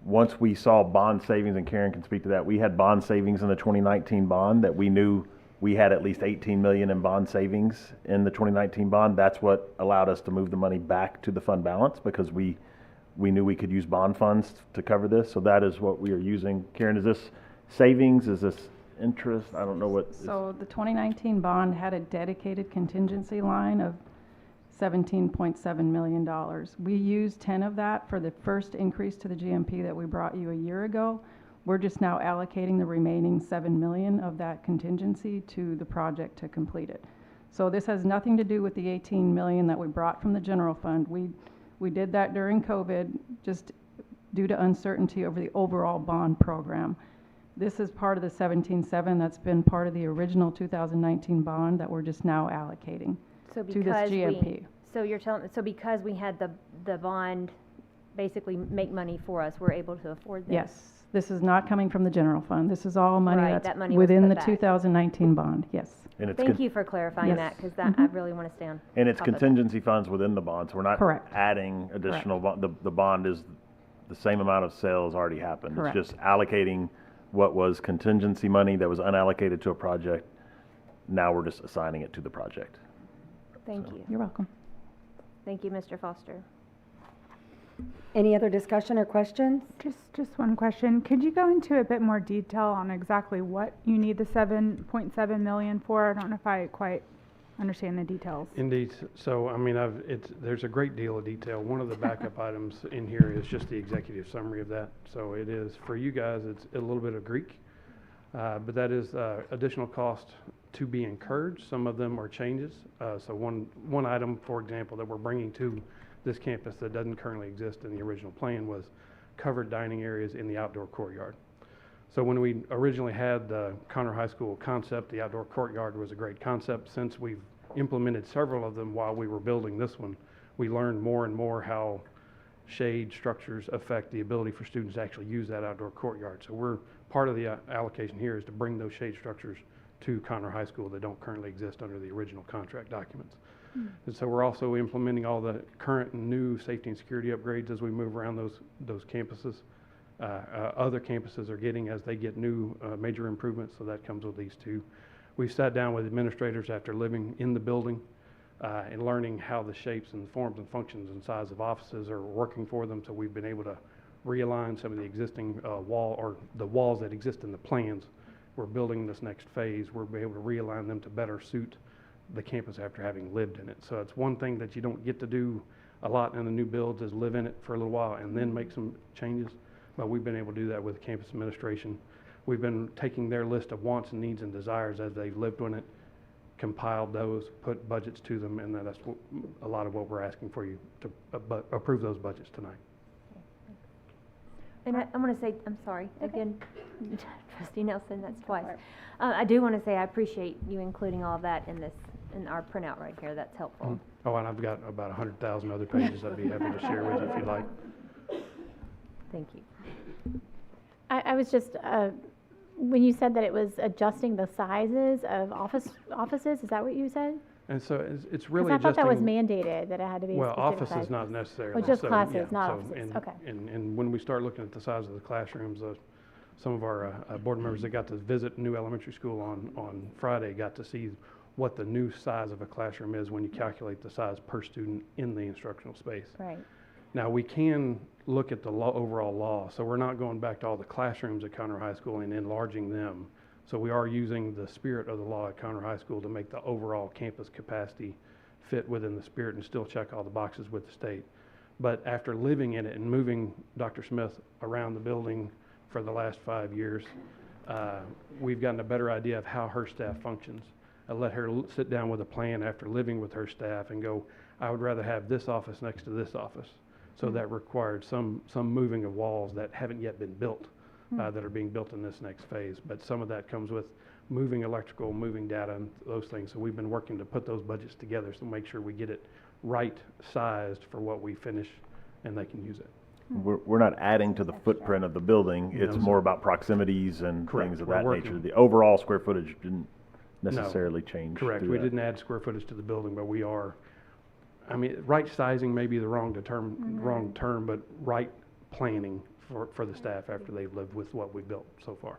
Once we saw bond savings, and Karen can speak to that, we had bond savings in the 2019 bond that we knew we had at least 18 million in bond savings in the 2019 bond. That's what allowed us to move the money back to the fund balance, because we knew we could use bond funds to cover this. So that is what we are using. Karen, is this savings? Is this interest? I don't know what. So the 2019 bond had a dedicated contingency line of $17.7 million. We used 10 of that for the first increase to the GMP that we brought you a year ago. We're just now allocating the remaining 7 million of that contingency to the project to complete it. So this has nothing to do with the 18 million that we brought from the general fund. We did that during COVID, just due to uncertainty over the overall bond program. This is part of the 17.7 that's been part of the original 2019 bond that we're just now allocating to this GMP. So you're telling, so because we had the bond basically make money for us, we're able to afford this? Yes, this is not coming from the general fund. This is all money that's that money was within put the back. 2019 bond, yes. And it's Thank you for clarifying that, because I really want to stay on And it's top of that. contingency funds within the bond, so we're not Correct. adding additional bond. The bond is the same amount of sales already happened. Correct. It's just allocating what was contingency money that was unallocated to a project. Now we're just assigning it to the project. Thank you. You're welcome. Thank you, Mr. Foster. Any other discussion or questions? Just one question. Could you go into a bit more detail on exactly what you need the 7.7 million for? I don't know if I quite understand the details. Indeed. So, I mean, there's a great deal of detail. One of the backup items in here is just the executive summary of that. So it is, for you guys, it's a little bit of Greek, but that is additional cost to be incurred. Some of them are changes. So one item, for example, that we're bringing to this campus that doesn't currently exist in the original plan was covered dining areas in the outdoor courtyard. So when we originally had the Conroe High School concept, the outdoor courtyard was a great concept. Since we've implemented several of them while we were building this one, we learned more and more how shade structures affect the ability for students to actually use that outdoor courtyard. So part of the allocation here is to bring those shade structures to Conroe High School that don't currently exist under the original contract documents. And so we're also implementing all the current and new safety and security upgrades as we move around those campuses. Other campuses are getting as they get new major improvements, so that comes with these two. We've sat down with administrators after living in the building and learning how the shapes and forms and functions and size of offices are working for them, so we've been able to realign some of the existing the walls that exist in the plans. We're building this next phase. We're able to realign them to better suit the campus after having lived in it. So it's one thing that you don't get to do a lot in the new builds is live in it for a little while and then make some changes. But we've been able to do that with campus administration. We've been taking their list of wants and needs and desires as they've lived in it, compiled those, put budgets to them, and that's a lot of what we're asking for you to approve those budgets tonight. And I want to say, I'm sorry, again, Trustee Nelson, that's twice. I do want to say I appreciate you including all of that in our printout right here. That's helpful. Oh, and I've got about 100,000 other pages I'd be happy to share with you if you'd like. Thank you. I was just, when you said that it was adjusting the sizes of offices, is that what you said? And so it's really I thought that was adjusting- mandated, that it had to be Well, specific offices sizes. not necessarily. Oh, just So, classes, yeah, not so- offices, and- okay. And when we start looking at the size of the classrooms, some of our board members that got to visit New Elementary School on Friday got to see what the new size of a classroom is when you calculate the size per student in the instructional space. Right. Now, we can look at the overall law, so we're not going back to all the classrooms at Conroe High School and enlarging them. So we are using the spirit of the law at Conroe High School to make the overall campus capacity fit within the spirit and still check all the boxes with the state. But after living in it and moving Dr. Smith around the building for the last 5 years, we've gotten a better idea of how her staff functions. I let her sit down with a plan after living with her staff and go, I would rather have this office next to this office. So that required some moving of walls that haven't yet been built, that are being built in this next phase. But some of that comes with moving electrical, moving data, and those things. So we've been working to put those budgets together to make sure we get it right sized for what we finish and they can use it. We're not adding to the footprint of the building. No, It's sir. more about proximities and Correct. things of We're that working- nature. The overall square footage didn't No. necessarily change. Correct. through We that. didn't add square footage to the building, but we are, I mean, right sizing may be the wrong term, but right planning for the staff after they've lived with what we've built so far.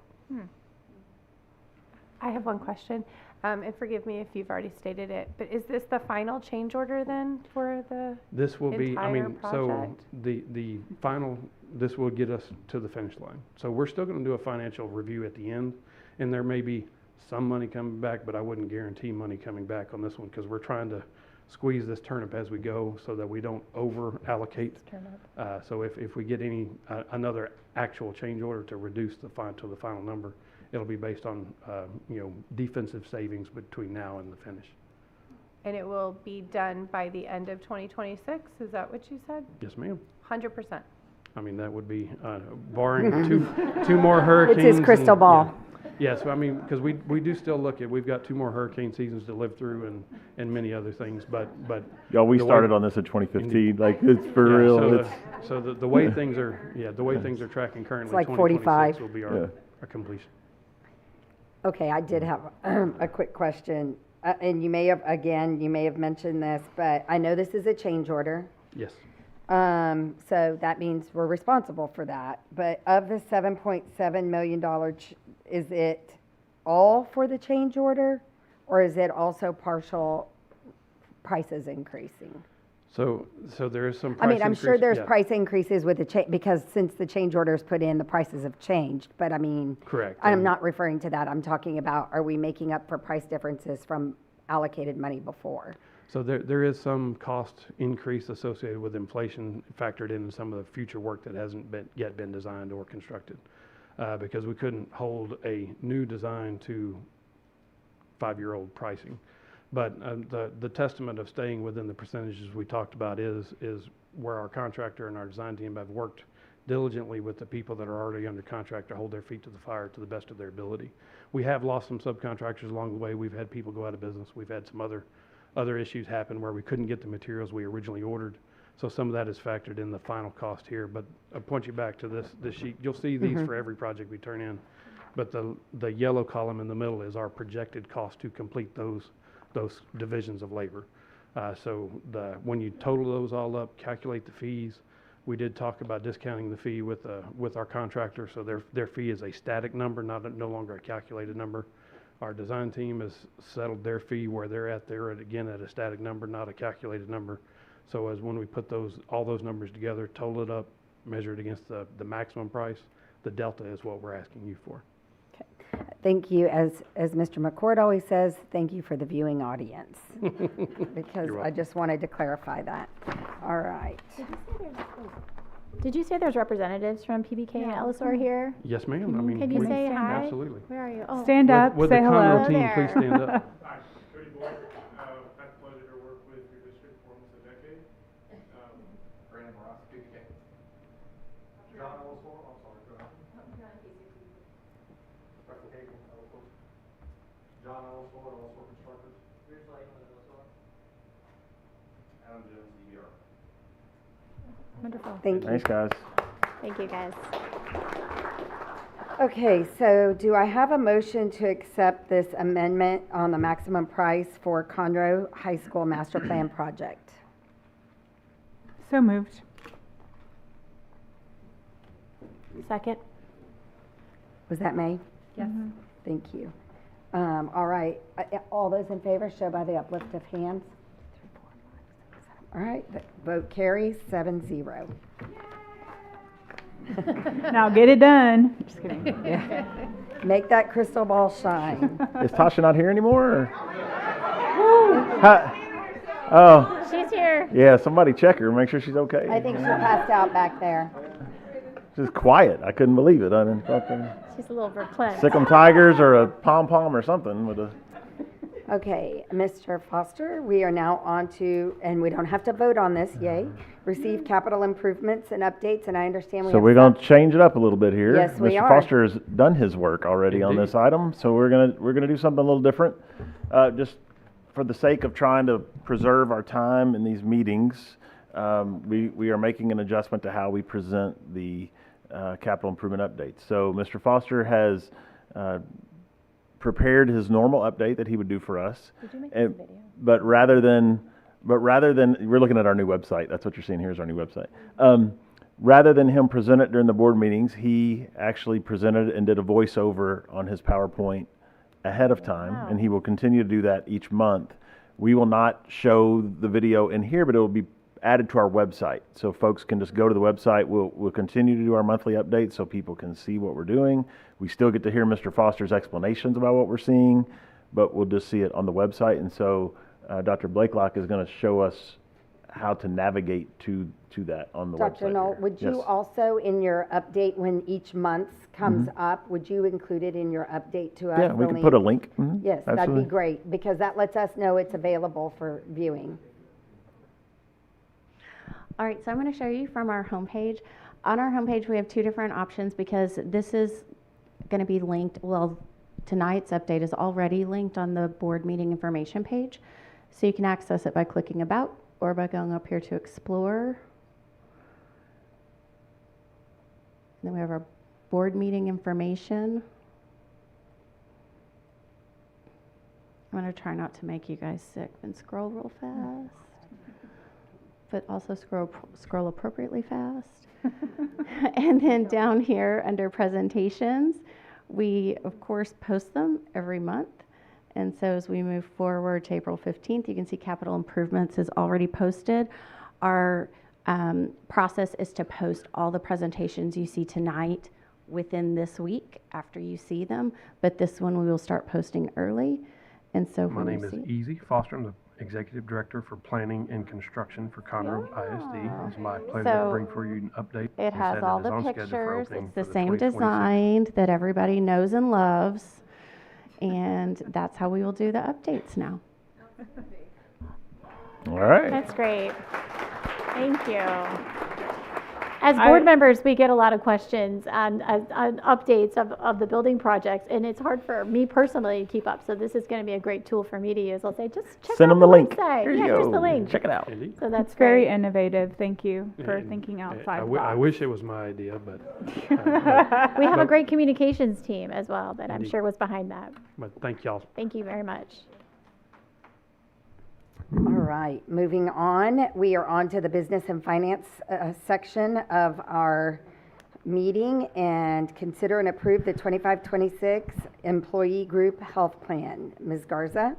I have one question, and forgive me if you've already stated it, but is this the final change order then for the This will be, I entire mean, so project? the final, this will get us to the finish line. So we're still gonna do a financial review at the end, and there may be some money coming back, but I wouldn't guarantee money coming back on this one, because we're trying to squeeze this turnip as we go so that we don't over allocate. So if we get another actual change order to reduce the final number, it'll be based on, defensive savings between now and the finish. And it will be done by the end of 2026, is that what you said? Yes, ma'am. 100%. I mean, that would be, barring two more hurricanes. It's his crystal and- ball. Yes, I mean, because we do still look at, we've got 2 more hurricane seasons to live through and many other things, but. Y'all, we the way- started on this in 2015, like, it's for Yeah, real. So the way things are, the way things are tracking currently, like 2026 45. will be Yeah. our completion. Okay, I did have a quick question. And you may have mentioned this, but I know this is a change order. Yes. So that means we're responsible for that. But of the $7.7 million, is it all for the change order? Or is it also partial prices increasing? So there is some I price mean, I'm sure increase- there's yeah. price increases with the because since the change orders put in, the prices have changed. But I mean, Correct. I'm And- not referring to that. I'm talking about, are we making up for price differences from allocated money before? So there is some cost increase associated with inflation factored in some of the future work that hasn't yet been designed or constructed. Because we couldn't hold a new design to 5-year-old pricing. But the testament of staying within the percentages we talked about is where our contractor and our design team have worked diligently with the people that are already under contract to hold their feet to the fire to the best of their ability. We have lost some subcontractors along the way. We've had people go out of business. We've had some other issues happen where we couldn't get the materials we originally ordered. So some of that is factored in the final cost here. But I'll point you back to this sheet. You'll see these for every project we turn in. But the yellow column in the middle is our projected cost to complete those divisions of labor. So when you total those all up, calculate the fees, we did talk about discounting the fee with our contractor, so their fee is a static number, no longer a calculated number. Our design team has settled their fee where they're at again at a static number, not a calculated number. So as when we put all those numbers together, total it up, measure it against the maximum price, the delta is what we're asking you for. Thank you. As Mr. McCord always says, thank you for the viewing audience. Because You're I welcome. just wanted to clarify that. All right. Did you say there's representatives from PBK and LSOR here? Yes, ma'am. I mean, Can you say hi? absolutely. Where are you? Oh. Stand up, Would say the hello. Conroe team Hello please there. stand up? Hi, Cody Boyd. Had the pleasure to work with your district for almost a decade. Brandon Ross, PBK. John Ellsworth, I'm sorry, go ahead. Russell Hagel, Ellsworth. John Ellsworth, Ellsworth Constructors. Here's Ellsworth. Adam Jones, DVR. Wonderful. Thank you. Thanks, guys. Thank you, guys. Okay, so do I have a motion to accept this amendment on the maximum price for Conroe High School Master Plan Project? So moved. Second? Was that May? Yes. Thank you. All right, all those in favor show by the uplift of hands. All right, the vote carries 7-0. Now get it done. Just kidding. Yeah. Make that crystal ball shine. Is Tasha not here anymore? Or? Oh, She's here. yeah, somebody check her, make sure she's okay. I think she passed out back there. She's quiet. I couldn't believe it. I didn't fucking She's a little perplexed. sick 'em tigers or a pom-pom or something with a... Okay, Mr. Foster, we are now on to, and we don't have to vote on this, yay. Receive capital improvements and updates, and I understand we So have we're going to some- change it up a little bit here. Yes, we Mr. are. Foster has done his work already on this item, so we're gonna do something a little different. Just for the sake of trying to preserve our time in these meetings, we are making an adjustment to how we present the capital improvement updates. So Mr. Foster has prepared his normal update that he would do for us. Did you make this video? But rather than, we're looking at our new website. That's what you're seeing here is our new website. Rather than him present it during the board meetings, he actually presented and did a voiceover on his PowerPoint ahead of time, and he will continue to do that each month. We will not show the video in here, but it will be added to our website. So folks can just go to the website. We'll continue to do our monthly updates so people can see what we're doing. We still get to hear Mr. Foster's explanations about what we're seeing, but we'll just see it on the website. And so Dr. Blakelock is going to show us how to navigate to that on the website. Dr. Knoll, here. would you Yes. also, in your update, when each month comes up, would you include it in your update to us? Yeah, we the can put a link. Yes, that'd Absolutely. be great, because that lets us know it's available for viewing. All right, so I'm going to show you from our homepage. On our homepage, we have two different options because this is going to be linked. Well, tonight's update is already linked on the board meeting information page. So you can access it by clicking About or by going up here to Explore. Then we have our board meeting information. I'm going to try not to make you guys sick and scroll real fast. But also scroll appropriately fast. And then down here under presentations, we of course post them every month. And so as we move forward to April 15th, you can see capital improvements is already posted. Our process is to post all the presentations you see tonight within this week after you see them, but this one we will start posting early. And so My name is Easy Foster. I'm the Executive Director for Planning and Construction for Conroe ISD. It's my pleasure to bring for you an update. It has Said all is the on schedule for pictures. opening It's for the same 2026. design that everybody knows and loves. And that's how we will do the updates now. All right. That's great. Thank you. As board members, we get a lot of questions on updates of the building projects, and it's hard for me personally to keep up. So this is going to be a great tool for me to use. I'll say, just check Send out them the link. website. Here you Here's go. the link. Check it out. So that's Very great. innovative. Thank you for And thinking I outside the wi- I box. wish it was my idea, but. We have a but- great communications team as well that I'm Indeed. sure was behind that. But thank y'all. Thank you very much. All right, moving on. We are on to the business and finance section of our meeting, and consider and approve the 25-26 employee group health plan. Ms. Garza?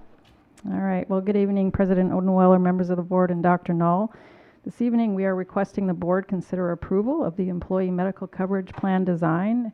All right. Well, good evening, President Odenweller, members of the board, and Dr. Knoll. This evening, we are requesting the board consider approval of the employee medical coverage plan design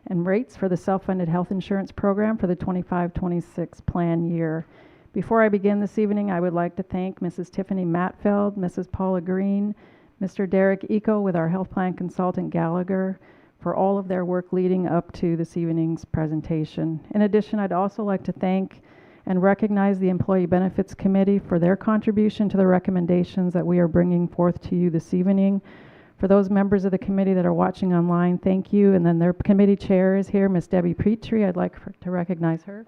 and rates for the self-funded health insurance program for the 25-26 plan year. Before I begin this evening, I would like to thank Mrs. Tiffany Matfeld, Mrs. Paula Green, Mr. Derek Eco with our health plan consultant Gallagher for all of their work leading up to this evening's presentation. In addition, I'd also like to thank and recognize the Employee Benefits Committee for their contribution to the recommendations that we are bringing forth to you this evening. For those members of the committee that are watching online, thank you. And then their committee chair is here, Ms. Debbie Petrie. I'd like to recognize her.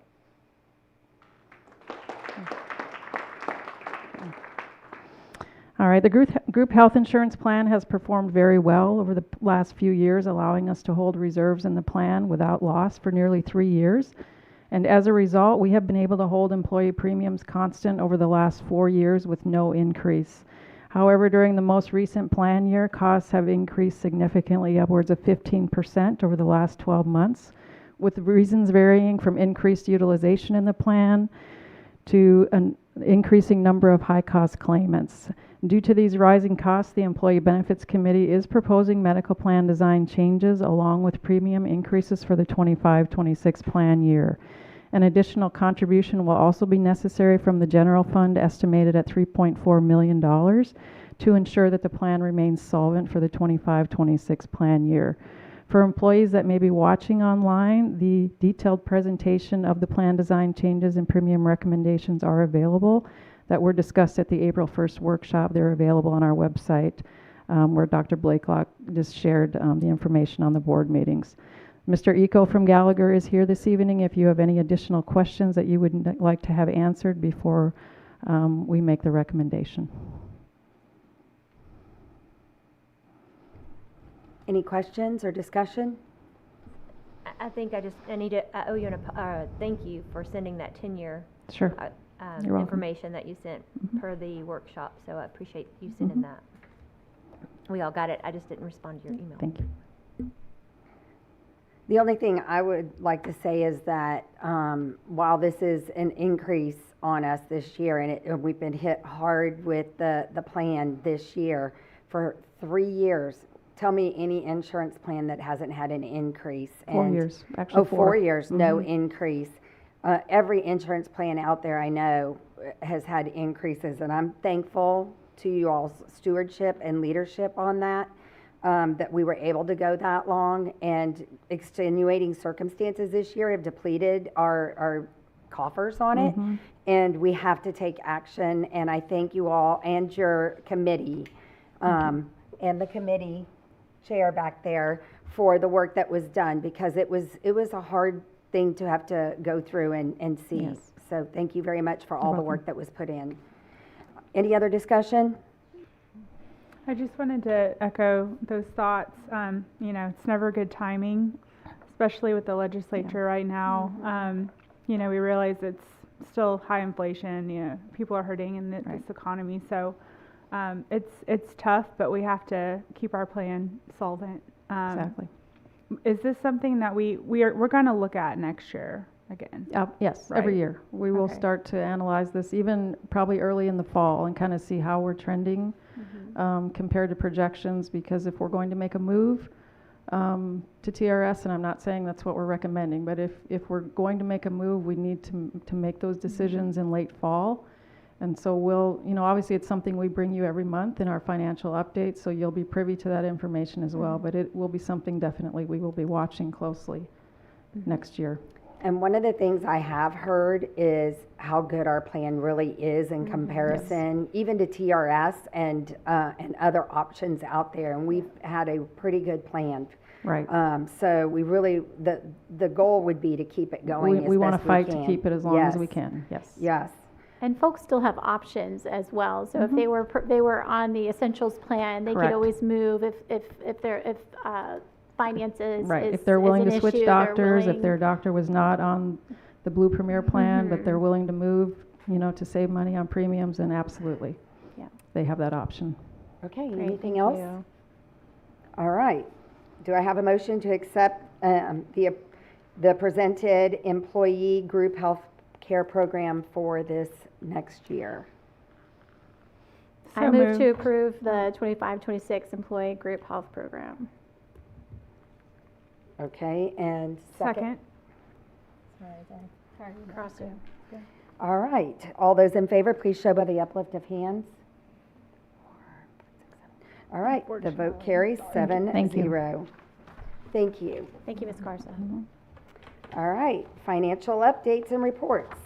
All right, the group health insurance plan has performed very well over the last few years, allowing us to hold reserves in the plan without loss for nearly 3 years. And as a result, we have been able to hold employee premiums constant over the last 4 years with no increase. However, during the most recent plan year, costs have increased significantly, upwards of 15% over the last 12 months, with reasons varying from increased utilization in the plan to an increasing number of high-cost claimants. Due to these rising costs, the Employee Benefits Committee is proposing medical plan design changes along with premium increases for the 25-26 plan year. An additional contribution will also be necessary from the general fund, estimated at $3.4 million, to ensure that the plan remains solvent for the 25-26 plan year. For employees that may be watching online, the detailed presentation of the plan design changes and premium recommendations are available that were discussed at the April 1st workshop. They're available on our website, where Dr. Blakelock just shared the information on the board meetings. Mr. Eco from Gallagher is here this evening if you have any additional questions that you would like to have answered before we make the recommendation. Any questions or discussion? I think I owe you a thank you for sending that 10-year Sure. You're welcome. information that you sent per the workshop. So I appreciate you sending that. We all got it. I just didn't respond to your email. Thank you. The only thing I would like to say is that while this is an increase on us this year, and we've been hit hard with the plan this year for 3 years. Tell me any insurance plan that hasn't had an increase. 4 years, actually. Oh, 4 years, no increase. Every insurance plan out there I know has had increases, and I'm thankful to you all's stewardship and leadership on that, that we were able to go that long. And extenuating circumstances this year have depleted our coffers on it, and we have to take action. And I thank you all and your committee, and the committee chair back there for the work that was done, because it was a hard thing to have to go through and see. Yes. So thank you very much for all You're the welcome. work that was put in. Any other discussion? I just wanted to echo those thoughts. It's never good timing, especially with the legislature right now. We realize it's still high inflation. People are hurting in this economy. So it's tough, but we have to keep our plan solvent. Exactly. Is this something that we're going to look at next year? again? Yes, every Right. year. We will Okay. start to analyze this even probably early in the fall and kind of see how we're trending compared to projections, because if we're going to make a move to TRS, and I'm not saying that's what we're recommending, but if we're going to make a move, we need to make those decisions in late fall. And so we'll, obviously it's something we bring you every month in our financial updates, so you'll be privy to that information as well. But it will be something definitely we will be watching closely next year. And one of the things I have heard is how good our plan really is in comparison, even to TRS and other options out there. And we've had a pretty good plan. Right. So we really, the goal would be to keep it going. We want to fight can. to keep it as long as we can. Yes. Yes. And folks still have options as well. So if they were on the essentials plan, they Correct. could always move if finances Right. is, If they're willing is to an switch issue, doctors, they're if their doctor was not on the Blue Premier plan, but they're willing to move, to save money on premiums, then absolutely. Yeah. They have that option. Okay, Great, anything thank else? you. All right. Do I have a motion to accept the presented employee group health care program for this next year? I move to approve the 25-26 employee group health program. Okay, and second? All right. All those in favor, please show by the uplift of hands. All right, the vote carries 7-0. Thank you. Thank you. Thank you, Ms. Garza. All right, financial updates and reports.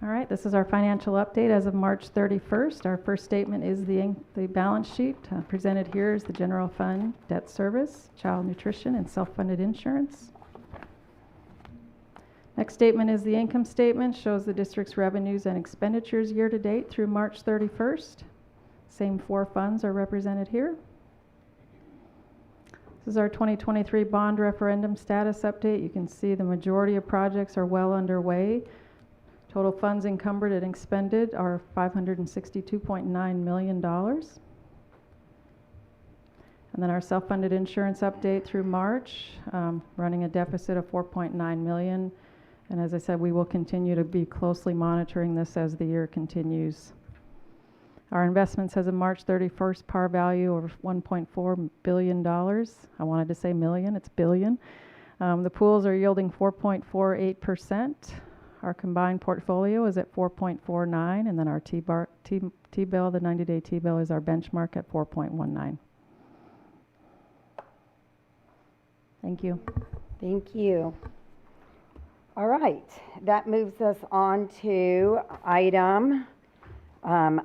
All right, this is our financial update as of March 31st. Our first statement is the balance sheet. Presented here is the general fund, debt service, child nutrition, and self-funded insurance. Next statement is the income statement, shows the district's revenues and expenditures year to date through March 31st. Same 4 funds are represented here. This is our 2023 bond referendum status update. You can see the majority of projects are well underway. Total funds encumbered and expended are $562.9 million. And then our self-funded insurance update through March, running a deficit of $4.9 million. And as I said, we will continue to be closely monitoring this as the year continues. Our investments as of March 31st, par value of $1.4 billion. I wanted to say million, it's billion. The pools are yielding 4.48%. Our combined portfolio is at 4.49, and then our T-bill, the 90-day T-bill, is our benchmark at 4.19. Thank you. Thank you. All right, that moves us on to item 10,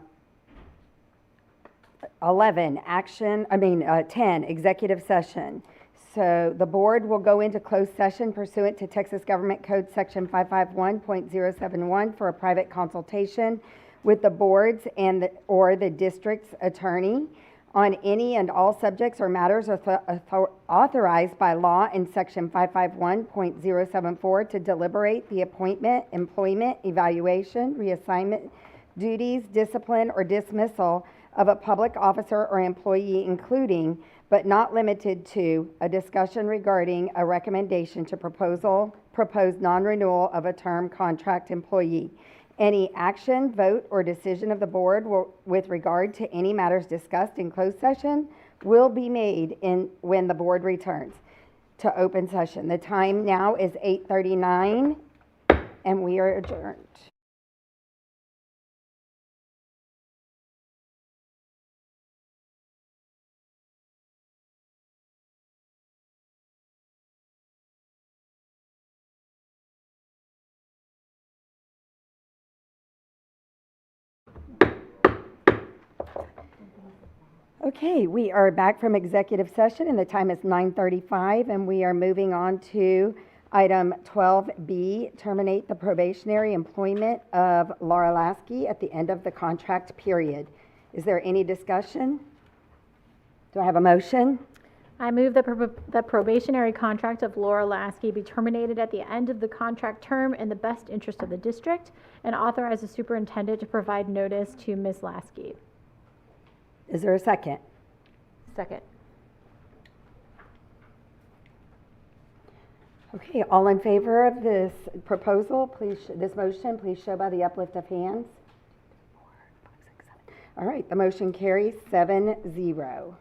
executive session. So the board will go into closed session pursuant to Texas Government Code Section 551.071 for a private consultation with the board's or the district's attorney on any and all subjects or matters authorized by law in Section 551.074 to deliberate the appointment, employment, evaluation, reassignment, duties, discipline, or dismissal of a public officer or employee, including but not limited to a discussion regarding a recommendation to propose non-renewal of a term contract employee. Any action, vote, or decision of the board with regard to any matters discussed in closed session will be made when the board returns to open session. The time now is 8:39, and we are adjourned. Okay, we are back from executive session, and the time is 9:35, and we are moving on to item 12B, terminate the probationary employment of Laura Lasky at the end of the contract period. Is there any discussion? Do I have a motion? I move the probationary contract of Laura Lasky be terminated at the end of the contract term in the best interest of the district, and authorize the superintendent to provide notice to Ms. Lasky. Is there a second? Second. Okay, all in favor of this proposal, please, this motion, please show by the uplift of hands. All right, the motion carries 7-0.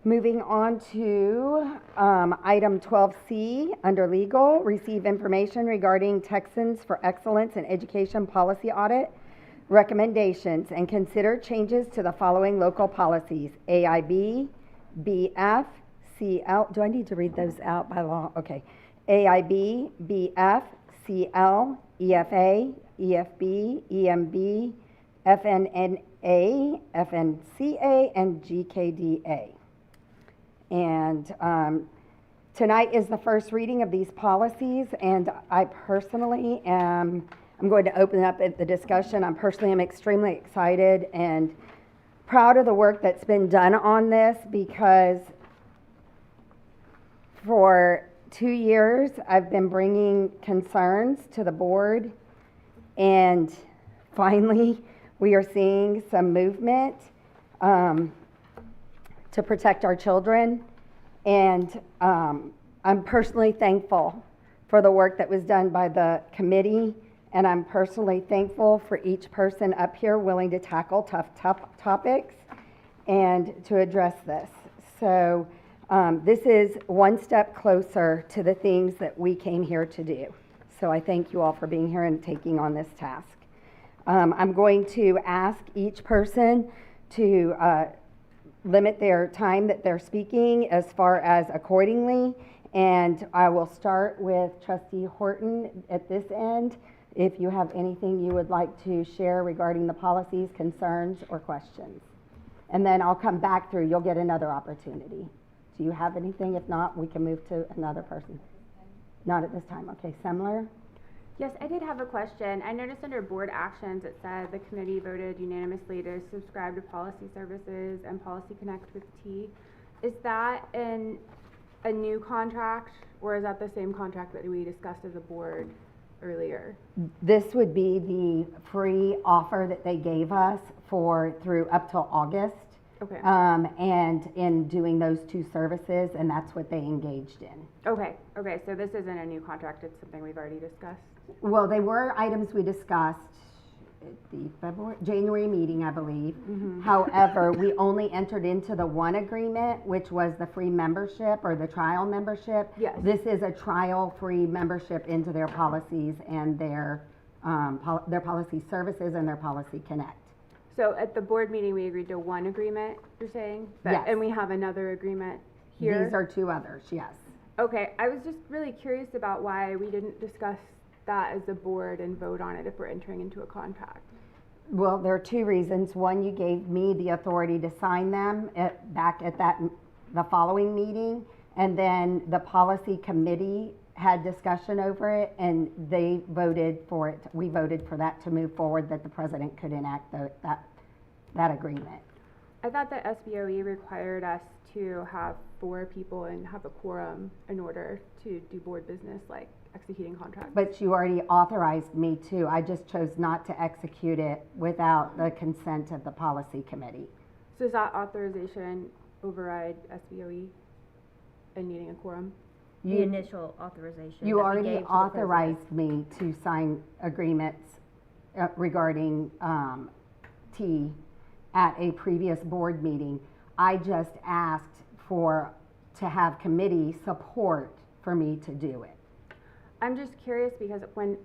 Moving on to item 12C, under legal, receive information regarding Texans for Excellence in Education Policy Audit recommendations and consider changes to the following local policies: AIB, BF, CL. Do I need to read those out by law? Okay. AIB, BF, CL, EFA, EFB, EMB, FNNA, FNCA, and GKDA. And tonight is the first reading of these policies, and I personally I'm going to open up the discussion. I'm extremely excited and proud of the work that's been done on this, because for 2 years I've been bringing concerns to the board, and finally we are seeing some movement to protect our children. And I'm personally thankful for the work that was done by the committee, and I'm personally thankful for each person up here willing to tackle tough topics and to address this. So this is one step closer to the things that we came here to do. So I thank you all for being here and taking on this task. I'm going to ask each person to limit their time that they're speaking as far as accordingly. And I will start with Trustee Horton at this end. If you have anything you would like to share regarding the policies, concerns, or questions. And then I'll come back through. You'll get another opportunity. Do you have anything? If not, we can move to another person. Not at this time. Okay, Semler? Yes, I did have a question. I noticed under board actions it said the committee voted unanimously to subscribe to policy services and policy connect with T. Is that in a new contract, or is that the same contract that we discussed as a board earlier? This would be the free offer that they gave us through up till August. Okay. And in doing those 2 services, and that's what they engaged in. Okay, so this isn't a new contract, it's something we've already discussed? Well, they were items we discussed at the January meeting, I believe. Mm-hmm. However, we only entered into the one agreement, which was the free membership or the trial membership. Yes. This is a trial-free membership into their policies and their policy services and their policy connect. So at the board meeting, we agreed to one agreement, you're saying? Yes. And we have another agreement here? These are 2 others, yes. Okay, I was just really curious about why we didn't discuss that as a board and vote on it if we're entering into a contract. Well, there are 2 reasons. One, you gave me the authority to sign them back at the following meeting, and then the policy committee had discussion over it, and they voted for it. We voted for that to move forward, that the president could enact that agreement. I thought that SBOE required us to have 4 people and have a quorum in order to do board business, like executing contracts. But you already authorized me to. I just chose not to execute it without the consent of the policy committee. So does that authorization override SBOE and needing a quorum? The initial authorization. You that we already gave to the authorized me to sign agreements regarding T at a previous board meeting. I just asked to have committee support for me to do it. I'm just curious because when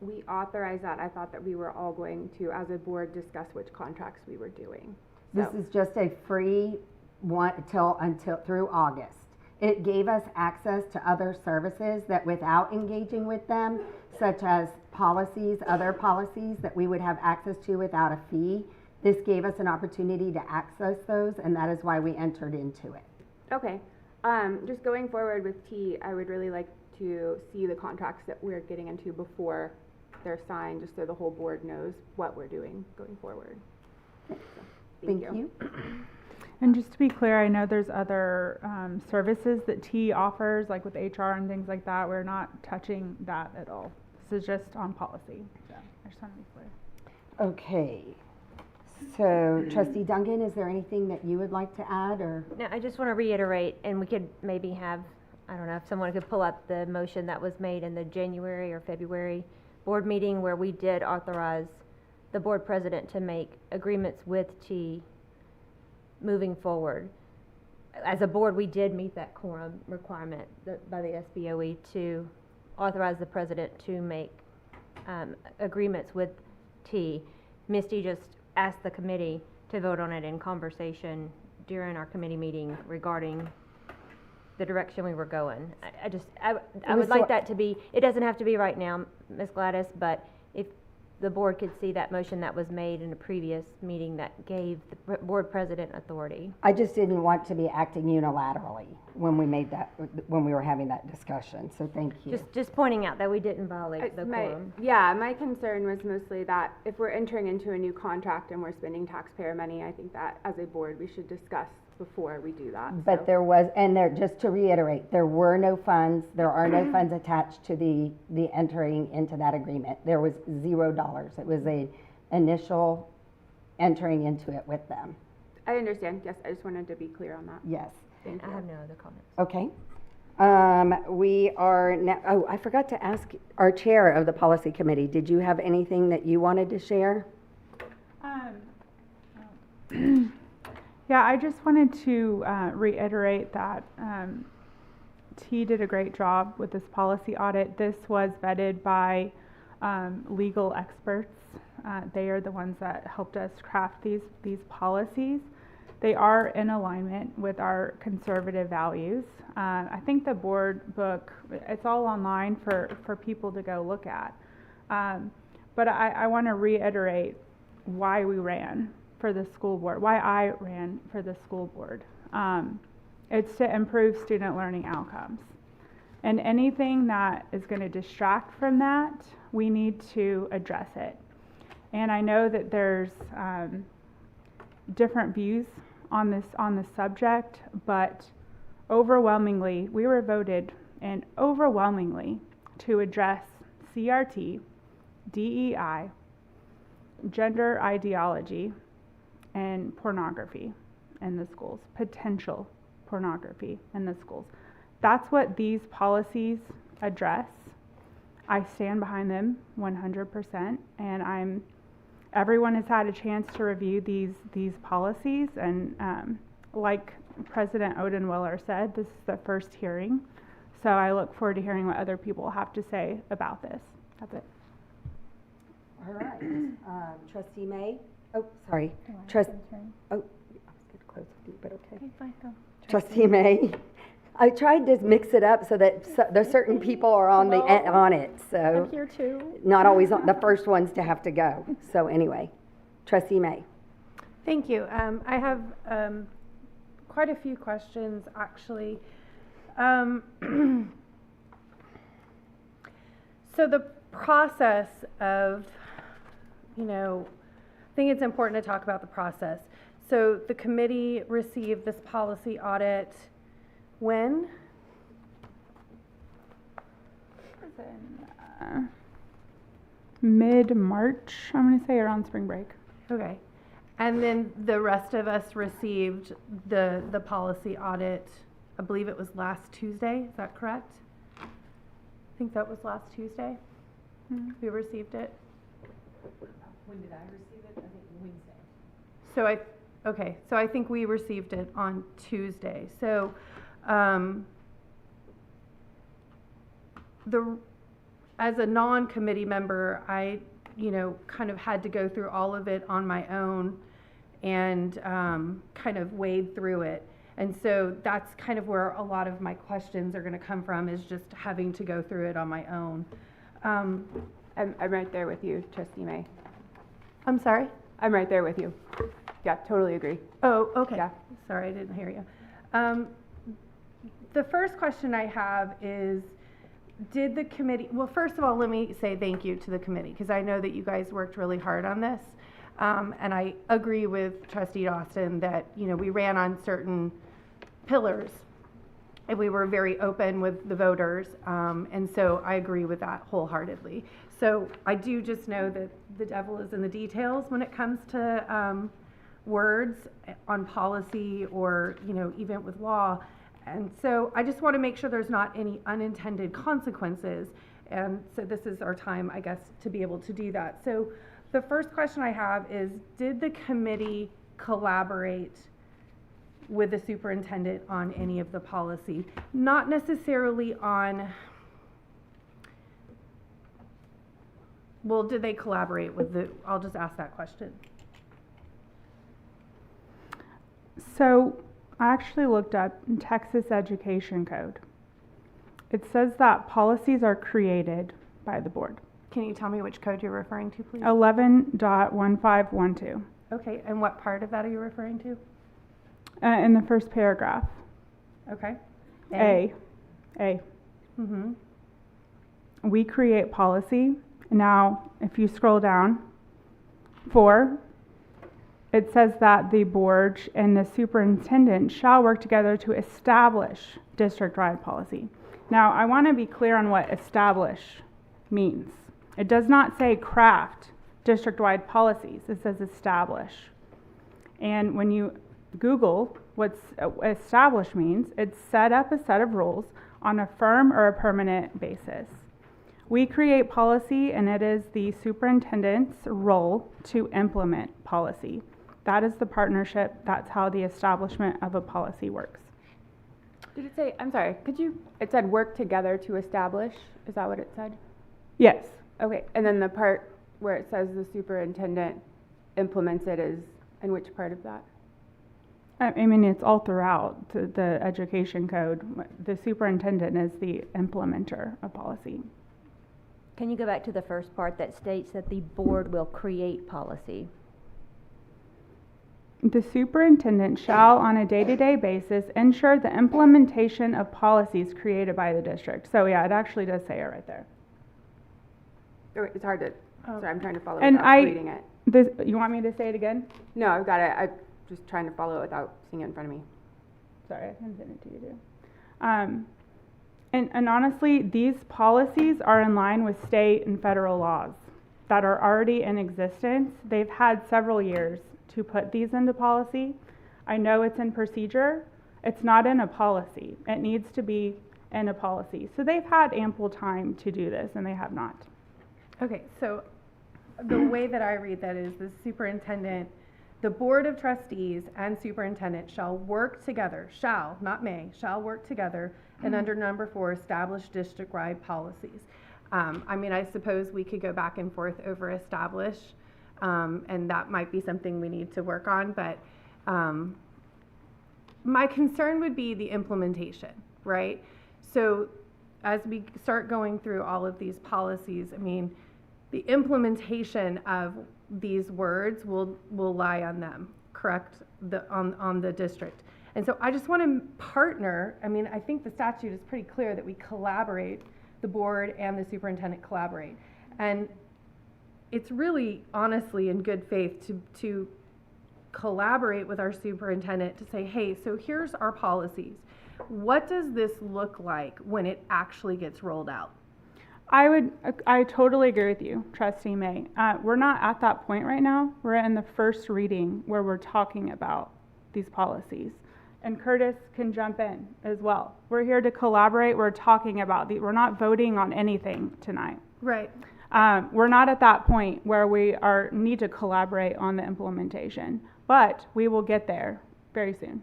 we authorized that, I thought that we were all going to, as a board, discuss which contracts we were doing. This is just a free one until through August. It gave us access to other services that without engaging with them, such as policies, other policies that we would have access to without a fee. This gave us an opportunity to access those, and that is why we entered into it. Okay. Just going forward with T, I would really like to see the contracts that we're getting into before they're signed, just so the whole board knows what we're doing going forward. So, thank you. And just to be clear, I know there's other services that T offers, like with HR and things like that. We're not touching that at all. This is just on policy. So I just want to be clear. Okay. So Trustee Duncan, is there anything that you would like to add, or? No, I just want to reiterate, and we could maybe have, I don't know, if someone could pull up the motion that was made in the January or February board meeting where we did authorize the board president to make agreements with T moving forward. As a board, we did meet that quorum requirement by the SBOE to authorize the president to make agreements with T. Misty just asked the committee to vote on it in conversation during our committee meeting regarding the direction we were going. I would like that to be, it doesn't have to be right now, Ms. Gladys, but if the board could see that motion that was made in a previous meeting that gave the board president authority. I just didn't want to be acting unilaterally when we made that, when we were having that discussion, so thank you. Just pointing out that we didn't violate the quorum. Yeah, my concern was mostly that if we're entering into a new contract and we're spending taxpayer money, I think that as a board, we should discuss before we do that. But there was, and there, just to reiterate, there were no funds, there are no funds attached to the entering into that agreement. There was $0. It was a initial entering into it with them. I understand, yes, I just wanted to be clear on that. Yes. Thank you. I have no other comments. Okay. We are now, oh, I forgot to ask our chair of the policy committee, did you have anything that you wanted to share? Yeah, I just wanted to reiterate that T did a great job with this policy audit. This was vetted by legal experts. They are the ones that helped us craft these policies. They are in alignment with our conservative values. I think the board book, it's all online for people to go look at. But I want to reiterate why we ran for the school board, why I ran for the school board. It's to improve student learning outcomes. And anything that is going to distract from that, we need to address it. And I know that there's different views on this subject, but overwhelmingly, we were voted and overwhelmingly to address CRT, DEI, gender ideology, and pornography in the schools, potential pornography in the schools. That's what these policies address. I stand behind them 100%, and everyone has had a chance to review these policies, and like President Odenwiller said, this is the first hearing, so I look forward to hearing what other people have to say about this. That's it. All right. Trustee May? Oh, sorry. Oh, I was going to close with you, but okay. Okay, fine, go. Trustee May? I tried to mix it up so that there's certain people are on on it, so. I'm here too. Not always the first ones to have to go. So anyway, Trustee May. Thank you. I have quite a few questions, actually. So the process of, I think it's important to talk about the process. So the committee received this policy audit when? Mid-March, I'm going to say, around spring break. Okay. And then the rest of us received the policy audit, I believe it was last Tuesday, is that correct? I think that was last Tuesday. We received it. When did I receive it? I think Wednesday. So I think we received it on Tuesday. So, as a non-committee member, I, kind of had to go through all of it on my own and kind of wade through it. And so that's kind of where a lot of my questions are going to come from, is just having to go through it on my own. I'm right there with you, Trustee May. I'm sorry? I'm right there with you. Yeah, totally agree. Oh, okay. Yeah. Sorry, I didn't hear you. The first question I have is, did the committee, well, first of all, let me say thank you to the committee, because I know that you guys worked really hard on this. And I agree with Trustee Austin that, we ran on certain pillars and we were very open with the voters. And so I agree with that wholeheartedly. So I do just know that the devil is in the details when it comes to words on policy or, even with law. And so I just want to make sure there's not any unintended consequences. And so this is our time, I guess, to be able to do that. So the first question I have is, did the committee collaborate with the superintendent on any of the policy? Not necessarily on, well, did they collaborate with I'll just ask that question. So I actually looked up Texas Education Code. It says that policies are created by the board. Can you tell me which code you're referring to, please? 11.1512. Okay, and what part of that are you referring to? In the first paragraph. Okay. A. Mm-hmm. We create policy. Now, if you scroll down, 4, it says that the board and the superintendent shall work together to establish district-wide policy. Now, I want to be clear on what establish means. It does not say craft district-wide policies. It says establish. And when you Google what establish means, it's set up a set of rules on a firm or a permanent basis. We create policy, and it is the superintendent's role to implement policy. That is the partnership. That's how the establishment of a policy works. Did it say, I'm sorry, it said work together to establish? Is that what it said? Yes. Okay, and then the part where it says the superintendent implements it is, in which part of that? I mean, it's all throughout the education code. The superintendent is the implementer of policy. Can you go back to the first part that states that the board will create policy? The superintendent shall, on a day-to-day basis, ensure the implementation of policies created by the district. So yeah, it actually does say it right there. It's hard to, sorry, I'm trying to follow And without reading it. You want me to say it again? No, I've got it. I'm just trying to follow it without seeing it in front of me. Sorry, I can send it to you too. And honestly, these policies are in line with state and federal laws that are already in existence. They've had several years to put these into policy. I know it's in procedure. It's not in a policy. It needs to be in a policy. So they've had ample time to do this, and they have not. Okay, so the way that I read that is the superintendent, the board of trustees and superintendent shall work together, shall, not may, shall work together, and under number 4, establish district-wide policies. I mean, I suppose we could go back and forth over establish, and that might be something we need to work on, but my concern would be the implementation, right? So as we start going through all of these policies, I mean, the implementation of these words will lie on them, correct? On the district. And so I just want to partner. I mean, I think the statute is pretty clear that we collaborate, the board and the superintendent collaborate. And it's really honestly in good faith to collaborate with our superintendent to say, hey, so here's our policies. What does this look like when it actually gets rolled out? I totally agree with you, Trustee May. We're not at that point right now. We're in the first reading where we're talking about these policies. And Curtis can jump in as well. We're here to collaborate. We're talking about we're not voting on anything tonight. Right. We're not at that point where we need to collaborate on the implementation, but we will get there very soon.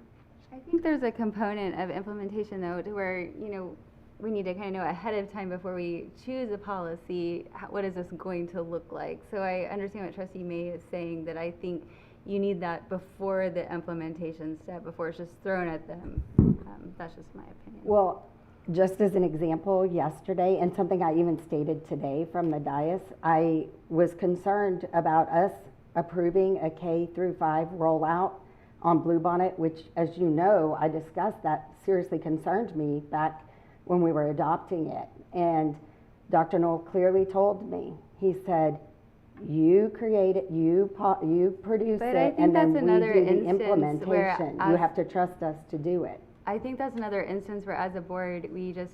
I think there's a component of implementation though, to where, we need to kind of know ahead of time before we choose a policy, what is this going to look like? So I understand what Trustee May is saying, that I think you need that before the implementation step, before it's just thrown at them. That's just my opinion. Well, just as an example, yesterday, and something I even stated today from the dais, I was concerned about us approving a K through 5 rollout on Bluebonnet, which, as you know, I discussed that seriously concerned me back when we were adopting it. And Dr. Knoll clearly told me, he said, you create it, you produce it, and then we do the implementation. You have to trust us to do it. I think that's another instance where as a board, we just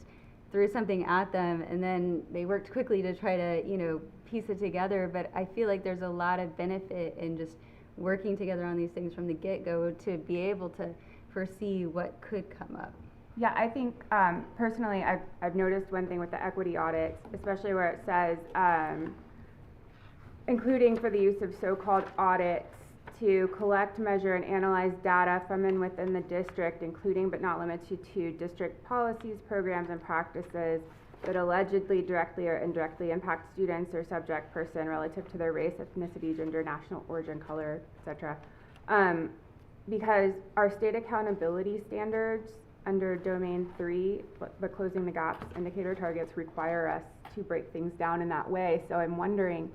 threw something at them, and then they worked quickly to try to, you know, piece it together. But I feel like there's a lot of benefit in just working together on these things from the get-go to be able to foresee what could come up. Yeah, I think personally, I've noticed one thing with the equity audits, especially where it says, including for the use of so-called audits to collect, measure, and analyze data from and within the district, including but not limited to district policies, programs, and practices that allegedly directly or indirectly impact students or subject person relative to their race, ethnicity, gender, national origin, color, etc. Because our state accountability standards under domain 3, the closing the gaps indicator targets, require us to break things down in that way. So I'm wondering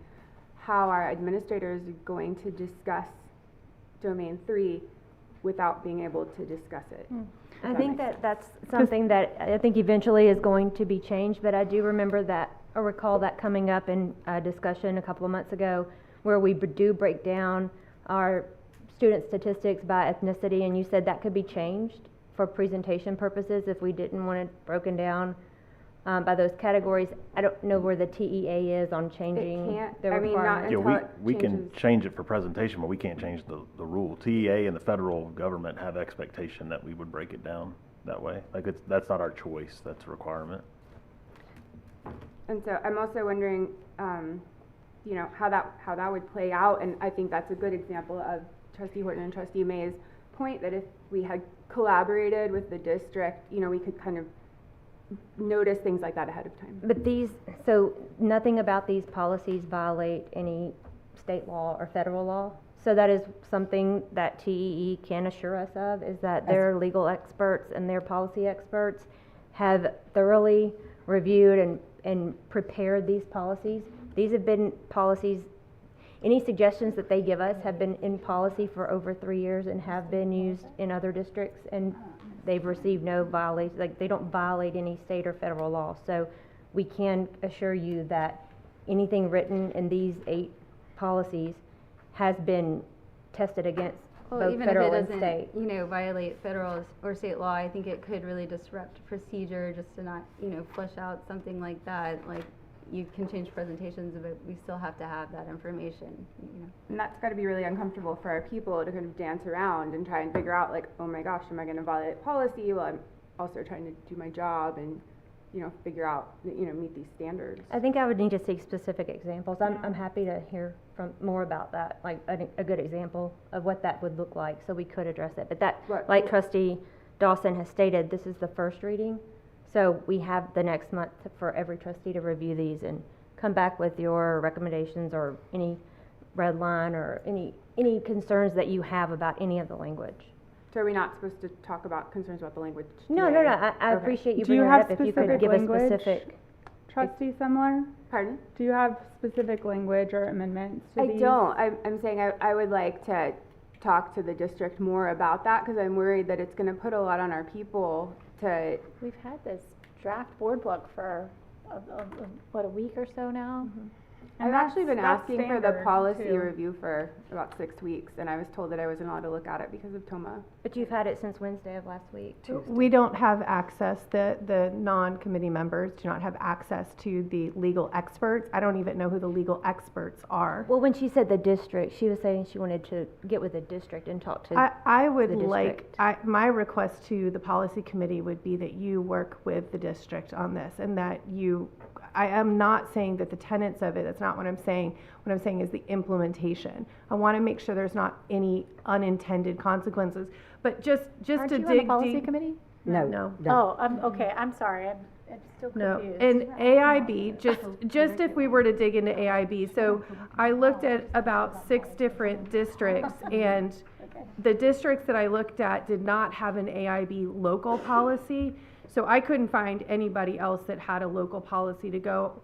how our administrators are going to discuss domain 3 without being able to discuss it. I think that's something that I think eventually is going to be changed, but I do remember that, or recall that coming up in a discussion a couple of months ago where we do break down our student statistics by ethnicity, and you said that could be changed for presentation purposes if we didn't want it broken down by those categories. I don't know where the TEA is on changing the requirements. Yeah, we can change it for presentation, but we can't change the rule. TEA and the federal government have expectation that we would break it down that way. Like that's not our choice, that's a requirement. And so I'm also wondering, you know, how that would play out, and I think that's a good example of Trustee Horton and Trustee May's point that if we had collaborated with the district, you know, we could kind of notice things like that ahead of time. But so nothing about these policies violate any state law or federal law? So that is something that TEE can assure us of, is that their legal experts and their policy experts have thoroughly reviewed and prepared these policies. These have been policies, any suggestions that they give us have been in policy for over 3 years and have been used in other districts, and they've received no violations, like they don't violate any state or federal law. So we can assure you that anything written in these 8 policies has been tested against both even federal if it and doesn't, state. you know, violate federal or state law, I think it could really disrupt procedure just to not, you know, flesh out something like that. Like, you can change presentations, but we still have to have that information, you know. And that's got to be really uncomfortable for our people to kind of dance around and try and figure out, like, oh my gosh, am I going to violate policy while I'm also trying to do my job and, you know, figure out, you know, meet these standards. I think I would need to see specific examples. I'm happy to hear from more about that, like a good example of what that would look like, so we could address it. But that, like Trustee Dawson has stated, this is the first reading. So we have the next month for every trustee to review these and come back with your recommendations or any red line or any concerns that you have about any of the language. So are we not supposed to talk about concerns about the language today? No. I appreciate you Do you bringing have that up. If you could specific give us language, specific. Trustee Semler? Pardon? Do you have specific language or amendments to these? I don't. I'm saying I would like to talk to the district more about that, because I'm worried that it's going to put a lot on our people to... We've had this draft board book for, what, a week or so now? Mm-hmm. I've actually been asking for the standard, policy too. review for about 6 weeks, and I was told that I wasn't allowed to look at it because of TOMA. But you've had it since Wednesday of last week. We don't have access, the non-committee members do not have access to the legal experts. I don't even know who the legal experts are. Well, when she said the district, she was saying she wanted to get with the district and talk to I would the like, district. my request to the policy committee would be that you work with the district on this, and that I am not saying that the tenets of it, that's not what I'm saying. What I'm saying is the implementation. I want to make sure there's not any unintended consequences. But just Aren't to you dig on the policy deep. committee? No. Oh, okay, I'm sorry, I'm still No, confused. and AIB, just if we were to dig into AIB, so I looked at about 6 different districts, and the districts that I looked at did not have an AIB local policy, so I couldn't find anybody else that had a local policy to go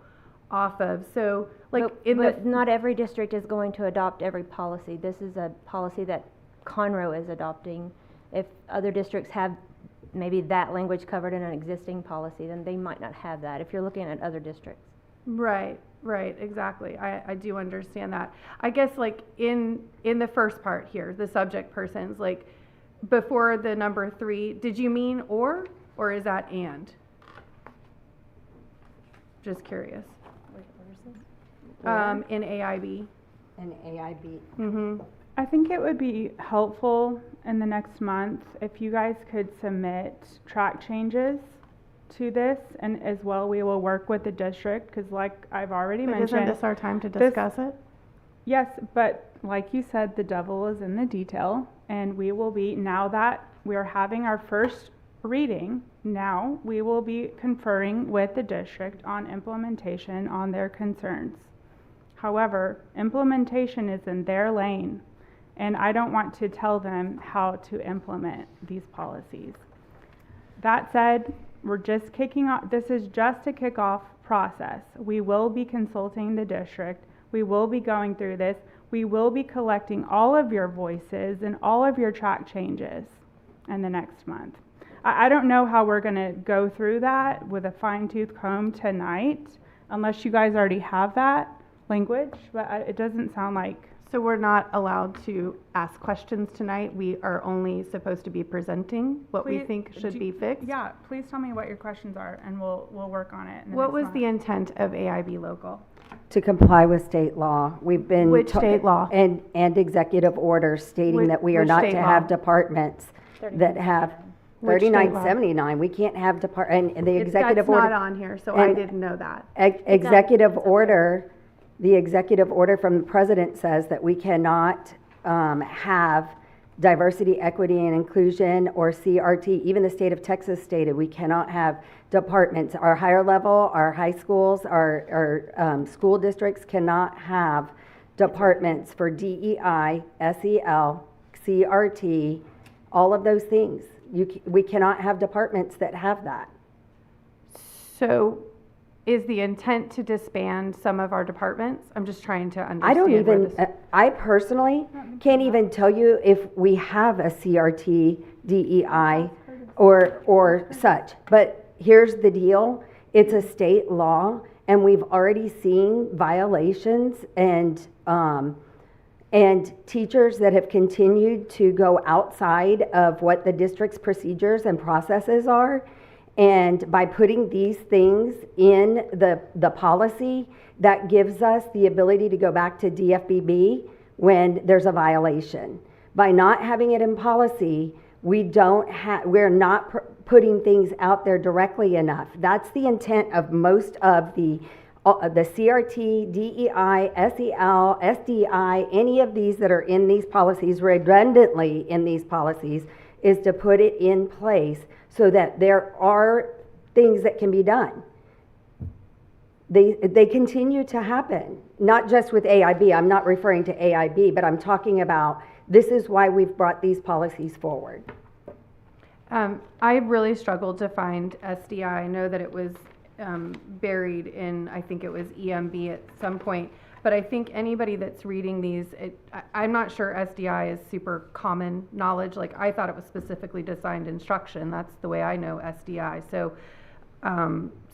off of. So, like, But not every district is going to adopt every policy. This is a policy that Conroe is adopting. If other districts have maybe that language covered in an existing policy, then they might not have that, if you're looking at other districts. Right, exactly. I do understand that. I guess, like, in the first part here, the subject persons, like, before the number 3, did you mean or is that and? Just curious. Where? In AIB. And AIB. Mm-hmm. I think it would be helpful in the next month if you guys could submit track changes to this, and as well we will work with the district, because like I've already mentioned. Isn't this our time to discuss it? Yes, but like you said, the devil is in the detail, and we will be, now that we are having our first reading, now we will be conferring with the district on implementation on their concerns. However, implementation is in their lane, and I don't want to tell them how to implement these policies. That said, we're just kicking off, this is just a kickoff process. We will be consulting the district. We will be going through this. We will be collecting all of your voices and all of your track changes in the next month. I don't know how we're going to go through that with a fine-tooth comb tonight, unless you guys already have that language, but it doesn't sound like. So we're not allowed to ask questions tonight. We are only supposed to be presenting what we think should be fixed. Yeah, please tell me what your questions are, and we'll work on it. What was the intent of AIB local? To comply with state law. We've been. Which state law? And executive orders stating that we are which not state to law? have departments that have Which state law? 3979. We can't have and the executive That's order. not on here, so I didn't know that. Executive order, the executive order from the president says that we cannot have diversity, equity, and inclusion, or CRT. Even the state of Texas stated we cannot have departments. Our higher level, our high schools, our school districts cannot have departments for DEI, SEL, CRT, all of those things. We cannot have departments that have that. So is the intent to disband some of our departments? I'm just trying to understand. I don't where even, this- I personally can't even tell you if we have a CRT, DEI, or such. But here's the deal, it's a state law, and we've already seen violations and teachers that have continued to go outside of what the district's procedures and processes are. And by putting these things in the policy, that gives us the ability to go back to DFBB when there's a violation. By not having it in policy, we're not putting things out there directly enough. That's the intent of most of the CRT, DEI, SEL, SDI, any of these that are in these policies, redundantly in these policies, is to put it in place so that there are things that can be done. They continue to happen, not just with AIB. I'm not referring to AIB, but I'm talking about this is why we've brought these policies forward. I really struggled to find SDI. I know that it was buried in, I think it was EMB at some point, but I think anybody that's reading these, I'm not sure SDI is super common knowledge. Like, I thought it was specifically designed instruction. That's the way I know SDI. So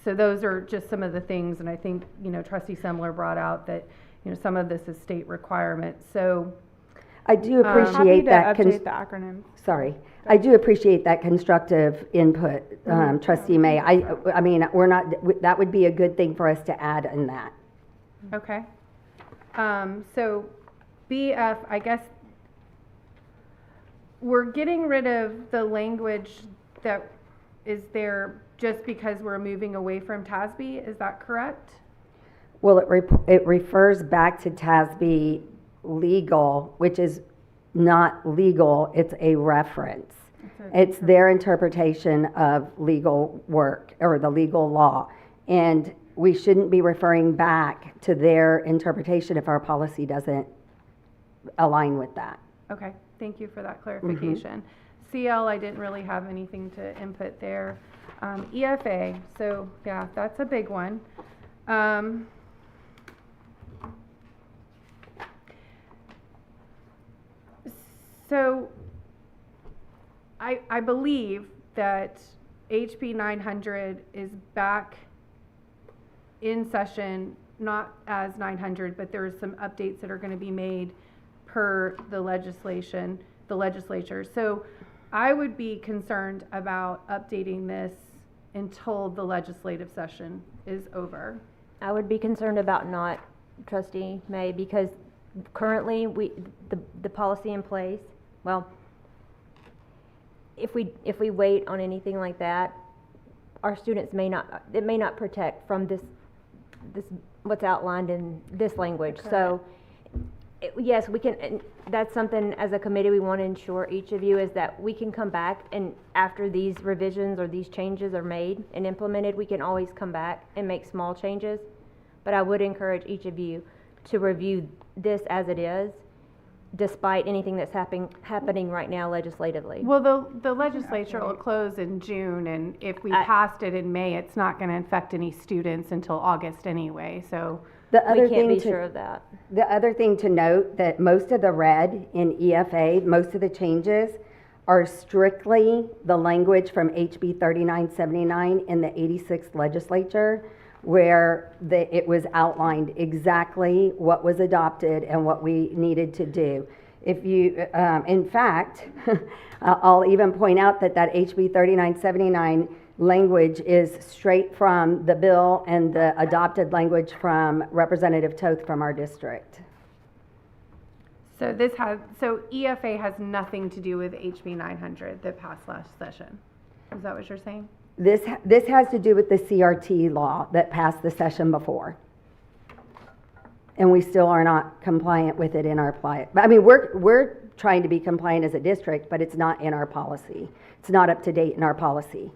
those are just some of the things, and I think, Trustee Semler brought out that, some of this is state requirements. So I do appreciate that. Happy to update the acronym. Sorry. I do appreciate that constructive input, Trustee May. I mean, that would be a good thing for us to add in that. Okay. So BF, I guess we're getting rid of the language that is there just because we're moving away from TASB. Is that correct? Well, it refers back to TASB legal, which is not legal, it's a reference. It's their interpretation of legal work or the legal law. And we shouldn't be referring back to their interpretation if our policy doesn't align with that. Okay, thank you for that clarification. CL, I didn't really have anything to input there. EFA, so yeah, that's a big one. So I believe that HB 900 is back in session, not as 900, but there's some updates that are going to be made per the legislature. So I would be concerned about updating this until the legislative session is over? I would be concerned about not, Trustee May, because currently the policy in place, well, if we wait on anything like that, our students it may not protect from this what's outlined in this language. Correct. So yes, we can, and that's something as a committee we want to ensure each of you is that we can come back, and after these revisions or these changes are made and implemented, we can always come back and make small changes. But I would encourage each of you to review this as it is, despite anything that's happening right now legislatively. Well, the legislature will close in June, and if we passed it in May, it's not going to affect any students until August anyway, so. The other We can't be thing sure of that. The other thing to note, that most of the red in EFA, most of the changes are strictly the language from HB 3979 in the 86th legislature, where it was outlined exactly what was adopted and what we needed to do. If you, in fact, I'll even point out that HB 3979 language is straight from the bill and the adopted language from Representative Toth from our district. So EFA has nothing to do with HB 900 that passed last session. Is that what you're saying? This has to do with the CRT law that passed the session before. And we still are not compliant with it in our I mean, we're trying to be compliant as a district, but it's not in our policy. It's not up to date in our policy.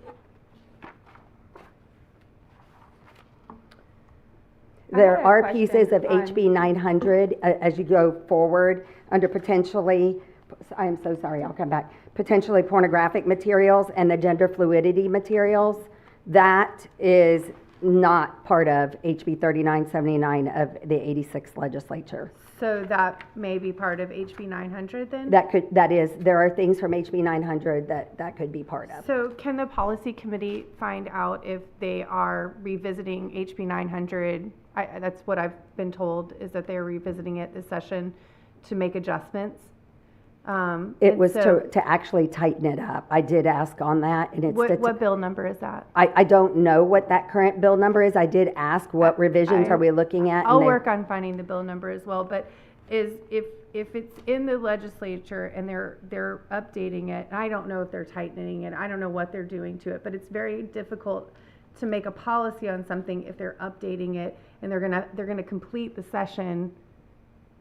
There are pieces of HB 900 as you go forward under potentially, I am so sorry, I'll come back, potentially pornographic materials and the gender fluidity materials. That is not part of HB 3979 of the 86th legislature. So that may be part of HB 900 then? There are things from HB 900 that could be part of. So can the policy committee find out if they are revisiting HB 900? That's what I've been told, is that they're revisiting it this session to make adjustments. It was to actually tighten it up. I did ask on that, and it's what bill number is that? I don't know what that current bill number is. I did ask what revisions are we looking at. I'll work on finding the bill number as well. But if it's in the legislature and they're updating it, I don't know if they're tightening it. I don't know what they're doing to it. But it's very difficult to make a policy on something if they're updating it and they're gonna complete the session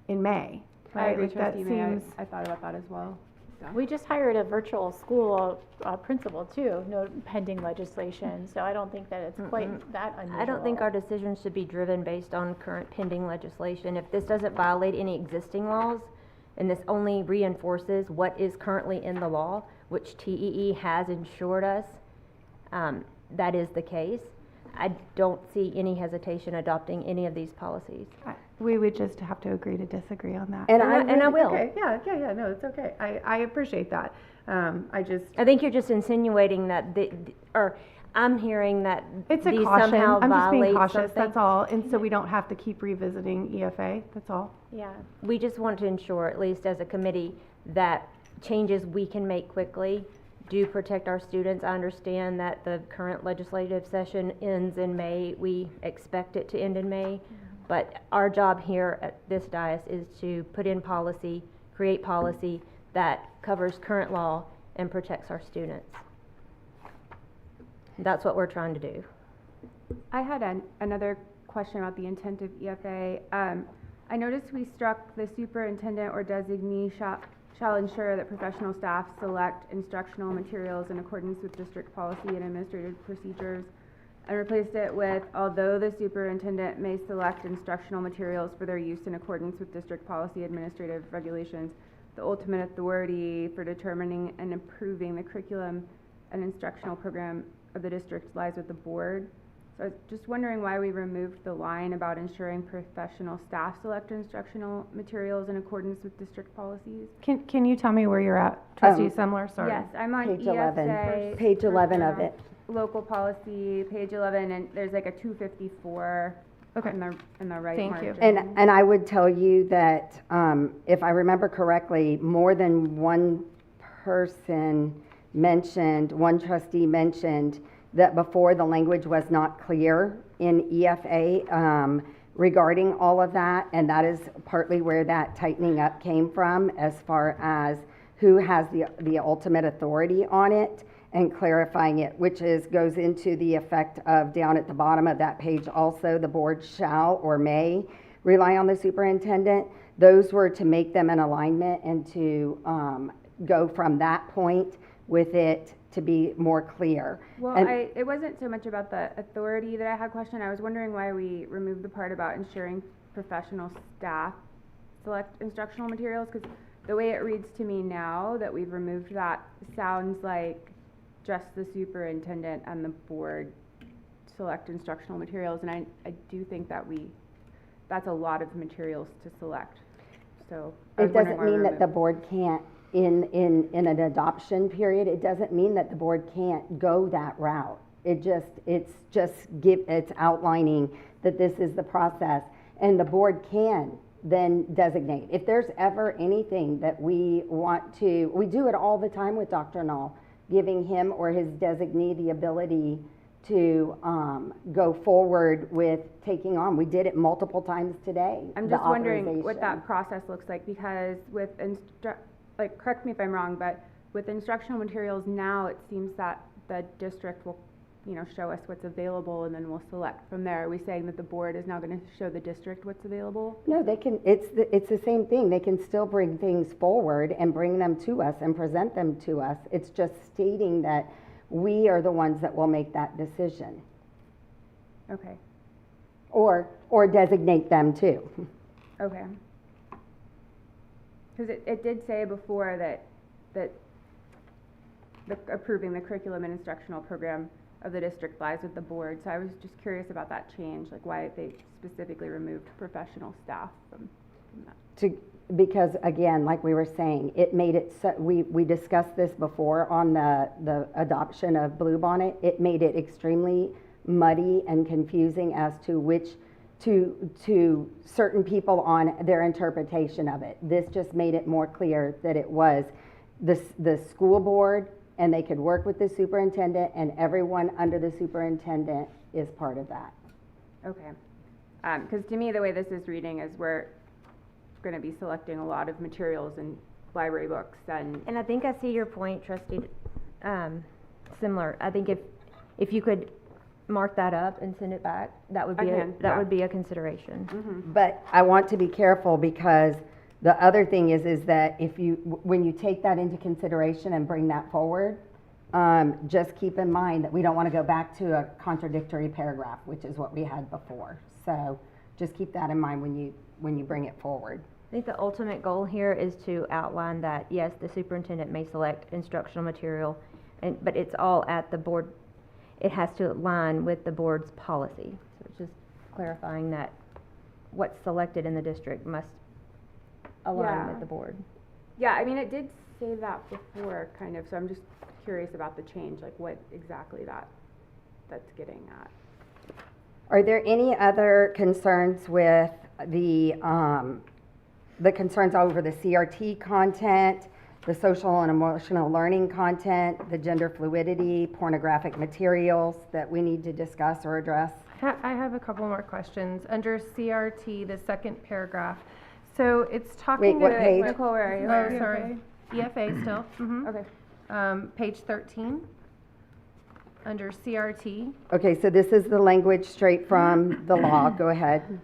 in May. I agree, That Trustee May. seems. I thought about that as well. So. We just hired a virtual school principal too, no pending legislation, so I don't think that it's quite that unusual. I don't think our decisions should be driven based on current pending legislation. If this doesn't violate any existing laws, and this only reinforces what is currently in the law, which TEE has ensured us, that is the case. I don't see any hesitation adopting any of these policies. We would just have to agree to disagree on that. And I will. Okay. Yeah, no, it's okay. I appreciate that. I think you're just insinuating that or I'm hearing that it's a these caution. somehow I'm just being violate cautious, something. that's all. And so we don't have to keep revisiting EFA, that's all. Yeah. We just want to ensure, at least as a committee, that changes we can make quickly do protect our students. I understand that the current legislative session ends in May. We expect it to end in May. But our job here at this dais is to put in policy, create policy that covers current law and protects our students. That's what we're trying to do. I had another question about the intent of EFA. I noticed we struck the superintendent or designee shall ensure that professional staff select instructional materials in accordance with district policy and administrative procedures, and replaced it with, although the superintendent may select instructional materials for their use in accordance with district policy administrative regulations, the ultimate authority for determining and improving the curriculum and instructional program of the district lies with the board. So I was just wondering why we removed the line about ensuring professional staff select instructional materials in accordance with district policies. Can you tell me where you're at, Trustee Semler? Sorry. Yes, I'm on Page 11. ESA. Page 11 of it. Local policy, page 11, and there's like a 254 in the right Thank margin. you. And I would tell you that if I remember correctly, more than one person mentioned, one trustee mentioned that before the language was not clear in EFA regarding all of that, and that is partly where that tightening up came from as far as who has the ultimate authority on it and clarifying it, which goes into the effect of down at the bottom of that page also, the board shall or may rely on the superintendent. Those were to make them in alignment and to go from that point with it to be more clear. Well, And it wasn't so much about the authority that I had question. I was wondering why we removed the part about ensuring professional staff select instructional materials, because the way it reads to me now that we've removed that sounds like just the superintendent and the board select instructional materials, and I do think that that's a lot of materials to select. So I was it wondering doesn't why we mean that the removed- board can't, in an adoption period, it doesn't mean that the board can't go that route. It's outlining that this is the process, and the board can then designate. If there's ever anything that we do it all the time with Dr. Null, giving him or his designee the ability to go forward with taking on. We did it multiple times today. I'm the just wondering what authorization. that process looks like, because with correct me if I'm wrong, but with instructional materials now, it seems that the district will, show us what's available and then we'll select from there. Are we saying that the board is now going to show the district what's available? No, they can, it's the same thing. They can still bring things forward and bring them to us and present them to us. It's just stating that we are the ones that will make that decision. Okay. Or designate them too. Okay. Because it did say before that approving the curriculum and instructional program of the district lies with the board. So I was just curious about that change, like why they specifically removed professional staff from that. Because again, like we were saying, it made it so, we discussed this before on the adoption of Bluebonnet. It made it extremely muddy and confusing as to certain people on their interpretation of it. This just made it more clear that it was the school board, and they could work with the superintendent, and everyone under the superintendent is part of that. Okay. Because to me, the way this is reading is we're going to be selecting a lot of materials and library books and I think I see your point, Trustee. Similar. I think if you could mark that up and send it back, that would be a consideration. Mm-hmm. But I want to be careful, because the other thing is that when you take that into consideration and bring that forward, just keep in mind that we don't want to go back to a contradictory paragraph, which is what we had before. So just keep that in mind when you bring it forward. I think the ultimate goal here is to outline that, yes, the superintendent may select instructional material, but it's all at the board. It has to align with the board's policy. So it's just clarifying that what's selected in the district must align with the board. Yeah, I mean, it did say that before, kind of, so I'm just curious about the change, like what exactly that's getting at. Are there any other concerns with the concerns over the CRT content, the social and emotional learning content, the gender fluidity, pornographic materials that we need to discuss or address? I have a couple more questions. Under CRT, the second paragraph, so it's talking Wait, what page? Nicole, where are you? Oh, sorry. EFA still. Okay. Page 13, under CRT. Okay, so this is the language straight from the law. Go ahead.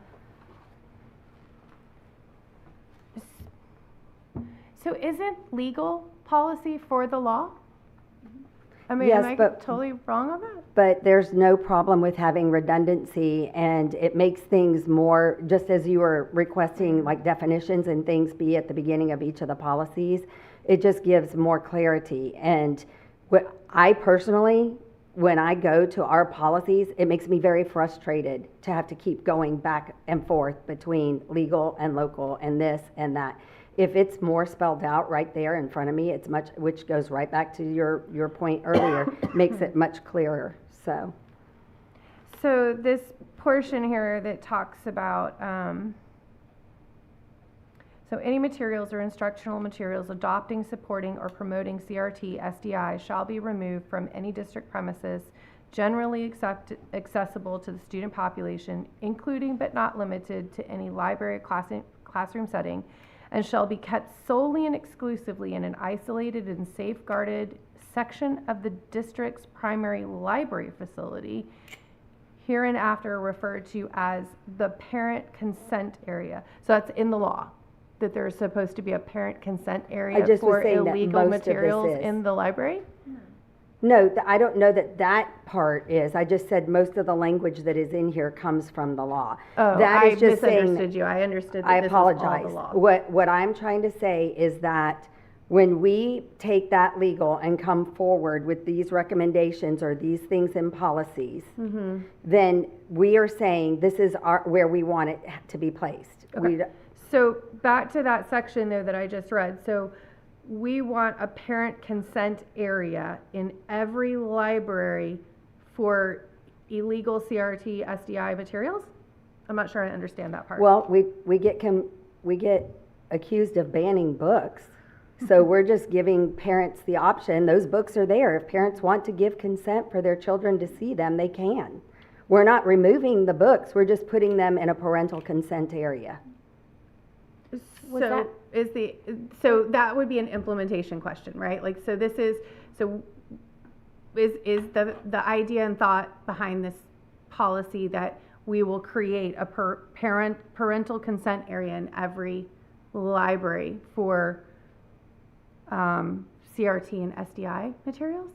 So isn't legal policy for the law? I mean, Yes, am I but- totally wrong on that? But there's no problem with having redundancy, and it makes things more, just as you were requesting like definitions and things be at the beginning of each of the policies, it just gives more clarity. And I personally, when I go to our policies, it makes me very frustrated to have to keep going back and forth between legal and local and this and that. If it's more spelled out right there in front of me, it's much, which goes right back to your point earlier, makes it much clearer. So this portion here that talks about, so any materials or instructional materials adopting, supporting, or promoting CRT, SDI shall be removed from any district premises generally accessible to the student population, including but not limited to any library or classroom setting, and shall be kept solely and exclusively in an isolated and safeguarded section of the district's primary library facility, hereinafter referred to as the parent consent area. So that's in the law, that there's supposed to be a parent consent area just was for saying that illegal most of this materials is. in the library? No, I don't know that that part is. I just said most of the language that is in here comes from the law. Oh, That I is just saying- misunderstood you. I understood that I this is all the apologize. law. What I'm trying to say is that when we take that legal and come forward with these recommendations or these things in policies, Mhm. then we are saying this is where we want it to be placed. Okay. So back to that section there that I just read. So we want a parent consent area in every library for illegal CRT, SDI materials? I'm not sure I understand that part. Well, we get accused of banning books. So we're just giving parents the option. Those books are there. If parents want to give consent for their children to see them, they can. We're not removing the books. We're just putting them in a parental consent area. So that would be an implementation question, right? Like, so this is, so is the idea and thought behind this policy that we will create a parental consent area in every library for CRT and SDI materials?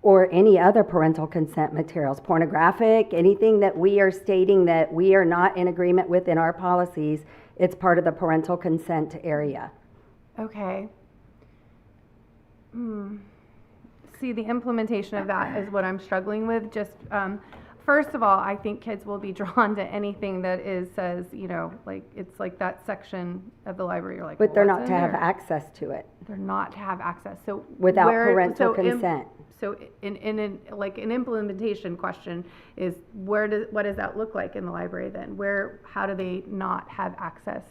Or any other parental consent materials, pornographic, anything that we are stating that we are not in agreement with in our policies, it's part of the parental consent area. Okay. See, the implementation of that is what I'm struggling with. Just, first of all, I think kids will be drawn to anything that says, like, it's like that section of the library, you're like, But they're well, not what's to in have there? access to it. They're not to have access. So Without parental consent. So in like an implementation question is what does that look like in the library then? How do they not have access?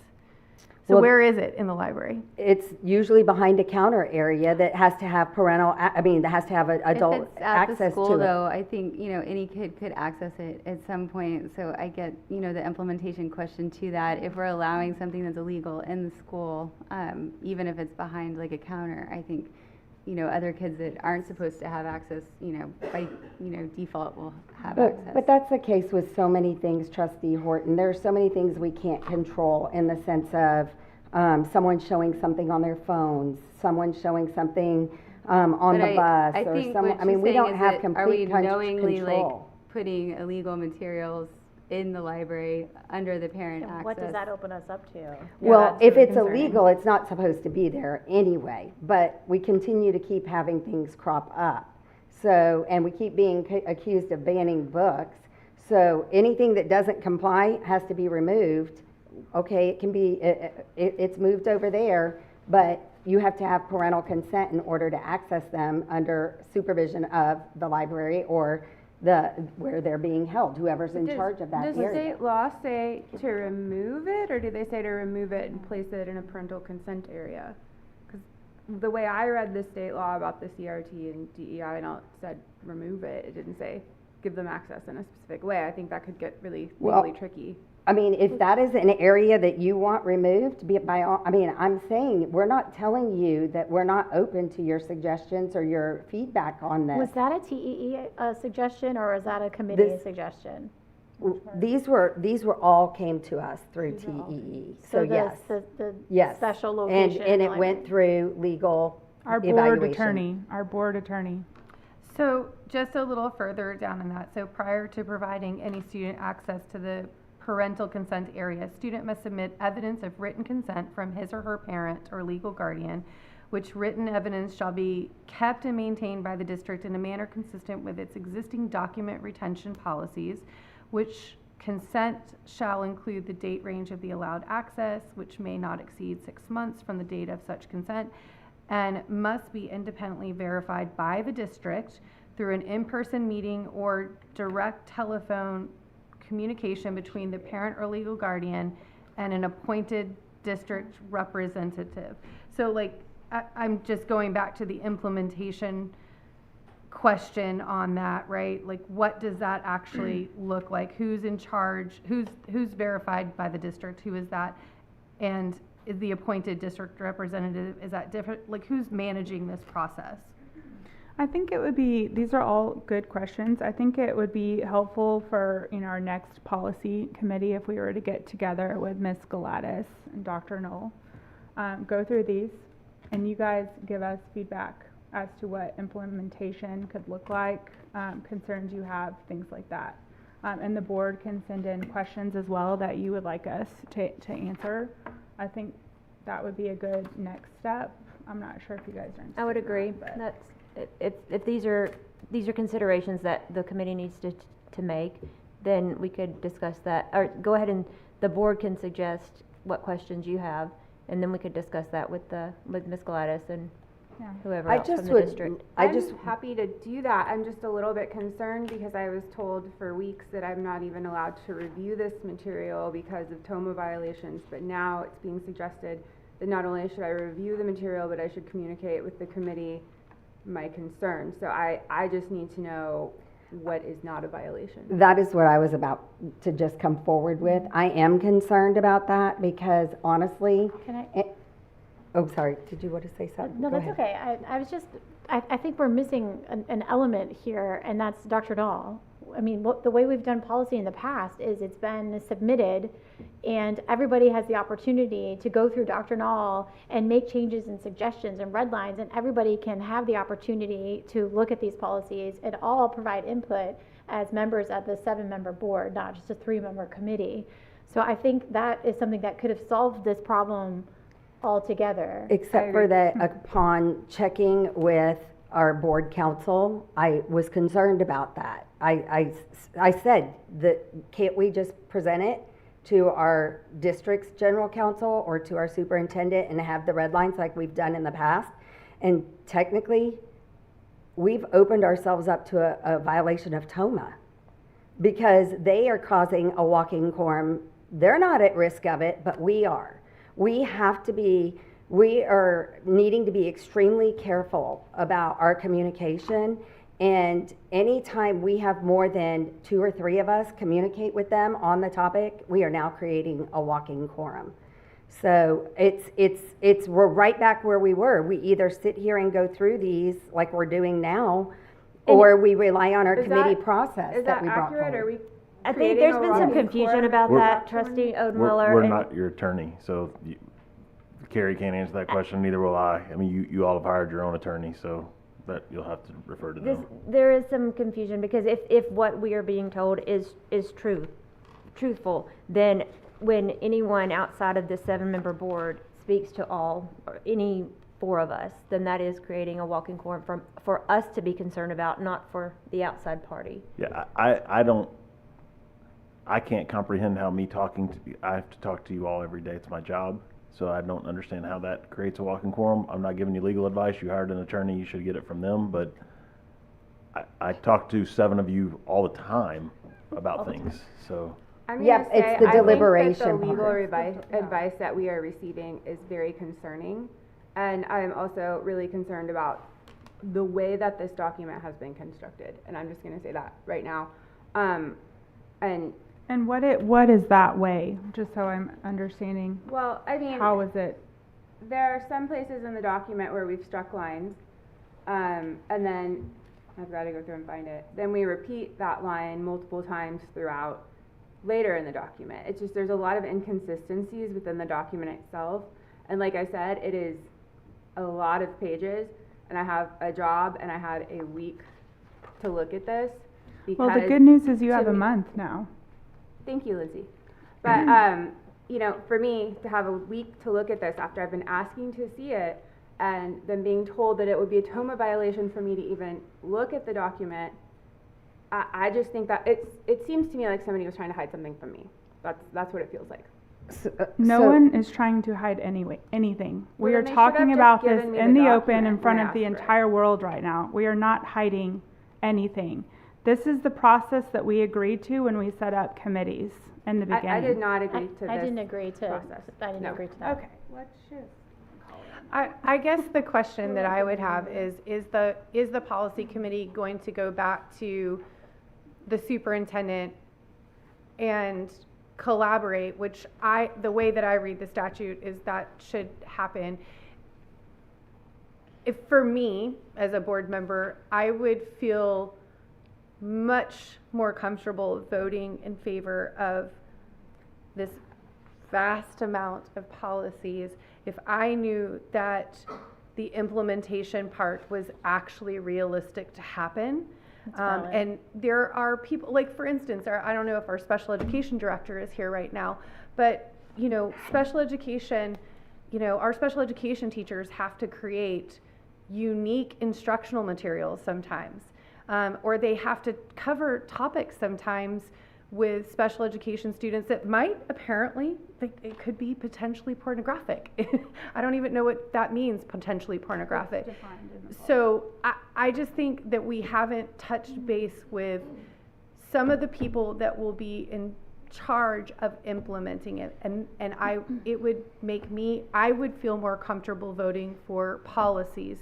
So Well, where is it in the library? It's usually behind a counter area that has to have that has to have adult if it's at access the school, to it. though, I think, any kid could access it at some point. So I get, the implementation question to that. If we're allowing something that's illegal in the school, even if it's behind like a counter, I think, other kids that aren't supposed to have access, by, default will have access. But that's the case with so many things, Trustee Horton. There are so many things we can't control in the sense of someone showing something on their phones, someone showing something on But the bus, I or think someone. what I mean, she's we saying don't is have that complete are we knowingly control. like putting illegal materials in the library under the parent And access? what does that open us up to? Well, that's if really it's concerning. illegal, it's not supposed to be there anyway, but we continue to keep having things crop up. So, and we keep being accused of banning books. So anything that doesn't comply has to be removed. Okay, it can be, it's moved over there, but you have to have parental consent in order to access them under supervision of the library or where they're being held, whoever's in charge of that Does area. state law say to remove it, or do they say to remove it and place it in a parental consent area? Because the way I read the state law about the CRT and DEI and all, it said remove it. It didn't say give them access in a specific way. I think that could get really legally tricky. I mean, if that is an area that you want removed, I'm saying, we're not telling you that we're not open to your suggestions or your feedback on this. Was that a TEE suggestion, or was that a committee This- suggestion? These were all came to us through TEE, so yes. The Yes. special location. And it like- went through legal Our evaluation. board attorney. So just a little further down in that, so prior to providing any student access to the parental consent area, student must submit evidence of written consent from his or her parent or legal guardian, which written evidence shall be kept and maintained by the district in a manner consistent with its existing document retention policies, which consent shall include the date range of the allowed access, which may not exceed 6 months from the date of such consent, and must be independently verified by the district through an in-person meeting or direct telephone communication between the parent or legal guardian and an appointed district representative. So like, I'm just going back to the implementation question on that, right? Like, what does that actually look like? Who's in charge? Who's verified by the district? Who is that? And is the appointed district representative, is that different? Like, who's managing this process? I think it would be, these are all good questions. I think it would be helpful for, our next policy committee if we were to get together with Ms. Gladys and Dr. Knoll, go through these, and you guys give us feedback as to what implementation could look like, concerns you have, things like that. And the board can send in questions as well that you would like us to answer. I think that would be a good next step. I'm not sure if you guys are interested. I would agree. That's, if these are considerations that the committee needs to make, then we could discuss that, or go ahead and the board can suggest what questions you have, and then we could discuss that with Ms. Gladys and whoever else from the district. I'm happy to do that. I'm just a little bit concerned because I was told for weeks that I'm not even allowed to review this material because of TOMA violations, but now it's being suggested that not only should I review the material, but I should communicate with the committee my concerns. So I just need to know what is not a violation. That is what I was about to just come forward with. I am concerned about that because honestly, oh, sorry, did you want to say something? No, Go that's ahead. okay. I was just, I think we're missing an element here, and that's Dr. Dahl. I mean, the way we've done policy in the past is it's been submitted, and everybody has the opportunity to go through Dr. Dahl and make changes and suggestions and red lines, and everybody can have the opportunity to look at these policies and all provide input as members of the 7-member board, not just a 3-member committee. So I think that is something that could have solved this problem altogether. Except for that upon checking with our board counsel, I was concerned about that. I said that can't we just present it to our district's general counsel or to our superintendent and have the red lines like we've done in the past? And technically, we've opened ourselves up to a violation of TOMA because they are causing a walking quorum. They're not at risk of it, but we are. We are needing to be extremely careful about our communication, and anytime we have more than 2 or 3 of us communicate with them on the topic, we are now creating a walking quorum. So we're right back where we were. We either sit here and go through these like we're doing now, or we rely on our committee process that we brought forward. Are we I think there's been some confusion about that, Trustee Odenwiller. We're not your attorney, so Carrie can't answer that question, neither will I. I mean, you all have hired your own attorney, so that you'll have to refer to them. There is some confusion because if what we are being told is truthful, then when anyone outside of the 7-member board speaks to all, or any 4 of us, then that is creating a walking quorum for us to be concerned about, not for the outside party. Yeah, I can't comprehend how I have to talk to you all every day. It's my job. So I don't understand how that creates a walking quorum. I'm not giving you legal advice. You hired an attorney. You should get it from them. But I talk to 7 of you all the time about things. So. Yep, it's the deliberation I think that the legal part. advice that we are receiving is very concerning. And I'm also really concerned about the way that this document has been constructed. And I'm just going to say that right now. And what is that way? Just so I'm understanding. Well, I mean, how is it? There are some places in the document where we've struck lines, and then I've got to go through and find it. Then we repeat that line multiple times throughout later in the document. It's just there's a lot of inconsistencies within the document itself. And like I said, it is a lot of pages, and I have a job and I had a week to look at this. Well, the good news is you have a month now. Thank you, Lindsay. But, for me to have a week to look at this after I've been asking to see it and then being told that it would be a TOMA violation for me to even look at the document, I just think that it seems to me like somebody was trying to hide something from me. That's what it feels like. No one is trying to hide anything. We Well, are then they should talking have about just this given me in the the open in document front when I of the asked for it. entire world right now. We are not hiding anything. This is the process that we agreed to when we set up committees in the beginning. I did not agree to this I didn't agree to process. I didn't No. agree to that. Okay, let's just I guess the question that I would have is the policy committee going to go back to the superintendent and collaborate, which the way that I read the statute is that should happen. If for me, as a board member, I would feel much more comfortable voting in favor of this vast amount of policies if I knew that the implementation part was actually realistic to happen. And there are people, like for instance, I don't know if our special education director is here right now, but special education, our special education teachers have to create unique instructional materials sometimes, or they have to cover topics sometimes with special education students that might apparently, it could be potentially pornographic. I don't even know what that means, potentially pornographic. So I just think that we haven't touched base with some of the people that will be in charge of implementing it. And it would make I would feel more comfortable voting for policies,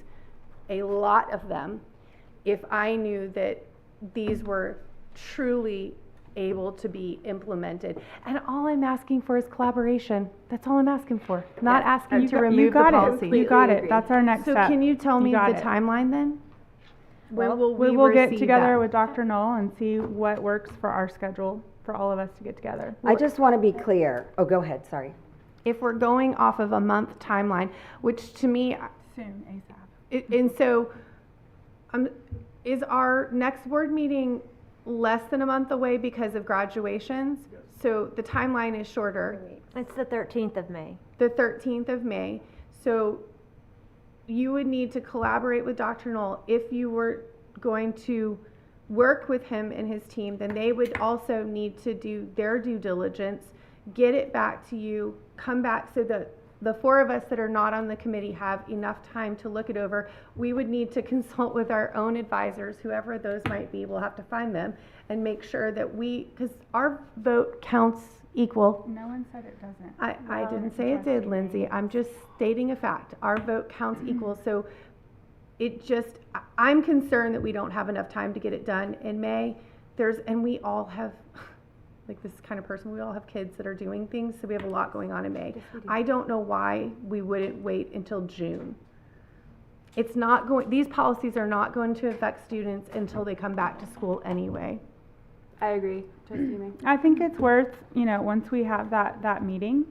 a lot of them, if I knew that these were truly able to be implemented. And all I'm asking for is collaboration. That's all I'm asking for. Not asking to remove the policy. You got it. That's our next step. So can you tell me the timeline then? When will we will get receive together that? with Dr. Knoll and see what works for our schedule for all of us to get together. I just want to be clear. Oh, go ahead, sorry. If we're going off of a month timeline, which to me, soon, ASAP. And so is our next board meeting less than a month away because of graduations? Yes. So the timeline is shorter. It's the 13th of May. The 13th of May. So you would need to collaborate with Dr. Knoll. If you were going to work with him and his team, then they would also need to do their due diligence, get it back to you, come back so that the four of us that are not on the committee have enough time to look it over. We would need to consult with our own advisors, whoever those might be, we'll have to find them, and make sure that because our vote counts equal. No one said it doesn't. I didn't say it did, Lindsay. I'm just stating a fact. Our vote counts equal. So I'm concerned that we don't have enough time to get it done in May. And we all have, like this kind of person, we all have kids that are doing things, so we have a lot going on in May. Yes, I don't know why we wouldn't wait until June. These policies are not going to affect students until they come back to school anyway. I agree. Trustee May. I think it's worth, once we have that meeting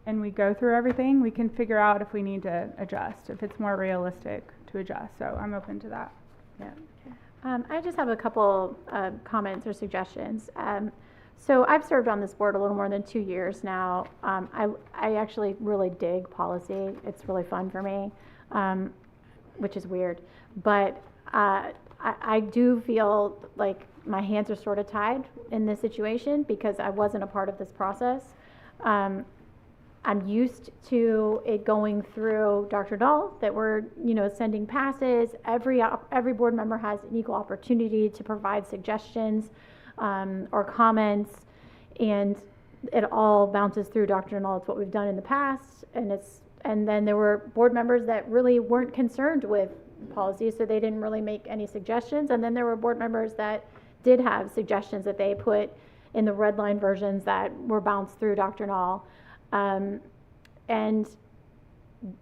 and we go through everything, we can figure out if we need to adjust, if it's more realistic to adjust. So I'm open to that. Yeah. I just have a couple comments or suggestions. So I've served on this board a little more than 2 years now. I actually really dig policy. It's really fun for me, which is weird. But I do feel like my hands are sort of tied in this situation because I wasn't a part of this process. I'm used to it going through Dr. Dahl, that we're sending passes. Every board member has an equal opportunity to provide suggestions or comments, and it all bounces through Dr. Knoll. It's what we've done in the past, and then there were board members that really weren't concerned with policy, so they didn't really make any suggestions, and then there were board members that did have suggestions that they put in the red line versions that were bounced through Dr. Knoll, and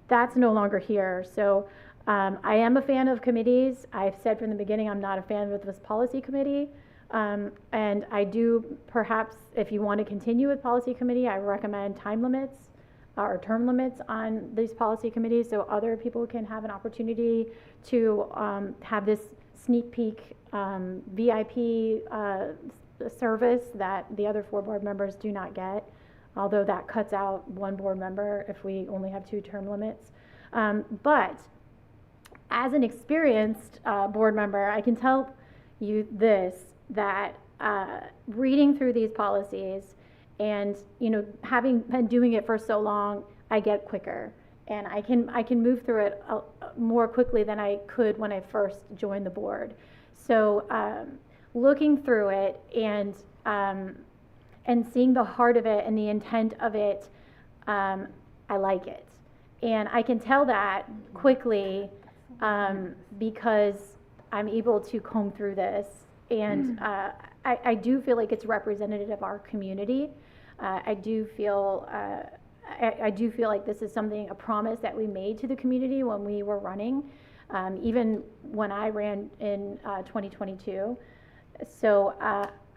that's no longer here. So I am a fan of committees. I've said from the beginning I'm not a fan of this policy committee. And I do, perhaps, if you want to continue with policy committee, I recommend time limits or term limits on these policy committees so other people can have an opportunity to have this sneak peek VIP service that the other 4 board members do not get, although that cuts out 1 board member if we only have 2 term limits. But as an experienced board member, I can tell you that reading through these policies and having been doing it for so long, I get quicker and I can move through it more quickly than I could when I first joined the board. So looking through it and seeing the heart of it and the intent of it, I like it. And I can tell that quickly because I'm able to comb through this. And I do feel like it's representative of our community. I do feel like this is something, a promise that we made to the community when we were running, even when I ran in 2022. So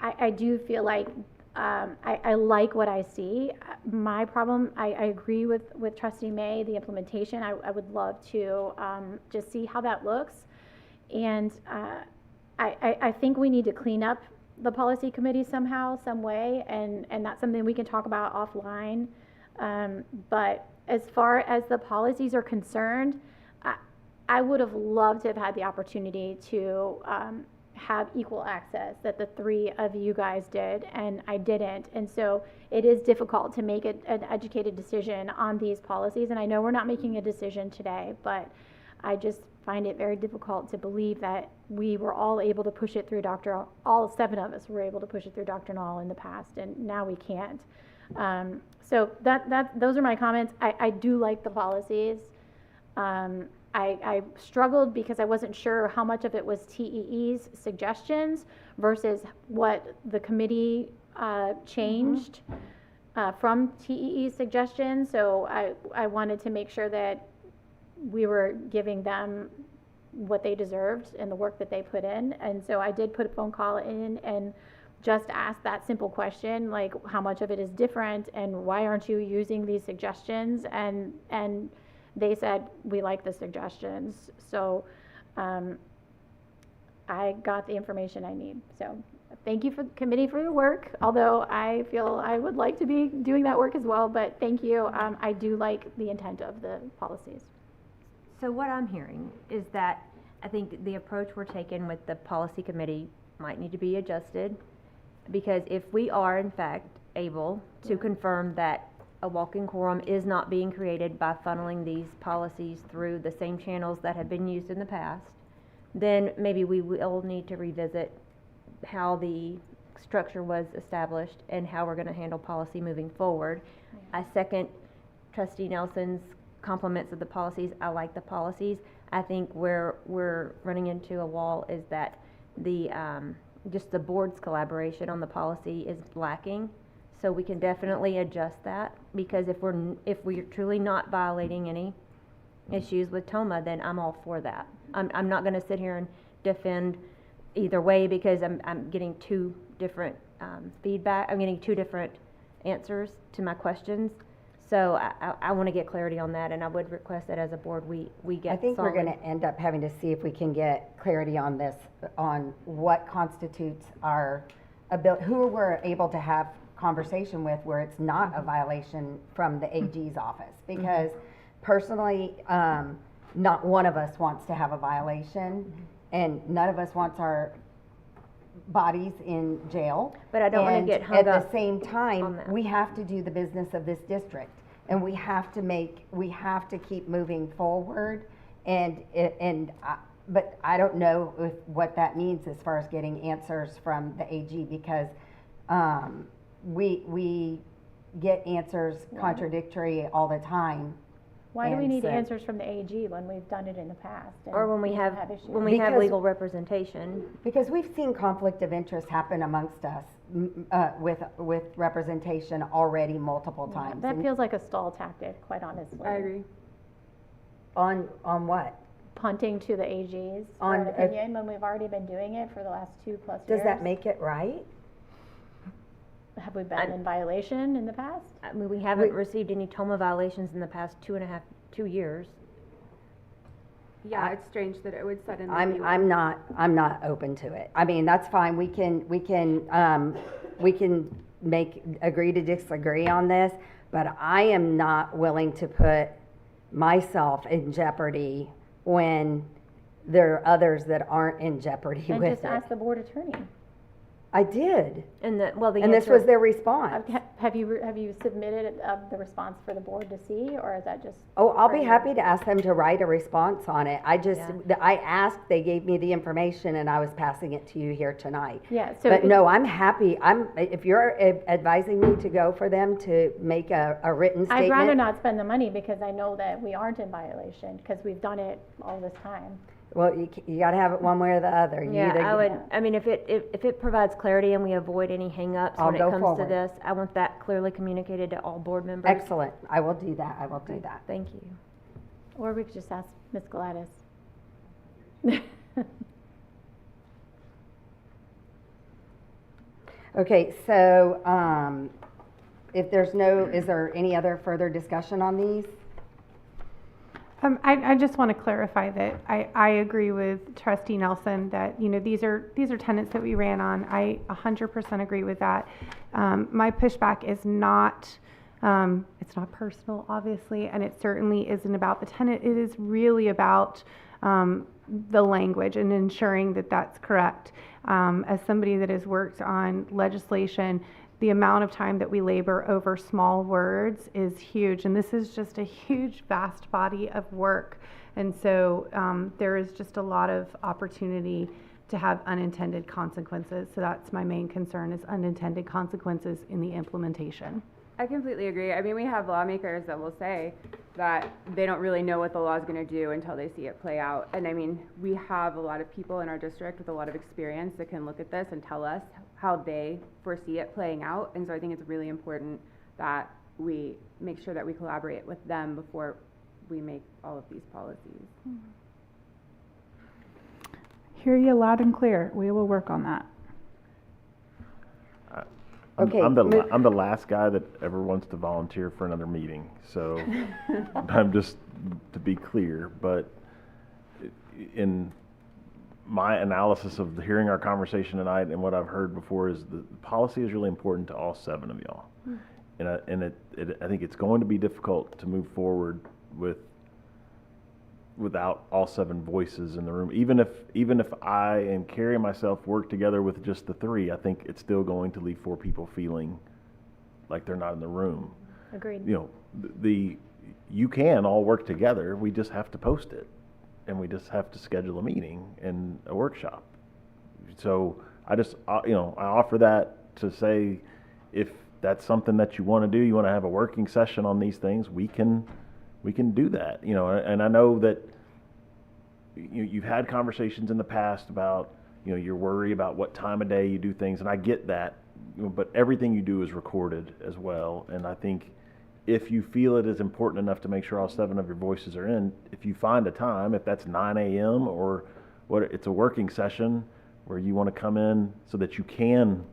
I do feel like I like what I see. My problem, I agree with Trustee May, the implementation. I would love to just see how that looks. And I think we need to clean up the policy committee somehow, some way, and that's something we can talk about offline. But as far as the policies are concerned, I would have loved to have had the opportunity to have equal access that the three of you guys did, and I didn't. And so it is difficult to make an educated decision on these policies. And I know we're not making a decision today, but I just find it very difficult to believe that we were all able to push it through all 7 of us were able to push it through Dr. Knoll in the past, and now we can't. So those are my comments. I do like the policies. I struggled because I wasn't sure how much of it was TEE's suggestions versus what the committee changed from TEE's suggestions. So I wanted to make sure that we were giving them what they deserved and the work that they put in. And so I did put a phone call in and just ask that simple question, like how much of it is different and why aren't you using these suggestions? And they said, we like the suggestions. So I got the information I need. So thank you for the committee for your work, although I feel I would like to be doing that work as well, but thank you. I do like the intent of the policies. So what I'm hearing is that I think the approach we're taking with the policy committee might need to be adjusted, because if we are in fact able to confirm that a walk-in quorum is not being created by funneling these policies through the same channels that have been used in the past, then maybe we will need to revisit how the structure was established and how we're going to handle policy moving forward. I second Trustee Nelson's compliments of the policies. I like the policies. I think where we're running into a wall is that the just the board's collaboration on the policy is lacking. So we can definitely adjust that, because if we're truly not violating any issues with TOMA, then I'm all for that. I'm not going to sit here and defend either way, because I'm getting 2 different feedback. I'm getting 2 different answers to my questions. So I want to get clarity on that, and I would request that as a board we get. I think solid. we're going to end up having to see if we can get clarity on this, on what constitutes our ability, who we're able to have conversation with where it's not a violation from the AG's office. Because personally, not one of us wants to have a violation, and none of us wants our bodies in jail. But I don't want to get hung up. At up the same on time, that. we have to do the business of this district, and we have to keep moving forward. But I don't know what that means as far as getting answers from the AG, because we get answers contradictory all the time. Why do we need answers from the AG when we've done it in the past? Or when we have legal representation? Because we've seen conflict of interest happen amongst us with representation already multiple times. That feels like a stall tactic, quite honestly. I agree. On what? Punting to the AGs for an opinion when we've already been doing it for the last 2+ years. Does that make it right? Have we been in violation in the past? I mean, we haven't received any TOMA violations in the past 2 years. Yeah, it's strange that it would suddenly. I'm not open to it. I mean, that's fine. We can agree to disagree on this, but I am not willing to put myself in jeopardy when there are others that aren't in jeopardy with it. And just ask the board attorney. I did. And the, well, the And this answer. was their response. Have you submitted the response for the board to see, or is that just? Oh, I'll for be you? happy to ask them to write a response on it. I just, I asked, they gave me the information, and I was passing it to you here tonight. Yeah, so But no, I'm happy. If you're advising me to go for them to make a written statement. I'd rather not spend the money because I know that we aren't in violation, because we've done it all this time. Well, you gotta have it one way or the other. You Yeah, either- I would, I mean, if it provides clarity and we avoid any hangups I'll when it go comes to forward. this, I want that clearly communicated to all board members. Excellent. I will do that. I will do that. Thank you. Or we could just ask Ms. Gladys. Okay, so, if there's no, is there any other further discussion on these? I just want to clarify that I agree with Trustee Nelson that, you know, these are tenants that we ran on. I 100% agree with that. My pushback is not, it's not personal, obviously, and it certainly isn't about the tenant. It is really about the language and ensuring that that's correct. As somebody that has worked on legislation, the amount of time that we labor over small words is huge, and this is just a huge, vast body of work. And so there is just a lot of opportunity to have unintended consequences. So that's my main concern, is unintended consequences in the implementation. I completely agree. I mean, we have lawmakers that will say that they don't really know what the law is going to do until they see it play out. And I mean, we have a lot of people in our district with a lot of experience that can look at this and tell us how they foresee it playing out. And so I think it's really important that we make sure that we collaborate with them before we make all of these policies. Hear you loud and clear. We will work on that. Okay, I'm the last guy that ever wants to volunteer for another meeting, so I'm just, to be clear, but in my analysis of hearing our conversation tonight and what I've heard before is the policy is really important to all 7 of y'all. And I think it's going to be difficult to move forward without all 7 voices in the room. Even if I and Carrie and myself work together with just the 3, I think it's still going to leave 4 people feeling like they're not in the room. Agreed. You know, you can all work together. We just have to post it, and we just have to schedule a meeting and a workshop. So I offer that to say, if that's something that you want to do, you want to have a working session on these things, we can do that, you know. And I know that you've had conversations in the past about, you know, your worry about what time of day you do things, and I get that, you know, but everything you do is recorded as well. And I think if you feel it is important enough to make sure all 7 of your voices are in, if you find a time, if that's 9 a.m. or what, it's a working session where you want to come in so that you can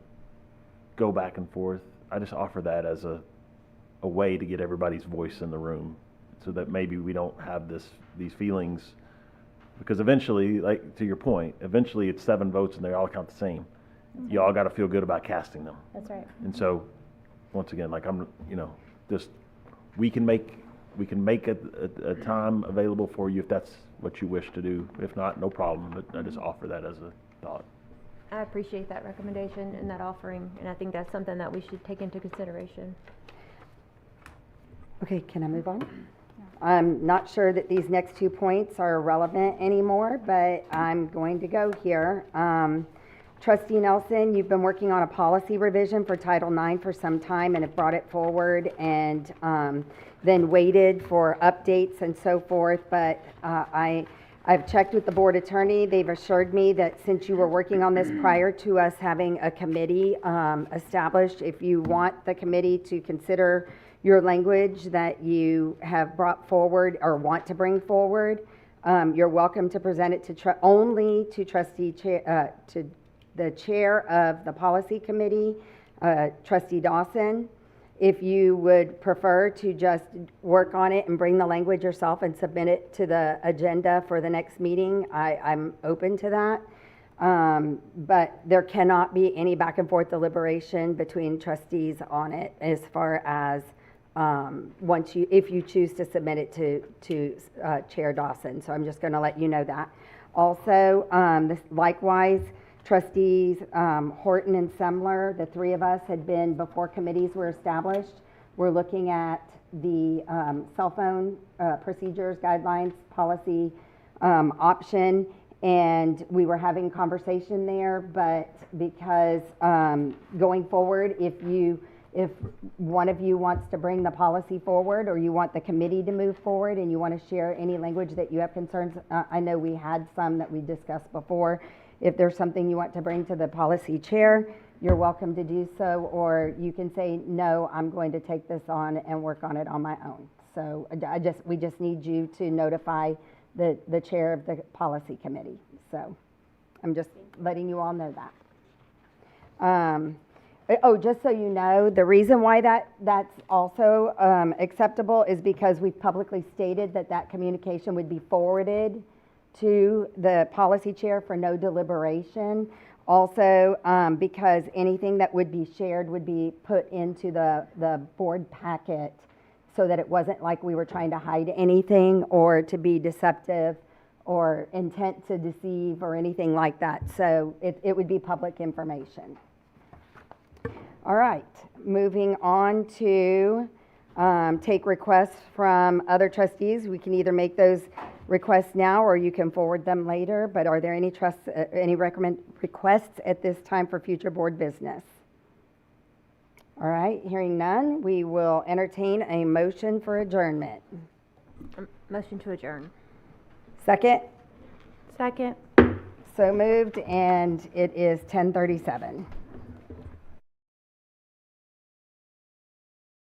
go back and forth, I just offer that as a way to get everybody's voice in the room, so that maybe we don't have these feelings, because eventually, like to your point, eventually it's 7 votes and they all count the same. Mm-hmm. You all got to feel good about casting them. That's right. And so, once again, like just we can make a time available for you if that's what you wish to do. If not, no problem. But I just offer that as a thought. I appreciate that recommendation and that offering, and I think that's something that we should take into consideration. Okay, can I move on? I'm not sure that these next 2 points are relevant anymore, but I'm going to go here. Trustee Nelson, you've been working on a policy revision for Title IX for some time and have brought it forward and then waited for updates and so forth, but I've checked with the board attorney. They've assured me that since you were working on this prior to us having a committee established, if you want the committee to consider your language that you have brought forward or want to bring forward, you're welcome to present it to only to to the chair of the policy committee, Trustee Dawson. If you would prefer to just work on it and bring the language yourself and submit it to the agenda for the next meeting, I'm open to that. But there cannot be any back and forth deliberation between trustees on it as far as if you choose to submit it to Chair Dawson. So I'm just going to let you know that. Also, likewise, trustees, Horton and Semler, the three of us had been, before committees were established, we're looking at the cell phone procedures, guidelines, policy option, and we were having conversation there, but because going forward, if one of you wants to bring the policy forward, or you want the committee to move forward and you want to share any language that you have concerns, I know we had some that we discussed before. If there's something you want to bring to the policy chair, you're welcome to do so, or you can say, no, I'm going to take this on and work on it on my own. So we just need you to notify the chair of the policy committee. So I'm just letting you all know that. Oh, just so you know, the reason why that's also acceptable is because we've publicly stated that communication would be forwarded to the policy chair for no deliberation. Also, because anything that would be shared would be put into the board packet, so that it wasn't like we were trying to hide anything or to be deceptive or intent to deceive or anything like that. So it would be public information. All right, moving on to take requests from other trustees. We can either make those requests now or you can forward them later, but are there any requests at this time for future board business? All right, hearing none, we will entertain a motion for adjournment. Motion to adjourn. Second? Second. So moved, and it is 10:37.